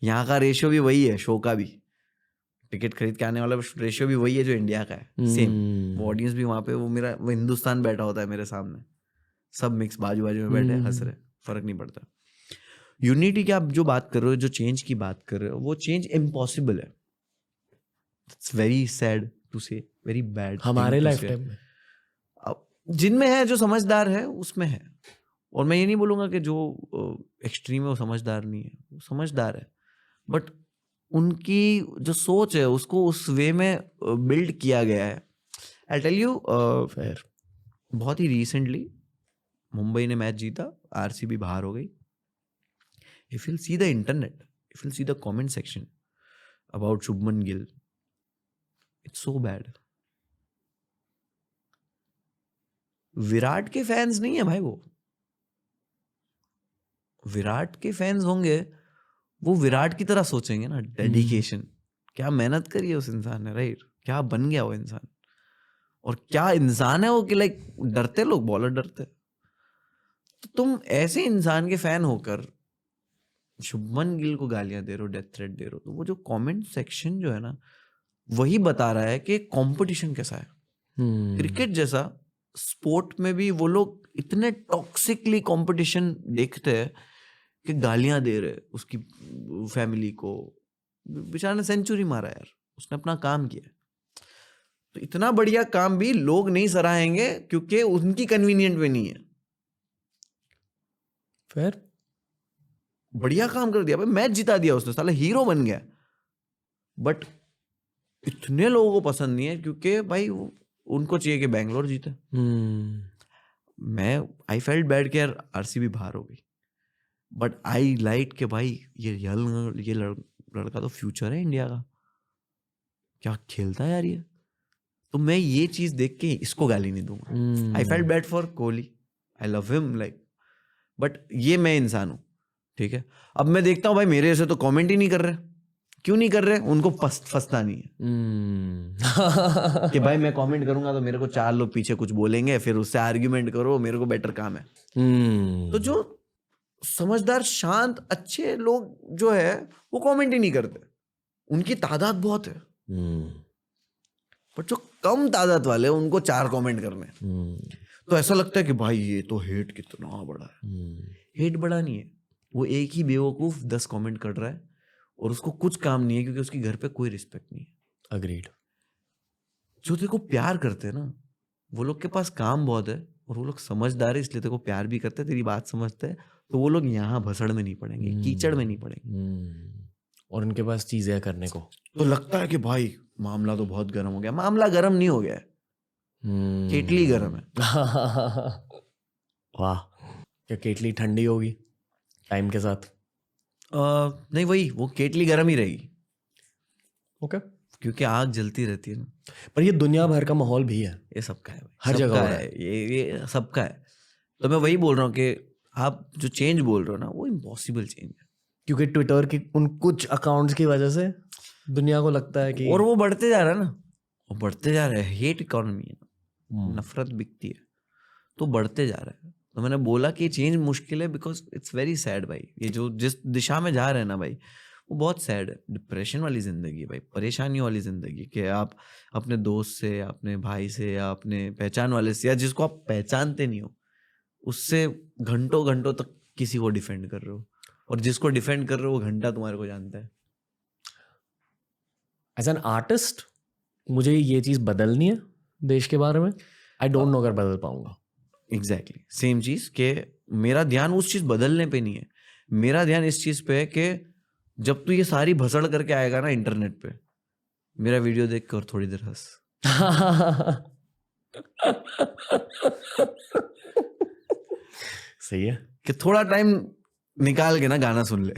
यहाँ का रेशियो भी वही है, शो का भी, टिकट खरीद के आने वाला रेशियो भी वही है जो इंडिया का है, सेम। वो ऑडियंस भी वहाँ पे, वो हिंदुस्तान बैठा होता है मेरे सामने, सब मिक्स बाजू बाजू में बैठे हंस रहे, फर्क नहीं पड़ता। यूनिटी की आप जो बात कर रहे हो, जो चेंज की बात कर रहे हो, वो चेंज इम्पॉसिबल है। इट्स वेरी सैड टू से, वेरी बैड हमारे लाइफ टाइम में जिनमें है, जो समझदार है उसमें है। और मैं ये नहीं बोलूंगा कि जो एक्सट्रीम है वो समझदार नहीं है, वो समझदार है, बट उनकी जो सोच है उसको उस वे में बिल्ड किया गया है। आई टेल यू, बहुत ही रिसेंटली मुंबई ने मैच जीता, आरसीबी बाहर हो गई। If you see the internet, if you see the comment section about Shubman Gill, it's so bad. Virat के फैंस नहीं है भाई, वो विराट के फैंस होंगे, वो विराट की तरह सोचेंगे ना, डेडिकेशन, क्या मेहनत करी है उस इंसान ने, राइट, क्या बन गया वो इंसान, और क्या इंसान है वो कि लाइक डरते लोग, बॉलर डरते। तो तुम ऐसे इंसान के फैन होकर शुभमन गिल को गालियां दे रहे हो, डेथ थ्रेट दे रहे हो, तो वो जो कमेंट सेक्शन जो है ना, वही बता रहा है कि कंपटीशन कैसा है। क्रिकेट जैसा स्पोर्ट में भी वो लोग इतने टॉक्सिकली कंपटीशन देखते हैं कि गालियां दे रहे उसकी फैमिली को। बेचारा ने सेंचुरी मारा यार, उसने अपना काम किया, तो इतना बढ़िया काम भी लोग नहीं सराहेंगे क्योंकि उनकी कन्वीनियंट में नहीं है। फिर बढ़िया काम कर दिया भाई, मैच जिता दिया उसने, साला हीरो बन गया, बट इतने लोगों को पसंद नहीं है क्योंकि भाई उनको चाहिए कि बैंगलोर जीते। आई फेल्ट बैड कि यार आरसीबी बाहर हो गई, बट आई लाइक के भाई ये लड़का तो फ्यूचर है इंडिया का, क्या खेलता है यार ये। तो मैं ये चीज देख के इसको गाली नहीं दूंगा। I felt bad for Kohli, I love him like, but ये मैं इंसान हूं, ठीक है। अब मैं देखता हूँ भाई मेरे ऐसे तो कमेंट ही नहीं कर रहे, क्यों नहीं कर रहे? उनको फंसता नहीं है कि भाई मैं कमेंट करूंगा तो मेरे को 4 लोग पीछे कुछ बोलेंगे, फिर उससे आर्ग्यूमेंट करो, मेरे को बेटर काम है। तो जो समझदार शांत अच्छे लोग जो है वो कमेंट ही नहीं करते, उनकी तादाद बहुत है, बट जो कम तादाद वाले उनको 4 कमेंट करने, तो ऐसा लगता है कि भाई ये तो हेट कितना बड़ा है। हेट बड़ा नहीं है, वो एक ही बेवकूफ 10 कमेंट कर रहा है और उसको कुछ काम नहीं है क्योंकि उसके घर पे कोई रिस्पेक्ट नहीं है। अग्रीड। जो तेरे को प्यार करते हैं ना, वो लोग के पास काम बहुत है और वो लोग समझदार है, इसलिए तेरे को प्यार भी करते हैं, तेरी बात समझते हैं, तो वो लोग यहाँ भसड़ में नहीं पड़ेंगे, कीचड़ में नहीं पड़ेंगे, और उनके पास चीजें करने को। तो लगता है कि भाई मामला तो बहुत गर्म हो गया। मामला गर्म नहीं हो गया है, केटली गर्म है। वाह, क्या केटली ठंडी होगी टाइम के साथ? नहीं, वही वो केटली गर्म ही रहेगी। ओके, क्योंकि आग जलती रहती है ना। पर ये दुनिया भर का माहौल भी है, ये सबका है, हर जगह है, ये सबका है। तो मैं वही बोल रहा हूँ कि आप जो चेंज बोल रहे हो ना, वो इम्पॉसिबल चेंज है, क्योंकि ट्विटर की उन कुछ अकाउंट्स की वजह से दुनिया को लगता है कि, और वो बढ़ते जा रहा है ना, वो बढ़ते जा रहा है। हेट इकोनॉमी है ना, नफरत बिकती है, तो बढ़ते जा रहा है। तो मैंने बोला कि चेंज मुश्किल है बिकॉज इट्स वेरी सैड भाई। ये जो जिस दिशा में जा रहे हैं ना भाई, वो बहुत सैड है। डिप्रेशन वाली जिंदगी है भाई, परेशानियों वाली जिंदगी, कि आप अपने दोस्त से, अपने भाई से, या अपने पहचान वाले से, या जिसको आप पहचानते नहीं हो, उससे घंटों घंटों तक किसी को डिफेंड कर रहे हो, और जिसको डिफेंड कर रहे हो वो घंटा तुम्हारे को जानता है। एज एन आर्टिस्ट मुझे ये चीज बदलनी है देश के बारे में। आई डोंट नो अगर बदल पाऊंगा। एग्जैक्टली सेम चीज, के मेरा ध्यान उस चीज बदलने पे नहीं है, मेरा ध्यान इस चीज पे है कि जब तू ये सारी भसड़ करके आएगा ना इंटरनेट पे, मेरा वीडियो देख कर थोड़ी देर हंस। सही है कि थोड़ा टाइम निकाल के ना गाना सुन ले।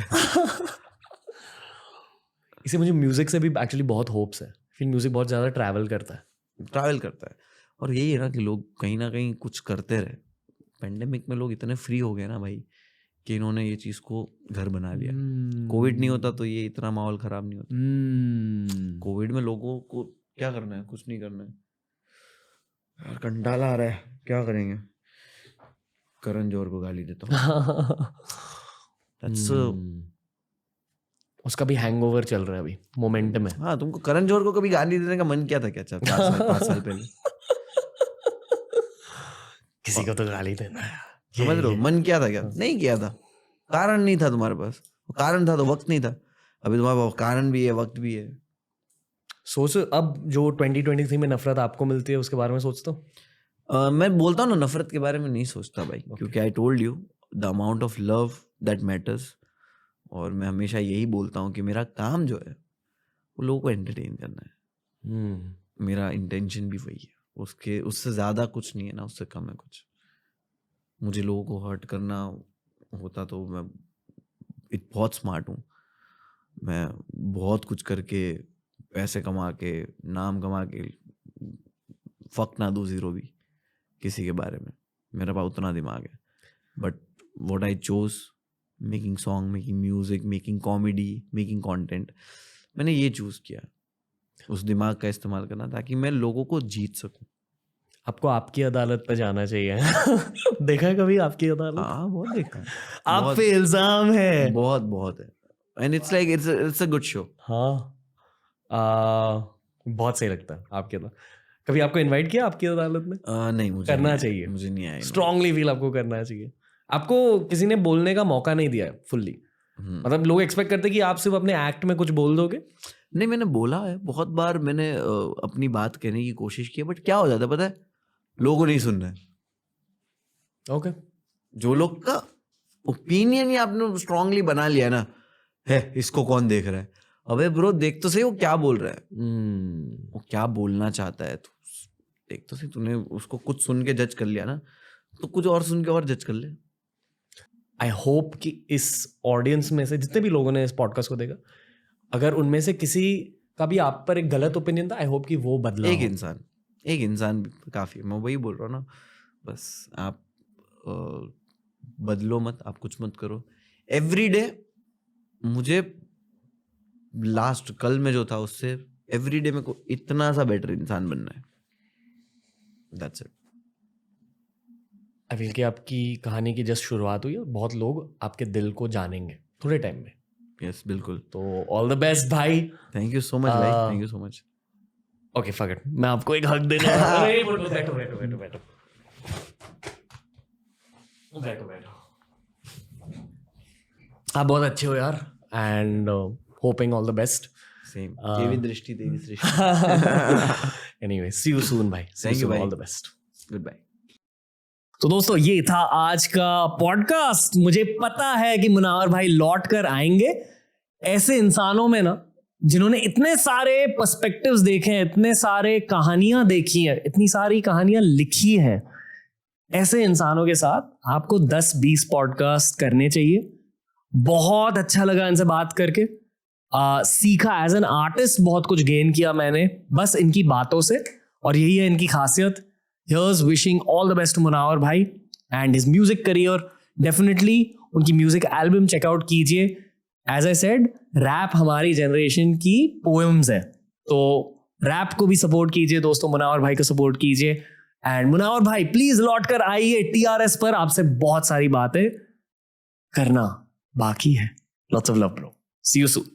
इसे मुझे म्यूजिक से भी एक्चुअली बहुत होप्स है, फिर म्यूजिक बहुत ज्यादा ट्रैवल करता है। ट्रैवल करता है और यही है ना कि लोग कहीं ना कहीं कुछ करते रहे। पेंडेमिक में लोग इतने फ्री हो गए ना भाई कि इन्होंने ये चीज को घर बना लिया। कोविड नहीं होता तो ये इतना माहौल खराब नहीं होता। कोविड में लोगों को क्या करना है, कुछ नहीं करना है यार, कंटाला आ रहा है, क्या करेंगे। करण जौहर को गाली देता हूँ। That's उसका भी हैंगओवर चल रहा है अभी, मोमेंटम है। हाँ, तुमको करण जौहर को कभी गाली देने का मन किया था क्या? 5 साल पहले किसी को तो गाली देना है, समझ रहे हो? मन किया था क्या? नहीं किया था, कारण नहीं था तुम्हारे पास। कारण था तो वक्त नहीं था। अभी तुम्हारे पास कारण भी है, वक्त भी है। सोच, अब जो 2023 में नफरत आपको मिलती है उसके बारे में सोचता हूँ। मैं बोलता हूँ ना, नफरत के बारे में नहीं सोचता भाई, क्योंकि I told you the amount of love that matters. और मैं हमेशा यही बोलता हूँ कि मेरा काम जो है वो लोगों को एंटरटेन करना है। मेरा इंटेंशन भी वही है, उससे ज़्यादा कुछ नहीं है ना, उससे कम है कुछ। मुझे लोगों को हर्ट करना होता तो मैं बहुत स्मार्ट हूँ, मैं बहुत कुछ करके पैसे कमा के नाम कमा के फक ना दूँ ज़ीरो भी किसी के बारे में। मेरे पास उतना दिमाग है। But what I chose, making song, making music, making comedy, making content, मैंने ये चूज़ किया उस दिमाग का इस्तेमाल करना ताकि मैं लोगों को जीत सकूं। आपको आपकी अदालत पे जाना चाहिए। देखा है कभी आपकी अदालत? हाँ, बहुत देखा है। आप पे इल्जाम है। बहुत बहुत है। And it's like it's a good show. हाँ, बहुत सही लगता है आपकी अदालत। कभी आपको इनवाइट किया आपकी अदालत में? नहीं, मुझे करना नहीं चाहिए। मुझे नहीं आया। स्ट्रांगली फील आपको करना चाहिए। आपको किसी ने बोलने का मौका नहीं दिया है फुल्ली। मतलब लोग एक्सपेक्ट करते हैं कि आप सिर्फ अपने एक्ट में कुछ बोल दोगे। नहीं, मैंने बोला है बहुत बार, मैंने अपनी बात कहने की कोशिश की है, बट क्या हो जाता है पता है, लोगों को नहीं सुनना है। ओके, जो लोग का ओपिनियन ही आपने स्ट्रांगली बना लिया ना, है इसको कौन देख रहा है। अबे ब्रो, देख तो सही वो क्या बोल रहा है, वो क्या बोलना चाहता है, तो देख तो सही। तूने उसको कुछ सुन के जज कर लिया ना, तो कुछ और सुन के और जज कर ले। आई होप कि इस ऑडियंस में से जितने भी लोगों ने इस पॉडकास्ट को देखा, अगर उनमें से किसी का भी आप पर एक गलत ओपिनियन था, आई होप कि वो बदला। एक इंसान भी काफी है। मैं वही बोल रहा हूँ ना, बस आप बदलो मत, आप कुछ मत करो। एवरी डे मुझे लास्ट कल में जो था उससे एवरी डे मेरे को इतना सा बेटर इंसान बनना है। That's it. आई फील कि आपकी कहानी की जस्ट शुरुआत हुई है, बहुत लोग आपके दिल को जानेंगे थोड़े टाइम में। यस, बिल्कुल। तो ऑल द बेस्ट भाई। थैंक यू सो मच भाई, thank you so much. Okay, fuck it, मैं आपको एक हक देने वाला हूं। बैठो बैठो बैठो बैठो बैठो बैठो। आप बहुत अच्छे हो यार, and hoping all the best. Same, तेरी दृष्टि, तेरी सृष्टि। एनीवे, सी यू सून भाई। थैंक यू भाई, all the best, goodbye. तो दोस्तों, ये था आज का पॉडकास्ट। मुझे पता है कि मुनावर भाई लौट कर आएंगे। ऐसे इंसानों में ना, जिन्होंने इतने सारे पर्सपेक्टिव्स देखे हैं, इतने सारे कहानियां देखी हैं, इतनी सारी कहानियां लिखी हैं, ऐसे इंसानों के साथ आपको 10-20 पॉडकास्ट करने चाहिए। बहुत अच्छा लगा इनसे बात करके, सीखा एज एन आर्टिस्ट, बहुत कुछ गेन किया मैंने बस इनकी बातों से, और यही है इनकी खासियत। Here's wishing all the best to Munawar भाई and his music career. Definitely उनकी म्यूजिक एल्बम चेकआउट कीजिए। एज आई सेड, रैप हमारी जनरेशन की पोएम्स है, तो रैप को भी सपोर्ट कीजिए दोस्तों, मुनावर भाई को सपोर्ट कीजिए। एंड मुनावर भाई प्लीज लौट कर आइए TRS पर, आपसे बहुत सारी बातें करना बाकी है। Lots of love bro. See you soon.